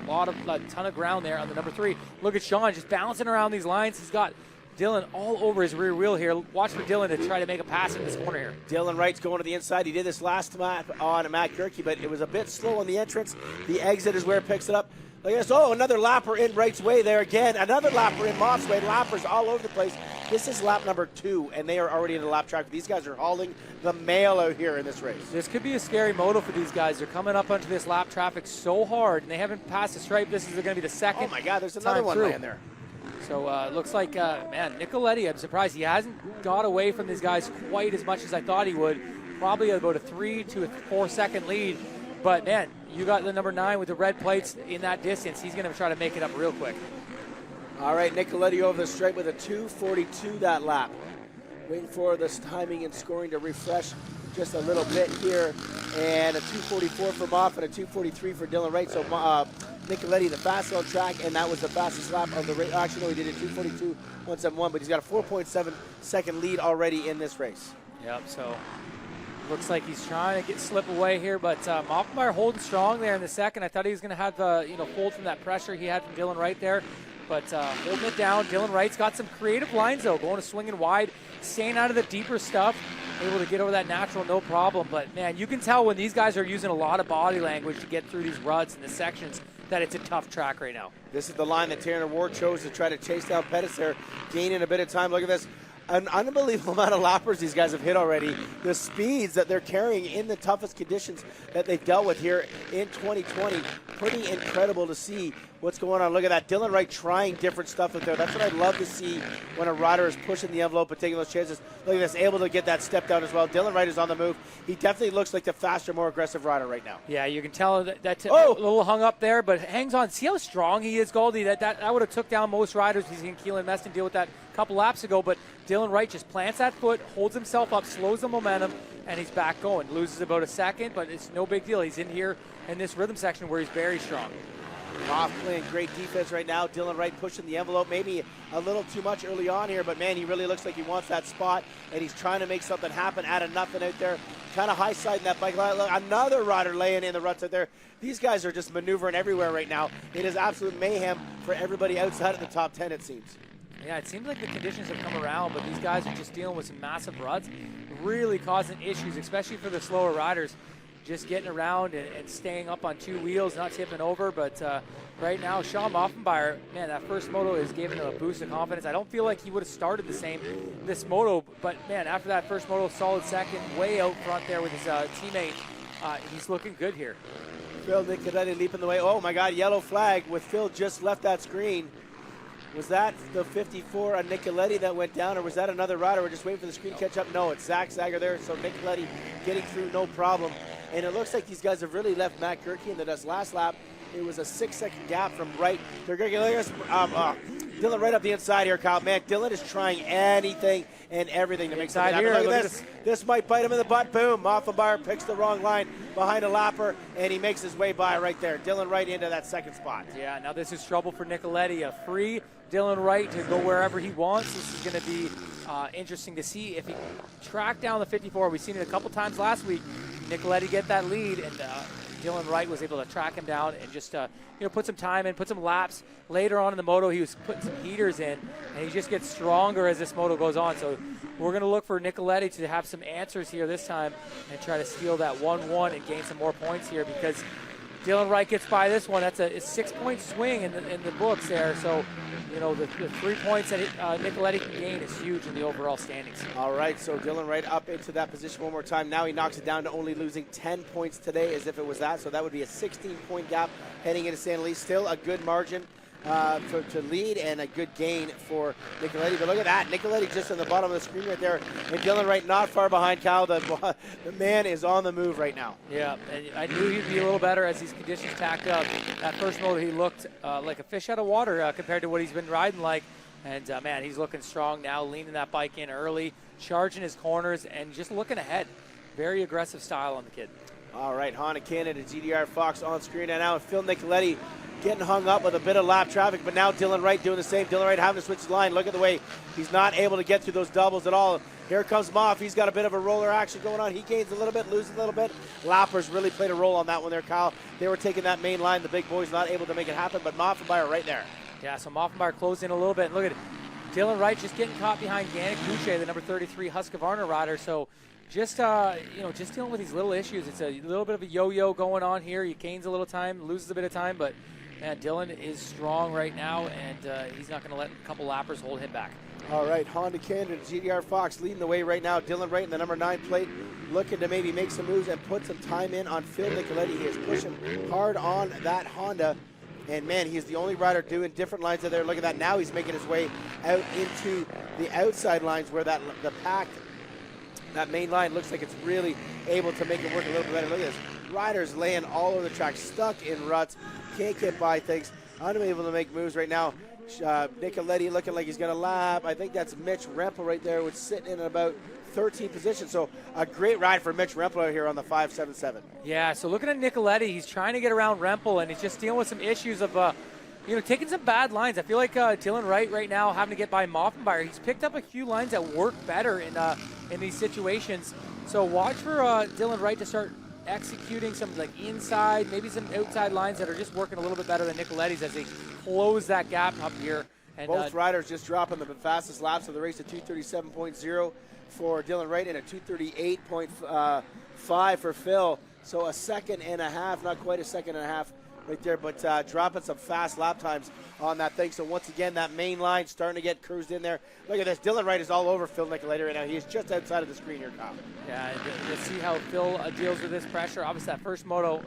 ton of ground there on the number 3. Look at Sean just bouncing around these lines. He's got Dylan all over his rear wheel here. Watch for Dylan to try to make a pass in this corner here. Dylan Wright's going to the inside. He did this last lap on Matt Gerke, but it was a bit slow on the entrance. The exit is where it picks it up. Look at this. Oh, another lapper in Raceway there again. Another lapper in Mott's way. Lappers all over the place. This is lap number 2, and they are already in the lap track. These guys are hauling the mail out here in this race. This could be a scary moto for these guys. They're coming up onto this lap traffic so hard, and they haven't passed the stripe. This is going to be the second. Oh my God, there's another one laying there. So it looks like, man, Nicoletti, I'm surprised he hasn't got away from these guys quite as much as I thought he would. Probably about a 3 to a 4 second lead. But, man, you got the number 9 with the red plates in that distance. He's going to try to make it up real quick. All right, Nicoletti over the stripe with a 2:42 that lap. Waiting for this timing and scoring to refresh just a little bit here. And a 2:44 for Moff and a 2:43 for Dylan Wright. So Nicoletti the fastest on track, and that was the fastest lap of the race. Actually, no, he did it 2:42.171, but he's got a 4.7 second lead already in this race. Yep, so looks like he's trying to slip away here, but Offenbach holding strong there in the second. I thought he was going to have the fold from that pressure he had from Dylan Wright there, but holding it down. Dylan Wright's got some creative lines though, going to swinging wide, staying out of the deeper stuff, able to get over that natural no problem. But man, you can tell when these guys are using a lot of body language to get through these ruts and the sections that it's a tough track right now. This is the line that Tanner Ward chose to try to chase down Pettis there, gaining a bit of time. Look at this. An unbelievable amount of lappers these guys have hit already. The speeds that they're carrying in the toughest conditions that they've dealt with here in 2020, pretty incredible to see what's going on. Look at that. Dylan Wright trying different stuff out there. That's what I love to see when a rider is pushing the envelope and taking those chances. Look at this, able to get that step down as well. Dylan Wright is on the move. He definitely looks like the faster, more aggressive rider right now. Yeah, you can tell that's a little hung up there, but hangs on. See how strong he is, Goldie? That would have took down most riders. He's seen Keelan Meston deal with that a couple laps ago, but Dylan Wright just plants that foot, holds himself up, slows the momentum, and he's back going. Loses about a second, but it's no big deal. He's in here in this rhythm section where he's very strong. Moff playing great defense right now. Dylan Wright pushing the envelope, maybe a little too much early on here, but man, he really looks like he wants that spot, and he's trying to make something happen out of nothing out there. Kind of high siding that bike line. Look, another rider laying in the ruts out there. These guys are just maneuvering everywhere right now. It is absolute mayhem for everybody outside of the top 10, it seems. Yeah, it seems like the conditions have come around, but these guys are just dealing with some massive ruts, really causing issues, especially for the slower riders. Just getting around and staying up on 2 wheels, not tipping over. But right now, Sean Offenbach, man, that first moto is giving him a boost of confidence. I don't feel like he would have started the same this moto, but man, after that first moto, solid second, way out front there with his teammate. He's looking good here. Phil Nicoletti leaping the way. Oh my God, yellow flag with Phil just left that screen. Was that the 54 on Nicoletti that went down, or was that another rider? We're just waiting for the screen to catch up. No, it's Zach Zager there, so Nicoletti getting through no problem. And it looks like these guys have really left Matt Gerke in the dust. Last lap, it was a 6-second gap from right. They're going to Dylan right up the inside here, Kyle. Man, Dylan is trying anything and everything to make something happen. Look at this. This might bite him in the butt. Boom. Offenbach picks the wrong line behind a lapper, and he makes his way by right there. Dylan right into that second spot. Yeah, now this is trouble for Nicoletti. A free Dylan Wright to go wherever he wants. This is going to be interesting to see if he can track down the 54. We've seen it a couple times last week. Nicoletti get that lead, and Dylan Wright was able to track him down and just put some time in, put some laps. Later on in the moto, he was putting some heaters in, and he just gets stronger as this moto goes on. So we're going to look for Nicoletti to have some answers here this time and try to steal that 1-1 and gain some more points here, because Dylan Wright gets by this one. That's a 6-point swing in the books there. So, the 3 points that Nicoletti can gain is huge in the overall standings. All right, so Dylan Wright up into that position one more time. Now he knocks it down to only losing 10 points today, as if it was that. So that would be a 16-point gap heading into San Luis. Still a good margin to lead and a good gain for Nicoletti. But look at that. Nicoletti just on the bottom of the screen right there. And Dylan Wright not far behind Kyle. The man is on the move right now. Yeah, and I knew he'd be a little better as these conditions tacked up. That first moto, he looked like a fish out of water compared to what he's been riding like. And, man, he's looking strong now, leaning that bike in early, charging his corners, and just looking ahead. Very aggressive style on the kid. All right, Honda Canada GDR Fox on screen. And now Phil Nicoletti getting hung up with a bit of lap traffic, but now Dylan Wright doing the same. Dylan Wright having to switch his line. Look at the way he's not able to get through those doubles at all. Here comes Moff. He's got a bit of a roller action going on. He gains a little bit, loses a little bit. Lappers really played a role on that one there, Kyle. They were taking that main line. The big boys not able to make it happen, but Moffenbauer right there. Yeah, so Moffenbauer closed in a little bit. And look at Dylan Wright just getting caught behind Yannick Boucher, the number 33 Husqvarna rider. So just just dealing with these little issues. It's a little bit of a yo-yo going on here. He gains a little time, loses a bit of time, but man, Dylan is strong right now, and he's not going to let a couple lappers hold him back. All right, Honda Canada, GDR Fox leading the way right now. Dylan Wright in the number 9 plate, looking to maybe make some moves and put some time in on Phil Nicoletti. He is pushing hard on that Honda. And man, he's the only rider doing different lines out there. Look at that. Now he's making his way out into the outside lines where the pack, that main line looks like it's really able to make it work a little bit better. Look at this. Riders laying all over the track, stuck in ruts, can't get by things, unable to make moves right now. Nicoletti looking like he's going to lap. I think that's Mitch Rempel right there, which sitting in about 13th position. So a great ride for Mitch Rempel out here on the 577. Yeah, so looking at Nicoletti, he's trying to get around Rempel, and he's just dealing with some issues of, taking some bad lines. I feel like Dylan Wright right now having to get by Moffenbauer. He's picked up a few lines that work better in these situations. So watch for Dylan Wright to start executing some like inside, maybe some outside lines that are just working a little bit better than Nicoletti's as they close that gap up here. And both riders just dropping the fastest laps of the race, a 237.0 for Dylan Wright and a 238.5 for Phil. So a second and a half, not quite a second and a half right there, but dropping some fast lap times on that thing. So once again, that main line starting to get cruised in there. Look at this. Dylan Wright is all over Phil Nicoletti right now. He is just outside of the screen here, Kyle. Yeah, you'll see how Phil deals with this pressure. Obviously, that first moto,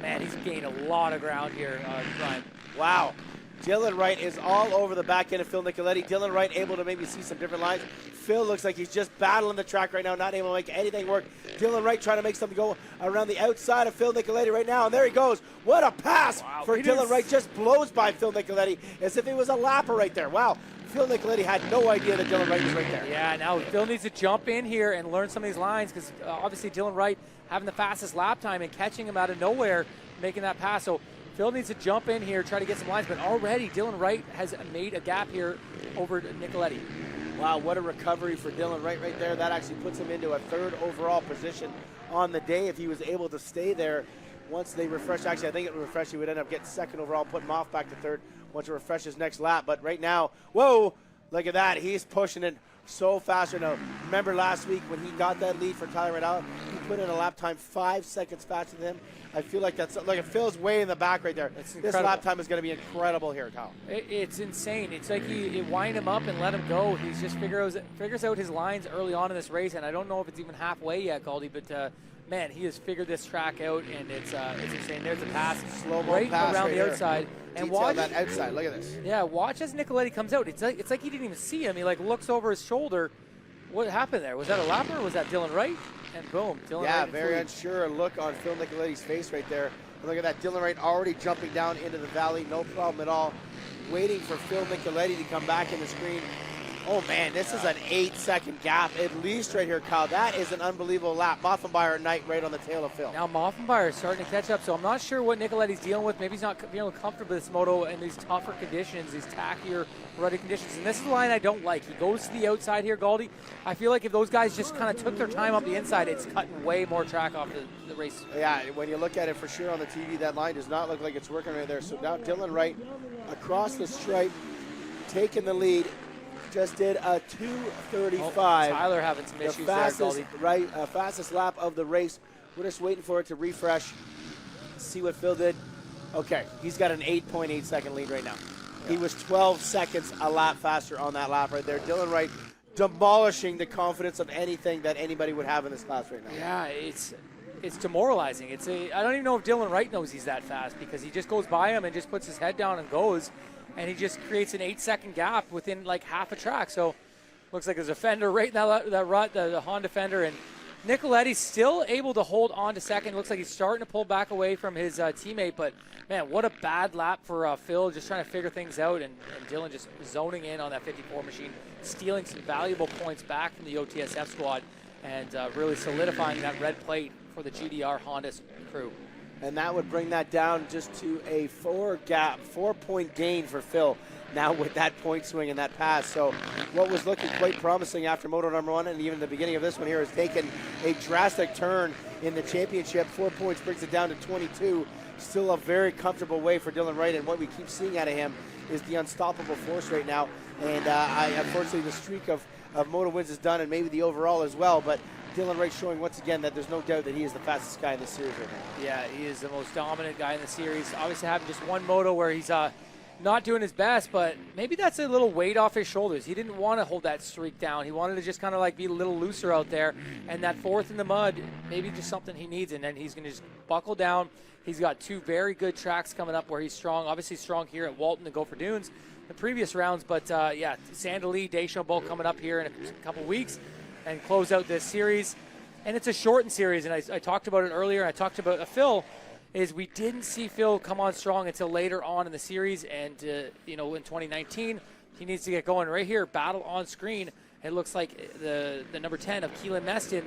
man, he's gained a lot of ground here, Brian. Wow. Dylan Wright is all over the back end of Phil Nicoletti. Dylan Wright able to maybe see some different lines. Phil looks like he's just battling the track right now, not able to make anything work. Dylan Wright trying to make something go around the outside of Phil Nicoletti right now, and there he goes. What a pass for Dylan Wright. Just blows by Phil Nicoletti as if he was a lapper right there. Wow. Phil Nicoletti had no idea that Dylan Wright was right there. Yeah, now Phil needs to jump in here and learn some of these lines because obviously Dylan Wright having the fastest lap time and catching him out of nowhere, making that pass. So Phil needs to jump in here, try to get some lines, but already Dylan Wright has made a gap here over Nicoletti. Wow, what a recovery for Dylan Wright right there. That actually puts him into a 3rd overall position on the day if he was able to stay there once they refresh. Actually, I think it would refresh. He would end up getting 2nd overall, putting him off back to 3rd once it refreshes next lap. But right now, whoa, look at that. He's pushing it so fast right now. Remember last week when he got that lead for Tyler Riddell, he put in a lap time 5 seconds faster than him. I feel like that's like Phil's way in the back right there. This lap time is going to be incredible here, Kyle. It's insane. It's like he wind him up and let him go. He's just figures out his lines early on in this race, and I don't know if it's even halfway yet, Galdi, but man, he has figured this track out, and it's insane. There's a pass, slow-mo right pass around right the here. outside, and Detail watch that outside. Look at this. Yeah, watch as Nicoletti comes out. It's like he didn't even see him. He like looks over his shoulder. What happened there? Was that a lapper or was that Dylan Wright? And boom, Dylan Wright. Yeah, very unsure look on Phil Nicoletti's face right there. And look at that, Dylan Wright already jumping down into the valley, no problem at all. Waiting for Phil Nicoletti to come back in the screen. Oh man, this is an 8-second gap at least right here, Kyle. That is an unbelievable lap. Moffenbauer Knight right on the tail of Phil. Now Moffenbauer is starting to catch up, so I'm not sure what Nicoletti's dealing with. Maybe he's not feeling comfortable with this moto in these tougher conditions, these tackier, ruddy conditions. And this is the line I don't like. He goes to the outside here, Galdi. I feel like if those guys just kind of took their time up the inside, it's cutting way more track off the race. Yeah, when you look at it for sure on the TV, that line does not look like it's working right there. So now Dylan Wright across the stripe, taking the lead. Just did a 2:35. Oh, Tyler having some issues there, Galdi. Right, fastest lap of the race. We're just waiting for it to refresh. See what Phil did. Okay, he's got an 8.8 second lead right now. Yeah. He was 12 seconds a lap faster on that lap right there. Dylan Wright demolishing the confidence of anything that anybody would have in this class right now. Yeah, it's demoralizing. I don't even know if Dylan Wright knows he's that fast because he just goes by him and just puts his head down and goes. And he just creates an 8-second gap within like half a track. So looks like there's a fender right in that rut, the Honda fender. And Nicoletti's still able to hold on to second. Looks like he's starting to pull back away from his teammate. But, man, what a bad lap for Phil, just trying to figure things out. And Dylan just zoning in on that 54 machine, stealing some valuable points back from the OTSF squad and really solidifying that red plate for the GDR Honda crew. And that would bring that down just to a 4-point gain for Phil now with that point swing and that pass. So what was looking quite promising after moto number 1 and even the beginning of this one here has taken a drastic turn in the championship. 4 points brings it down to 22. Still a very comfortable way for Dylan Wright, and what we keep seeing out of him is the unstoppable force right now. And unfortunately the streak of moto wins is done, and maybe the overall as well, but Dylan Wright showing once again that there's no doubt that he is the fastest guy in this series right now. Yeah, he is the most dominant guy in the series. Obviously having just one moto where he's not doing his best, but maybe that's a little weight off his shoulders. He didn't want to hold that streak down. He wanted to just kind of like be a little looser out there. And that fourth in the mud, maybe just something he needs, and then he's going to just buckle down. He's got 2 very good tracks coming up where he's strong. Obviously strong here at Walton and Gopher Dunes the previous rounds, but yeah, Sandali, Deschambault coming up here in a couple weeks and close out this series. And it's a shortened series, and I talked about it earlier. I talked about Phil, is we didn't see Phil come on strong until later on in the series, and you know, in 2019, he needs to get going right here. Battle on screen. It looks like the number 10 of Keelan Meston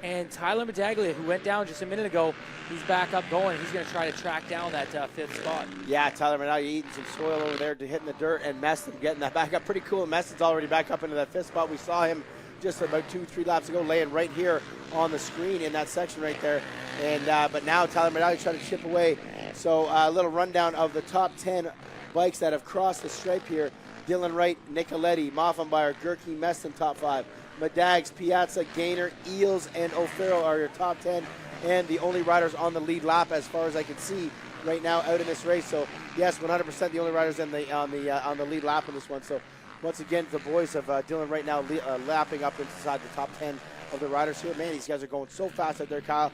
and Tyler Medaglia, who went down just a minute ago, he's back up going. He's going to try to track down that 5th spot. Yeah, Tyler Medaglia eating some soil over there to hitting the dirt, and Meston getting that back up. Pretty cool. Meston's already back up into that 5th spot. We saw him just about 2-3 laps ago, laying right here on the screen in that section right there. And but now Tyler Medaglia trying to chip away. So a little rundown of the top 10 bikes that have crossed the stripe here. Dylan Wright, Nicoletti, Moffenbauer, Gerke, Meston, top 5. Madags, Piazza, Gaynor, Eels, and O'Farrell are your top 10, and the only riders on the lead lap as far as I can see right now out in this race. So yes, 100% the only riders on the lead lap in this one. So once again, the boys of Dylan right now lapping up inside the top 10 of the riders here. Man, these guys are going so fast out there, Kyle.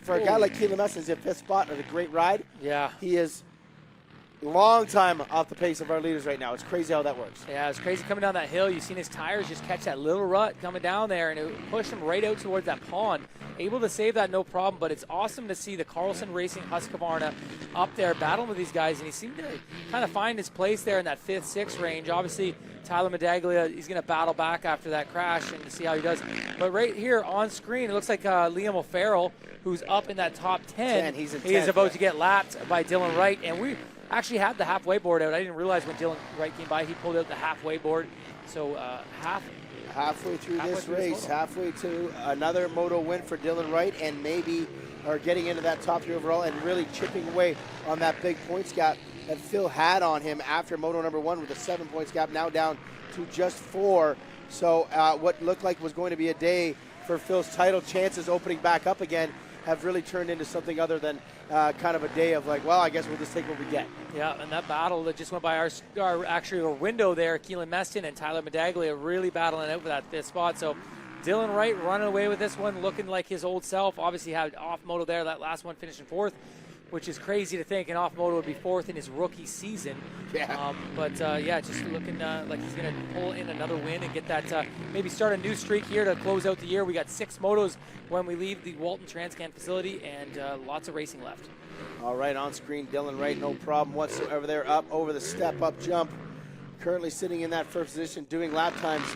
For a guy like Keelan Meston, is a 5th spot and a great ride. Yeah, he is long time off the pace of our leaders right now. It's crazy how that works. Yeah, it's crazy coming down that hill. You've seen his tires just catch that little rut coming down there, and it pushed him right out towards that pond. Able to save that, no problem, but it's awesome to see the Carlson Racing Husqvarna up there battling with these guys, and he seemed to kind of find his place there in that 5th, 6th range. Obviously, Tyler Medaglia, he's going to battle back after that crash and to see how he does. But right here on screen, it looks like Liam O'Farrell, who's up in that top 10. He's in 10th, he is about to get lapped by Dylan Wright, and we actually had the halfway board out. I didn't realize when Dylan Wright came by, he pulled out the halfway board. So halfway through this race, halfway to another moto win for Dylan Wright, and maybe are getting into that top 3 overall and really chipping away on that big points gap that Phil had on him after moto number 1 with a 7 points gap, now down to just 4. So what looked like was going to be a day for Phil's title chances opening back up again have really turned into something other than kind of a day of like, well, I guess we'll just take what we get. Yeah, and that battle that just went by our window there, Keelan Meston and Tyler Medaglia really battling out for that 5th spot. So Dylan Wright running away with this one, looking like his old self. Obviously had off moto there, that last one finishing 4th, which is crazy to think an off moto would be 4th in his rookie season. Yeah. Yeah, just looking like he's going to pull in another win and get that, maybe start a new streak here to close out the year. We got 6 motos when we leave the Walton Transcan facility, and lots of racing left. All right, on screen, Dylan Wright, no problem whatsoever there, up over the step-up jump. Currently sitting in that 1st position, doing lap times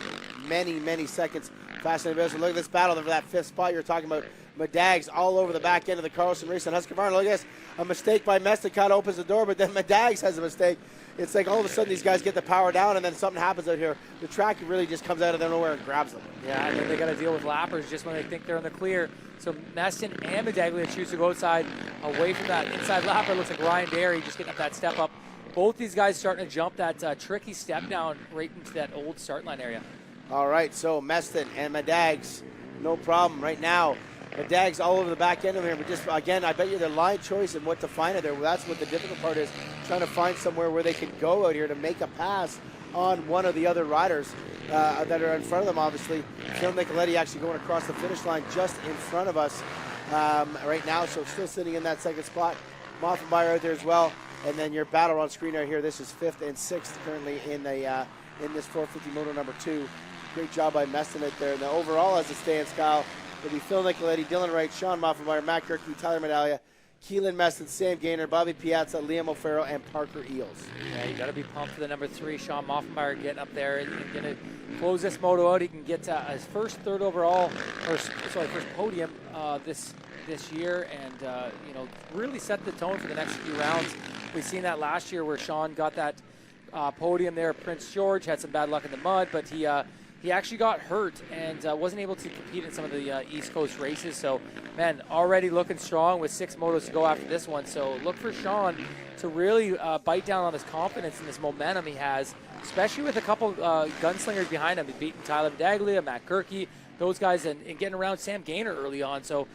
many seconds faster than the best. Look at this battle for that 5th spot you're talking about. Madags all over the back end of the Carlson Racing Husqvarna. Look at this, a mistake by Meston kind of opens the door, but then Madags has a mistake. It's like all of a sudden these guys get the power down, and then something happens out here. The track really just comes out of nowhere and grabs them. Yeah, and then they got to deal with lappers just when they think they're in the clear. So Meston and Medaglia choose to go outside, away from that inside lapper. Looks like Ryan Barry just getting up that step up. Both these guys starting to jump that tricky step down right into that old start line area. All right, so Meston and Madags, no problem right now. Madags all over the back end of here, but just, again, I bet you their line choice and what to find it there. Well, that's what the difficult part is, trying to find somewhere where they can go out here to make a pass on one of the other riders that are in front of them, obviously. Phil Nicoletti actually going across the finish line just in front of us right now, so still sitting in that 2nd spot. Moffenbauer out there as well, and then your battle on screen right here. This is 5th and 6th currently in this 450 moto number 2. Great job by Meston out there. Now overall as it stands, Kyle, it'll be Phil Nicoletti, Dylan Wright, Sean Moffenbauer, Matt Gerke, Tyler Medaglia, Keelan Meston, Sam Gaynor, Bobby Piazza, Liam O'Farrell, and Parker Eels. Yeah, you got to be pumped for the number 3, Sean Moffenbauer, getting up there and going to close this moto out. He can get his first first podium this year, and really set the tone for the next few rounds. We've seen that last year where Sean got that podium there. Prince George had some bad luck in the mud, but he actually got hurt and wasn't able to compete in some of the East Coast races. So, man, already looking strong with 6 motos to go after this one. So look for Sean to really bite down on his confidence and this momentum he has, especially with a couple gunslingers behind him. He's beaten Tyler Medaglia, Matt Gerke, those guys and getting around Sam Gaynor early on. So,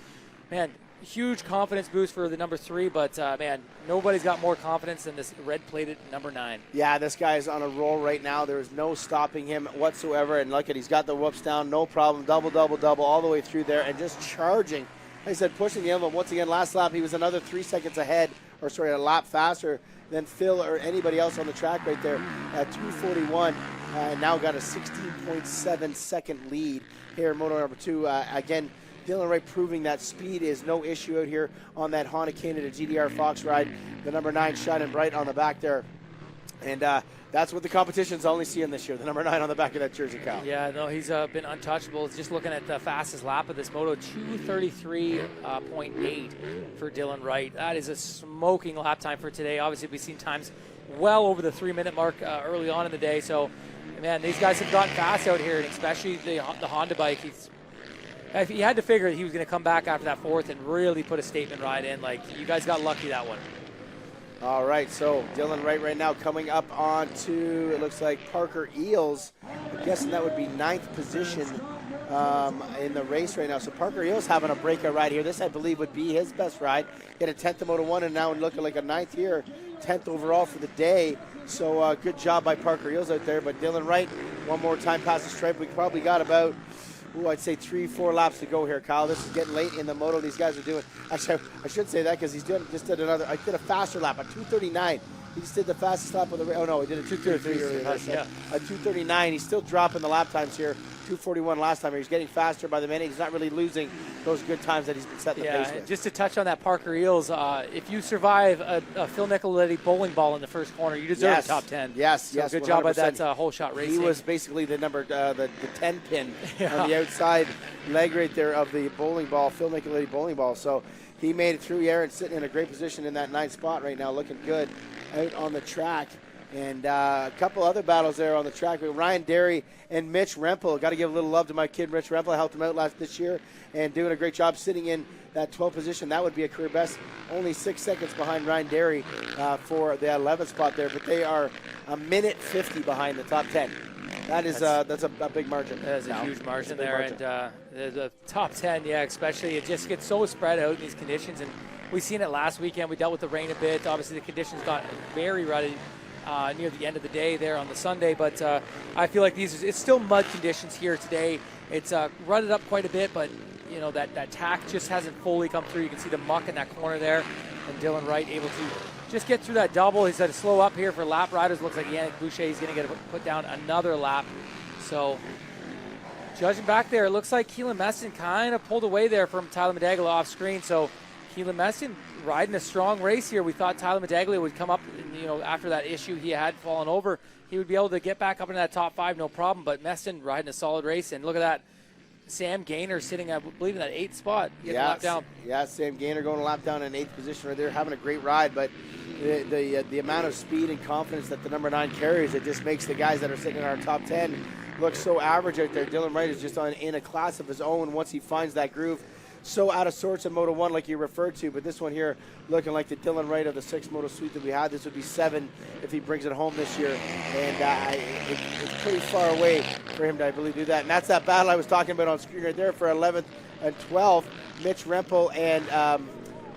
man, huge confidence boost for the number 3, but man, nobody's got more confidence than this red-plated number 9. Yeah, this guy's on a roll right now. There is no stopping him whatsoever. And look at, he's got the whoops down, no problem. Double, double, double all the way through there and just charging. Like I said, pushing the envelope. Once again, last lap, he was another 3 seconds ahead, or sorry, a lap faster than Phil or anybody else on the track right there at 2:41. Now got a 16.7 second lead here in moto number 2. Again, Dylan Wright proving that speed is no issue out here on that Honda Canada GDR Fox ride. The number 9 shining bright on the back there. And that's what the competition's only seeing this year, the number 9 on the back of that jersey, Kyle. Yeah, no, he's been untouchable. Just looking at the fastest lap of this moto, 2:33.8 for Dylan Wright. That is a smoking lap time for today. Obviously, we've seen times well over the 3-minute mark early on in the day. So, man, these guys have gotten fast out here, and especially the Honda bike. If he had to figure he was going to come back after that 4th and really put a statement ride in, like, you guys got lucky that one. All right, so Dylan Wright right now coming up on to, it looks like Parker Eels. I'm guessing that would be 9th position in the race right now. So Parker Eels having a breakout ride here. This, I believe, would be his best ride. Get a 10th in Moto 1 and now looking like a 9th here, 10th overall for the day. So good job by Parker Eels out there. But Dylan Wright, one more time past the stripe. We probably got about, I'd say 3-4 laps to go here, Kyle. This is getting late in the moto. These guys are doing, actually, I should say that because just did a faster lap, a 2:39. He just did the fastest lap of the race. Oh, no, he did a 2:33 earlier. Yeah. A 2:39. He's still dropping the lap times here. 2:41 last time. He's getting faster by the minute. He's not really losing those good times that he's been setting the pace with. Just to touch on that Parker Eels, if you survive a Phil Nicoletti bowling ball in the first corner, you deserve a top 10. Yes, so yes. Good job by 100%. that whole shot racing. He was basically the number, the 10 pin on the outside leg right there of the bowling ball, Phil Nicoletti bowling ball. So he made it through the air and sitting in a great position in that 9th spot right now, looking good out on the track. And a couple other battles there on the track with Ryan Derry and Mitch Rempel. Got to give a little love to my kid, Mitch Rempel. I helped him out this year and doing a great job sitting in that 12th position. That would be a career best. Only 6 seconds behind Ryan Derry for the 11th spot there. But they are a minute 50 behind the top 10. That's a big margin. That is a huge margin there. And the top 10, yeah, especially, it just gets so spread out in these conditions. And we've seen it last weekend. We dealt with the rain a bit. Obviously, the conditions got very ruddy near the end of the day there on the Sunday, but I feel like it's still mud conditions here today. It's rutted up quite a bit, but you know that tack just hasn't fully come through. You can see the muck in that corner there, and Dylan Wright able to just get through that double. He's had to slow up here for lap riders. Looks like Yannick Boucher is going to put down another lap. So judging back there, it looks like Keelan Meston kind of pulled away there from Tyler Medaglia off screen. So Keelan Meston riding a strong race here. We thought Tyler Medaglia would come up, and, after that issue he had fallen over, he would be able to get back up into that top 5, no problem. But Meston riding a solid race, and look at that. Sam Gaynor sitting, I believe, in that 8th spot. Getting a lap down. Yeah, Sam Gaynor going a lap down in 8th position right there, having a great ride. But the amount of speed and confidence that the number 9 carries, it just makes the guys that are sitting in our top 10 look so average out there. Dylan Wright is just in a class of his own once he finds that groove. So out of sorts in Moto 1 like you referred to, but this one here looking like the Dylan Wright of the 6 Moto suite that we had. This would be 7 if he brings it home this year, and it's pretty far away for him to, I believe, do that. And that's that battle I was talking about on screen right there for 11th and 12th. Mitch Rempel and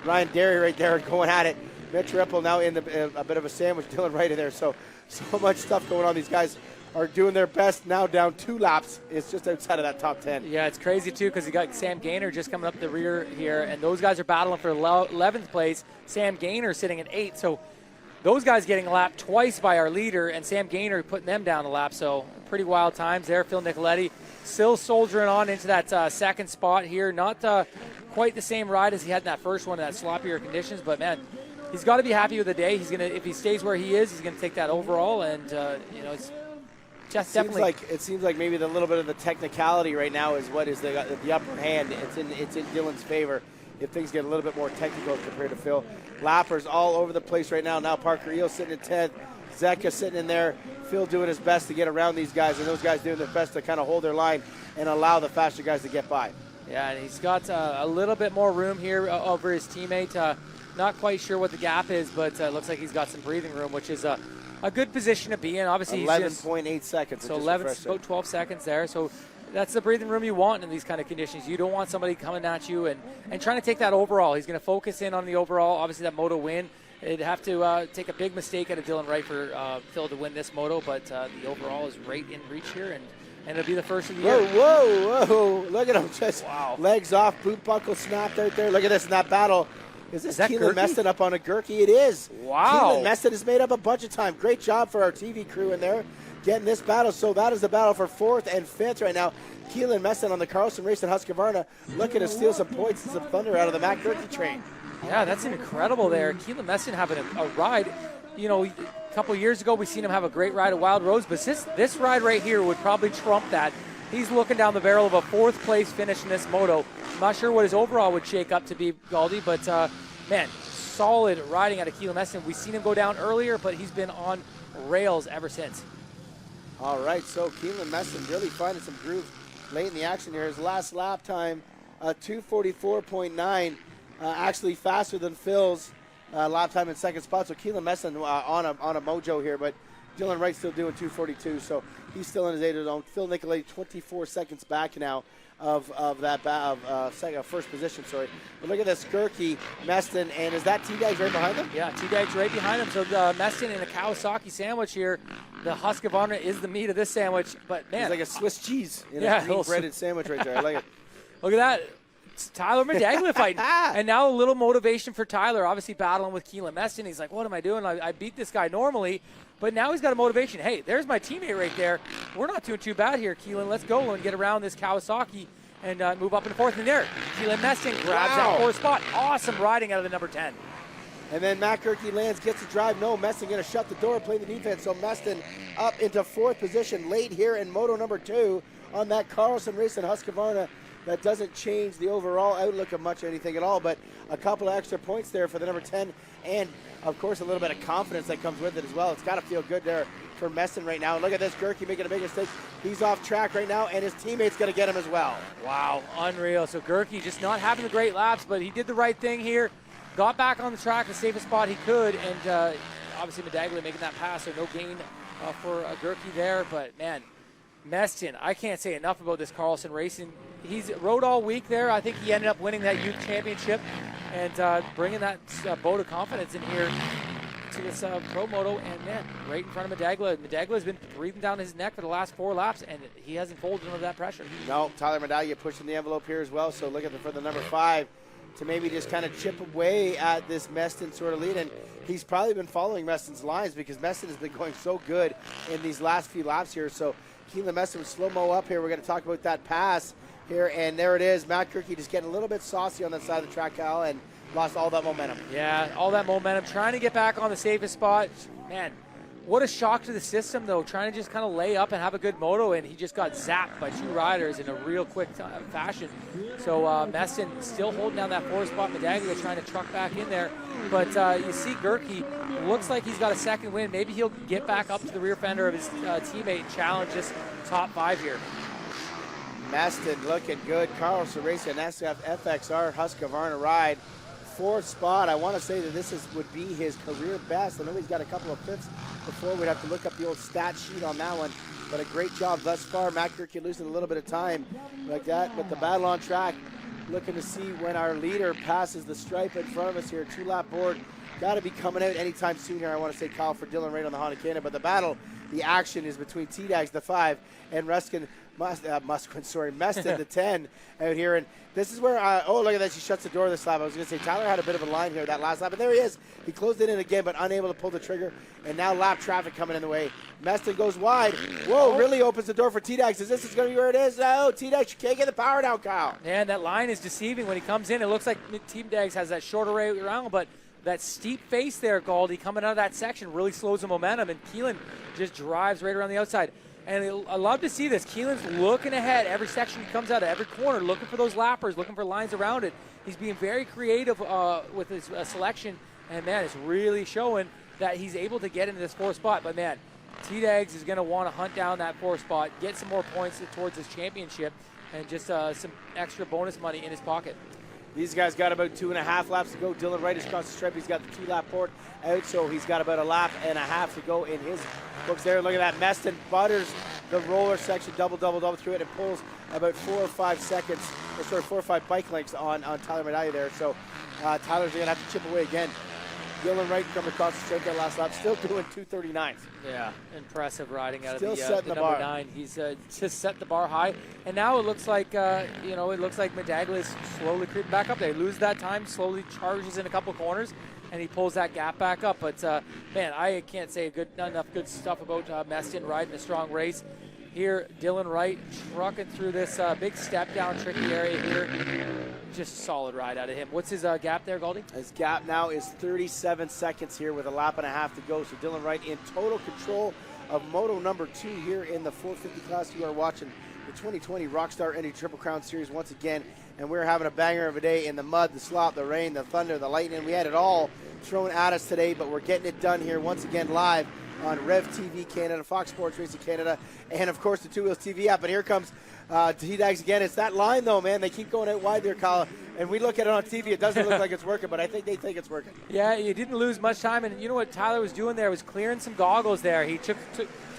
Ryan Derry right there going at it. Mitch Rempel now in a bit of a sandwich, Dylan Wright in there. So much stuff going on. These guys are doing their best now, down 2 laps. It's just outside of that top 10. Yeah, it's crazy too because you got Sam Gaynor just coming up the rear here, and those guys are battling for 11th place. Sam Gaynor sitting at 8th, so those guys getting lapped twice by our leader, and Sam Gaynor putting them down a lap. So pretty wild times there. Phil Nicoletti still soldiering on into that 2nd spot here. Not quite the same ride as he had in that first one in that sloppier conditions, but man, he's got to be happy with the day. He's gonna, if he stays where he is, he's gonna take that overall, and it's. It seems like maybe the little bit of the technicality right now is what is the upper hand. It's in Dylan's favor if things get a little bit more technical compared to Phil. Lappers all over the place right now. Now Parker Eel sitting in 10th. Zeka sitting in there. Phil doing his best to get around these guys, and those guys doing their best to kind of hold their line and allow the faster guys to get by. Yeah, and he's got a little bit more room here over his teammate. Not quite sure what the gap is, but looks like he's got some breathing room, which is a good position to be in. Obviously, 11.8 seconds. So 11, about 12 seconds there. So That's the breathing room you want in these kind of conditions. You don't want somebody coming at you and trying to take that overall. He's going to focus in on the overall. Obviously, that moto win. It'd have to take a big mistake out of Dylan Wright for Phil to win this moto, but the overall is right in reach here, and it'll be the first of the year. Whoa, whoa. Look at him. Just legs off, boot buckle snapped out there. Look at this in that battle. Is that Keelan Meston up on a Gurkey? It is. Wow. Keelan Meston has made up a bunch of time. Great job for our TV crew in there getting this battle. So that is the battle for 4th and 5th right now. Keelan Meston on the Carlson race in Husqvarna looking to steal some points and some thunder out of the Matt Gurkey train. Yeah, that's incredible there. Keelan Meston having a ride. You know, a couple years ago we seen him have a great ride at Wild Rose, but this ride right here would probably trump that. He's looking down the barrel of a 4th place finish in this moto. I'm not sure what his overall would shake up to be, Galdi, but man, solid riding out of Keelan Meston. We've seen him go down earlier, but he's been on rails ever since. All right, so Keelan Meston really finding some groove late in the action here. His last lap time, 2:44.9, actually faster than Phil's lap time in second spot. So Keelan Meston on a mojo here, but Dylan Wright still doing 2:42, so he's still in his 8 zone. Phil Nicolay 24 seconds back now of first position. Sorry, but look at this Gurkey, Meston, and is that T-Dags right behind him? Yeah, T-Dags right behind him. So Meston in a Kawasaki sandwich here. The Husqvarna is the meat of this sandwich, but man, it's like a Swiss cheese in a green breaded sandwich right there. I like it. Look at that. It's Tyler Medaglia fighting. And now a little motivation for Tyler, obviously battling with Keelan Meston. He's like, what am I doing? I beat this guy normally, but now he's got a motivation. Hey, there's my teammate right there. We're not doing too bad here, Keelan. Let's go and get around this Kawasaki and move up into 4th. And there, Keelan Meston grabs that 4th spot. Awesome riding out of the number 10. And then Matt Gurkey lands, gets the drive. No, Meston going to shut the door, play the defense. So Meston up into 4th position late here in moto number 2 on that Carlson race in Husqvarna. That doesn't change the overall outlook of much anything at all, but a couple of extra points there for the number 10, and of course a little bit of confidence that comes with it as well. It's got to feel good there for Meston right now. And look at this, Gurkey making a big mistake. He's off track right now, and his teammate's going to get him as well. Wow, unreal. So Gurkey just not having the great laps, but he did the right thing here. Got back on the track, the safest spot he could, and obviously Medaglia making that pass, so no gain for Gurkey there. But man, Meston, I can't say enough about this Carlson racing. He's rode all week there. I think he ended up winning that youth championship and bringing that boat of confidence in here to this pro moto. And man, right in front of Medaglia. Medaglia's been breathing down his neck for the last 4 laps, and he hasn't folded under that pressure. No, Tyler Medaglia pushing the envelope here as well. So looking for the number 5 to maybe just kind of chip away at this Meston sort of lead. And he's probably been following Meston's lines because Meston has been going so good in these last few laps here. So Keelan Meston with slow-mo up here. We're going to talk about that pass here, and there it is. Matt Gurkey just getting a little bit saucy on that side of the track, Kyle, and lost all that momentum. Yeah, all that momentum. Trying to get back on the safest spot. Man, what a shock to the system, though. Trying to just kind of lay up and have a good moto, and he just got zapped by 2 riders in a real quick fashion. So Meston still holding down that 4th spot. Medaglia trying to truck back in there. But you see Gurkey looks like he's got a second win. Maybe he'll get back up to the rear fender of his teammate and challenge this top 5 here. Meston looking good. Carlson racing an SF FXR Husqvarna ride. 4th spot. I want to say that this would be his career best. I know he's got a couple of 5ths before. We'd have to look up the old stat sheet on that one. But a great job thus far. Matt Gurkey losing a little bit of time like that. But the battle on track, looking to see when our leader passes the stripe in front of us here. 2-lap board. Got to be coming out anytime soon here, I want to say, Kyle, for Dylan Wright on the Honda Canada. But the battle, the action is between T-Dags, the 5, and Meston, the 10 out here. And this is where, oh, look at that. She shuts the door this lap. I was going to say, Tyler had a bit of a line here that last lap. But there he is. He closed it in again, but unable to pull the trigger. And now lap traffic coming in the way. Meston goes wide. Whoa, really opens the door for T-Dags. Is this going to be where it is? Oh, T-Dags, you can't get the power down, Kyle. Man, that line is deceiving when he comes in. It looks like T-Dags has that shorter way around, but that steep face there, Galdi, coming out of that section really slows the momentum, and Keelan just drives right around the outside. And I love to see this. Keelan's looking ahead every section he comes out of, every corner, looking for those lappers, looking for lines around it. He's being very creative with his selection, and, man, it's really showing that he's able to get into this 4th spot. But, man, T-Dags is going to want to hunt down that 4th spot, get some more points towards his championship, and just some extra bonus money in his pocket. These guys got about 2.5 laps to go. Dylan Wright is across the stripe. He's got the 2-lap port out, so he's got about 1.5 laps to go in his books there. Look at that. Meston butters the roller section, double through it, and pulls about 4 or 5 seconds, or sorry, 4 or 5 bike lengths on Tyler Medaglia there. So Tyler's going to have to chip away again. Dylan Wright coming across the straight that last lap, still doing 2:39. Yeah, impressive riding out Still of the setting the number bar. 9. He's just set the bar high, and now it looks like it looks like Medaglia is slowly creeping back up. They lose that time, slowly charges in a couple corners, and he pulls that gap back up. But man, I can't say not enough good stuff about Meston riding a strong race. Here, Dylan Wright trucking through this big step down, tricky area here. Just a solid ride out of him. What's his gap there, Goldie? His gap now is 37 seconds here with a lap and a half to go. So Dylan Wright in total control of moto number 2 here in the 450 class. You are watching the 2020 Rockstar MX Triple Crown Series once again. And we're having a banger of a day in the mud, the slop, the rain, the thunder, the lightning. We had it all thrown at us today, but we're getting it done here once again live on Rev TV Canada, Fox Sports Racing Canada, and of course the Two Wheels TV app. And here comes T-Dags again. It's that line though, man. They keep going out wide there, Kyle. And we look at it on TV. It doesn't look like it's working, but I think they think it's working. Yeah, you didn't lose much time. And you know what Tyler was doing there was clearing some goggles there. He took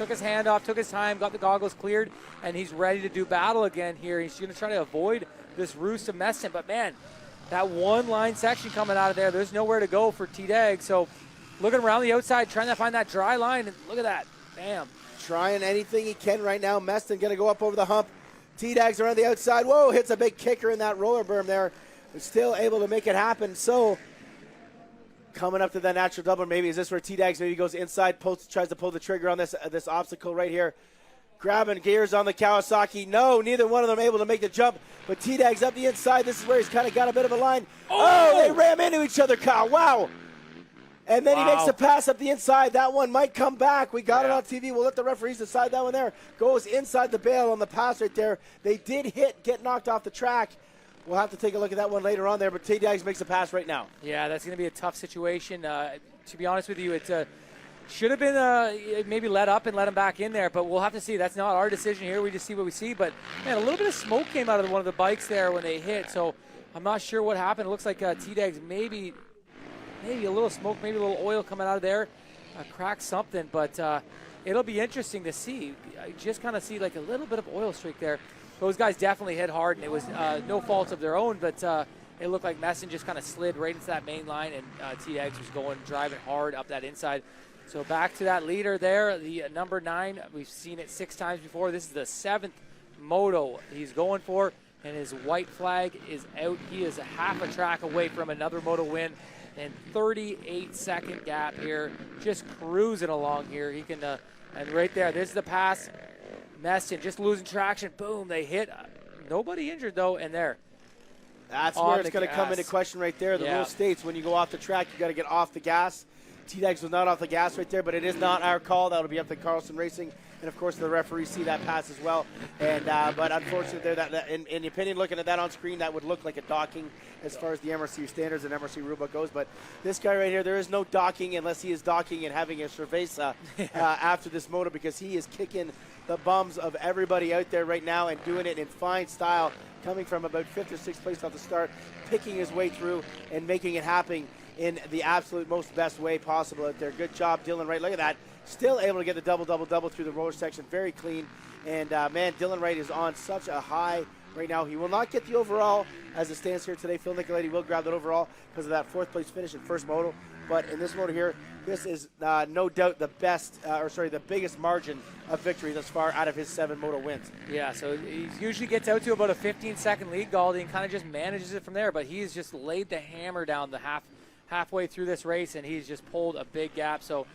his hand off, took his time, got the goggles cleared, and he's ready to do battle again here. He's going to try to avoid this roost of Meston. But man, that one line section coming out of there, there's nowhere to go for T-Dag. So looking around the outside, trying to find that dry line, and look at that. Bam. Trying anything he can right now. Meston going to go up over the hump. T-Dags around the outside. Whoa, hits a big kicker in that roller berm there. Still able to make it happen. So coming up to that natural double, maybe is this where T-Dags maybe goes inside, tries to pull the trigger on this obstacle right here. Grabbing gears on the Kawasaki. No, neither one of them able to make the jump. But T-Dags up the inside. This is where he's kind of got a bit of a line. Oh, they ram into each other, Kyle. Wow. And then he makes a pass up the inside. That one might come back. We got it on TV. We'll let the referees decide that one there. Goes inside the bail on the pass right there. They did get knocked off the track. We'll have to take a look at that one later on there, but T-Dags makes a pass right now. Yeah, that's going to be a tough situation. To be honest with you, it should have been maybe let up and let him back in there, but we'll have to see. That's not our decision here. We just see what we see. But, man, a little bit of smoke came out of one of the bikes there when they hit, so I'm not sure what happened. It looks like T-Dags maybe a little smoke, maybe a little oil coming out of there, cracked something, but it'll be interesting to see. I just kind of see like a little bit of oil streak there. Those guys definitely hit hard, and it was no fault of their own, but it looked like Meston just kind of slid right into that main line, and T-Dags was driving hard up that inside. So back to that leader there, the number 9. We've seen it 6 times before. This is the 7th moto he's going for, and his white flag is out. He is a half a track away from another moto win. And 38-second gap here, just cruising along here. He can, and right there, this is the pass. Meston just losing traction. Boom, they hit. Nobody injured though, and there. That's where it's going to come into question right there. The rule states when you go off the track, you got to get off the gas. T-Dags was not off the gas right there, but it is not our call. That'll be up to Carlson Racing, and of course the referees see that pass as well. And but unfortunately, there, in the opinion, looking at that on screen, that would look like a docking as far as the MRC standards and MRC rulebook goes. But this guy right here, there is no docking unless he is docking and having a cerveza after this moto, because he is kicking the bums of everybody out there right now and doing it in fine style, coming from about 5th or 6th place off the start, picking his way through and making it happen in the absolute most best way possible out there. Good job, Dylan Wright. Look at that. Still able to get the double through the roller section. Very clean. And, man, Dylan Wright is on such a high right now. He will not get the overall as it stands here today. Phil Nicoletti will grab that overall because of that 4th place finish in first moto. But in this moto here, this is no doubt the the biggest margin of victory thus far out of his 7 moto wins. Yeah, so he usually gets out to about a 15-second lead, Galdi, and kind of just manages it from there. But he's just laid the hammer down the halfway through this race, and he's just pulled a big gap. So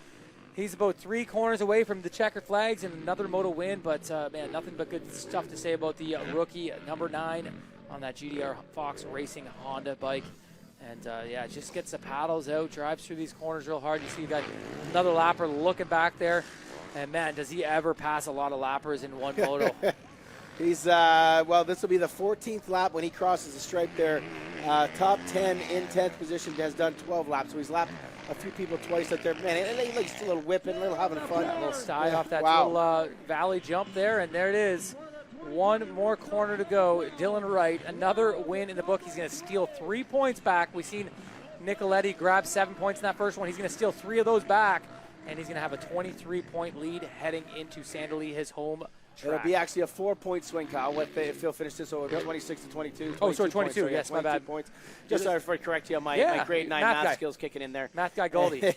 he's about 3 corners away from the checkered flags and another moto win. But, man, nothing but good stuff to say about the rookie number 9 on that GDR Fox Racing Honda bike. And, yeah, just gets the paddles out, drives through these corners real hard. You see you got another lapper looking back there. And, man, does he ever pass a lot of lappers in one moto. He's, well, this will be the 14th lap when he crosses the stripe there. Top 10 in 10th position, has done 12 laps. So he's lapped a few people twice out there. Man, it looks a little whipping, a little having fun. A little style off that little valley jump there, and there it is. 1 more corner to go. Dylan Wright, another win in the book. He's going to steal 3 points back. We've seen Nicoletti grab 7 points in that first one. He's going to steal 3 of those back, and he's going to have a 23-point lead heading into Sandali, his home track. It'll be actually a 4-point swing, Kyle. If Phil finished this, so it'll be 26 to 22. Oh, sorry, 22. Points, so Yes, 22 my bad. points. Just sorry for correct you on my grade 9 math skills kicking in there. Math guy Goldie.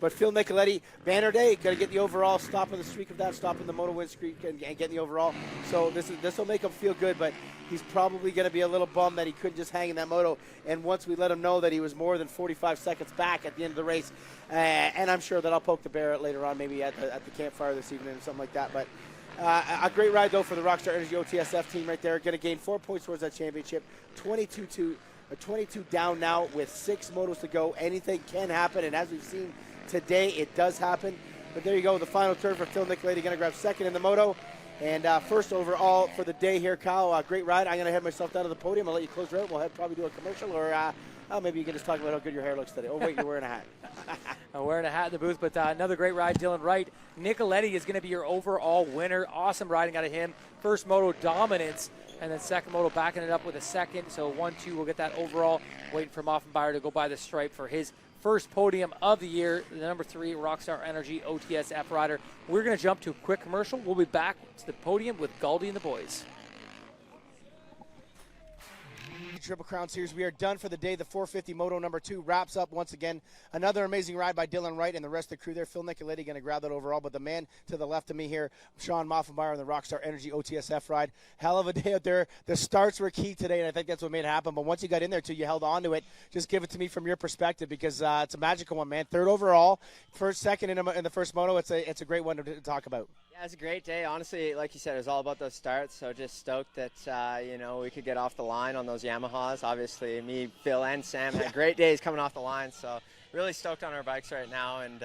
But Phil Nicoletti, banner day, got to get the overall, stopping the streak of that, stopping the moto win streak, and getting the overall. So this will make him feel good, but he's probably going to be a little bummed that he couldn't just hang in that moto. And once we let him know that he was more than 45 seconds back at the end of the race, and I'm sure that I'll poke the bear maybe at the campfire this evening or something like that. But a great ride, though, for the Rockstar Energy OTSF team right there. Going to gain 4 points towards that championship. 22 down now with 6 motos to go. Anything can happen, and as we've seen today, it does happen. But there you go, the final turn for Phil Nicoletti. Going to grab second in the moto. And first overall for the day here, Kyle, great ride. I'm going to head myself down to the podium. I'll let you close it out. We'll probably do a commercial, or maybe you can just talk about how good your hair looks today. Oh, wait, you're wearing a hat. I'm wearing a hat in the booth, but another great ride, Dylan Wright. Nicoletti is going to be your overall winner. Awesome riding out of him. First moto dominance, and then second moto backing it up with a second. So 1-2 will get that overall. Waiting for Moffenbauer to go by the stripe for his first podium of the year, the number 3 Rockstar Energy OTSF rider. We're going to jump to a quick commercial. We'll be back to the podium with Galdi and the boys. Triple Crown Series, we are done for the day. The 450 Moto number 2 wraps up once again. Another amazing ride by Dylan Wright and the rest of the crew there. Phil Nicoletti going to grab that overall, but the man to the left of me here, Sean Moffenbauer, on the Rockstar Energy OTSF ride. Hell of a day out there. The starts were key today, and I think that's what made it happen. But once you got in there, too, you held on to it. Just give it to me from your perspective, because it's a magical one, man. Third overall, second in the first moto. It's a great one to talk about. Yeah, it's a great day. Honestly, like you said, it was all about those starts. So just stoked that we could get off the line on those Yamahas. Obviously, me, Phil, and Sam had great days coming off the line. So really stoked on our bikes right now. And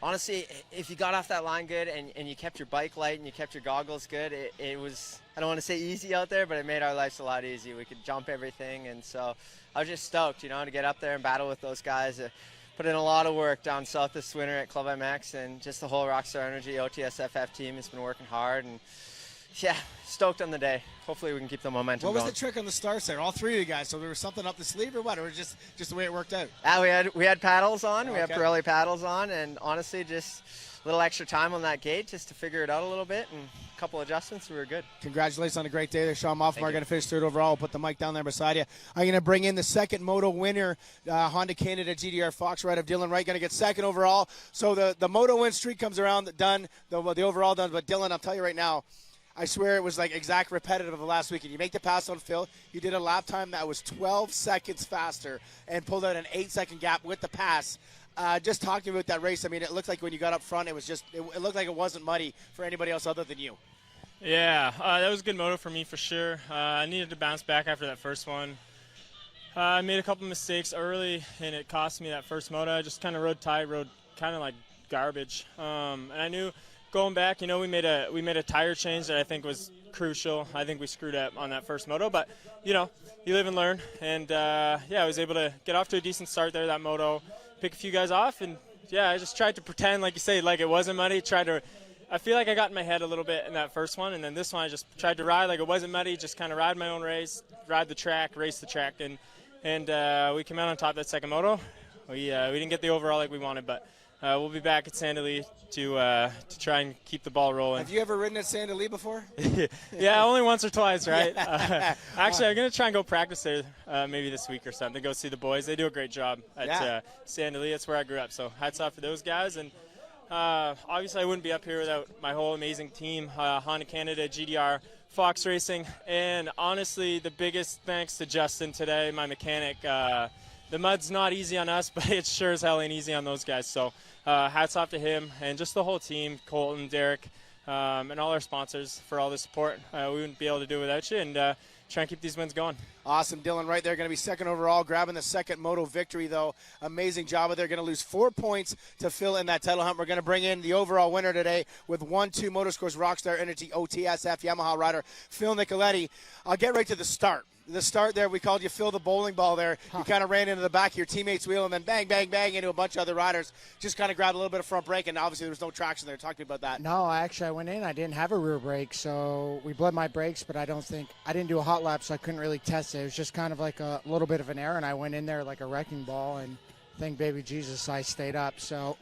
honestly, if you got off that line good and you kept your bike light and you kept your goggles good, it was, I don't want to say easy out there, but it made our lives a lot easier. We could jump everything. And so I was just stoked, to get up there and battle with those guys. Put in a lot of work down south this winter at Club MX, and just the whole Rockstar Energy OTSFF team has been working hard, and yeah, stoked on the day. Hopefully we can keep the momentum going. What was the trick on the starts there? All 3 of you guys, so there was something up the sleeve or what, or just the way it worked out? We had paddles on, we had Okay. Pirelli paddles on, and honestly just a little extra time on that gate just to figure it out a little bit, and a couple adjustments, we were good. Congratulations on a great day there, Sean Moffenbauer. Going to finish third overall. I'll put the mic down there beside you. I'm going to bring in the second moto winner, Honda Canada GDR Fox ride of Dylan Wright. Going to get second overall. So the moto win streak comes around, done, the overall done. But Dylan, I'll tell you right now, I swear it was like exact repetitive of the last weekend. You make the pass on Phil. You did a lap time that was 12 seconds faster and pulled out an 8-second gap with the pass. Just talking about that race, I mean, it looked like when you got up front, it looked like it wasn't muddy for anybody else other than you. Yeah, that was a good moto for me for sure. I needed to bounce back after that first one. I made a couple mistakes early, and it cost me that first moto. I just kind of rode tight, rode kind of like garbage. And I knew going back, we made a tire change that I think was crucial. I think we screwed up on that first moto, but you live and learn. And I was able to get off to a decent start there, that moto, pick a few guys off, and I just tried to pretend, like you say, like it wasn't muddy. I feel like I got in my head a little bit in that first one, and then this one I just tried to ride like it wasn't muddy, just kind of ride my own race, ride the track, race the track, and we came out on top that second moto. We didn't get the overall like we wanted, but we'll be back at Sandali to try and keep the ball rolling. Have you ever ridden at Sandali before? Yeah, only once or twice, right? Actually, I'm going to try and go practice there maybe this week or something, go see the boys. They do a great job at Sandali. That's where I grew up, so hats off for those guys. And obviously, I wouldn't be up here without my whole amazing team, Honda Canada, GDR, Fox Racing, and honestly, the biggest thanks to Justin today, my mechanic. The mud's not easy on us, but it sure as hell ain't easy on those guys. So hats off to him and just the whole team, Colton, Derek, and all our sponsors for all the support. We wouldn't be able to do it without you, and try and keep these wins going. Awesome. Dylan right there, going to be second overall, grabbing the second moto victory, though. Amazing job of there. Going to lose 4 points to fill in that title hunt. We're going to bring in the overall winner today with 1-2 Motorsports Rockstar Energy OTSF Yamaha rider, Phil Nicoletti. I'll get right to the start. The start there, we called you Phil the bowling ball there. You kind of ran into the back of your teammate's wheel and then bang, bang, bang into a bunch of other riders. Just kind of grabbed a little bit of front brake, and obviously there was no traction there. Talk to me about that. No, I went in. I didn't have a rear brake, so we bled my brakes, but I didn't do a hot lap, so I couldn't really test it. It was just kind of like a little bit of an error, and I went in there like a wrecking ball, and thank baby Jesus I stayed up. So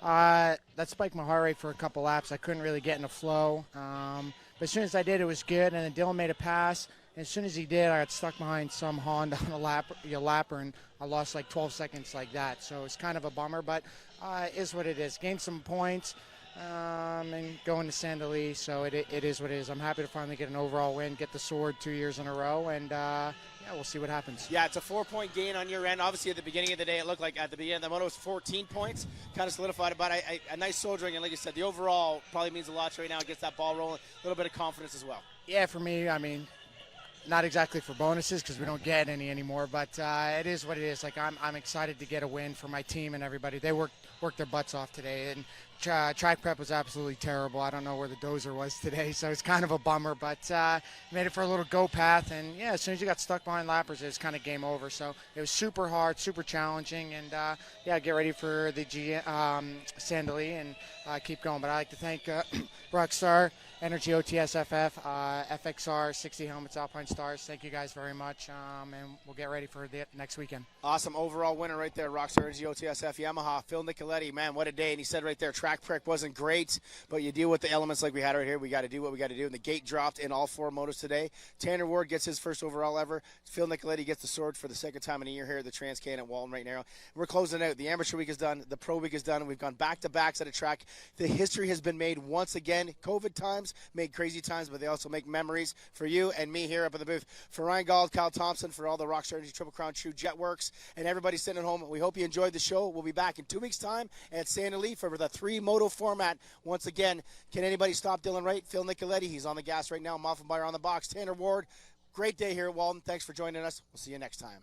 That spiked my heart rate for a couple laps. I couldn't really get in the flow. But as soon as I did, it was good. And then Dylan made a pass. And as soon as he did, I got stuck behind some Honda on a lapper, and I lost like 12 seconds like that. So it's kind of a bummer, but it is what it is. Gained some points and going to Saint Denis, so it is what it is. I'm happy to finally get an overall win, get the sword 2 years in a row, and yeah, we'll see what happens. Yeah, it's a 4-point gain on your end. Obviously, at the beginning of the day, it looked like at the beginning of the moto was 14 points, kind of solidified it, but a nice soldiering, and like you said, the overall probably means a lot right now. It gets that ball rolling, a little bit of confidence as well. Yeah, for me, I mean, not exactly for bonuses because we don't get any anymore, but it is what it is. Like I'm excited to get a win for my team and everybody. They worked their butts off today, and track prep was absolutely terrible. I don't know where the dozer was today, so it's kind of a bummer, but made it for a little go path, and yeah, as soon as you got stuck behind lappers, it was kind of game over. So it was super hard, super challenging, and yeah, get ready for the Saint Denis and keep going. But I'd like to thank Rockstar, Energy OTSFF, FXR, 60 Helmets, Alpine Stars. Thank you guys very much, and we'll get ready for the next weekend. Awesome overall winner right there, Rockstar Energy OTSF Yamaha, Phil Nicoletti. Man, what a day. And he said right there, track prep wasn't great, but you deal with the elements like we had right here. We got to do what we got to do. And the gate dropped in all 4 motos today. Tanner Ward gets his first overall ever. Phil Nicoletti gets the sword for the second time in a year here at the Trans-Can at Walton right now. We're closing out. The amateur week is done. The pro week is done. We've gone back-to-backs at a track. The history has been made once again. COVID times made crazy times, but they also make memories for you and me here up in the booth. For Ryan Gall, Kyle Thompson, for all the Rockstar Energy Triple Crown True Jetworks, and everybody sitting at home, we hope you enjoyed the show. We'll be back in 2 weeks' time at Saint Denis for the 3-moto format. Once again, can anybody stop Dylan Wright? Phil Nicoletti, he's on the gas right now. Moffenbauer on the box. Tanner Ward, great day here at Walton. Thanks for joining us. We'll see you next time.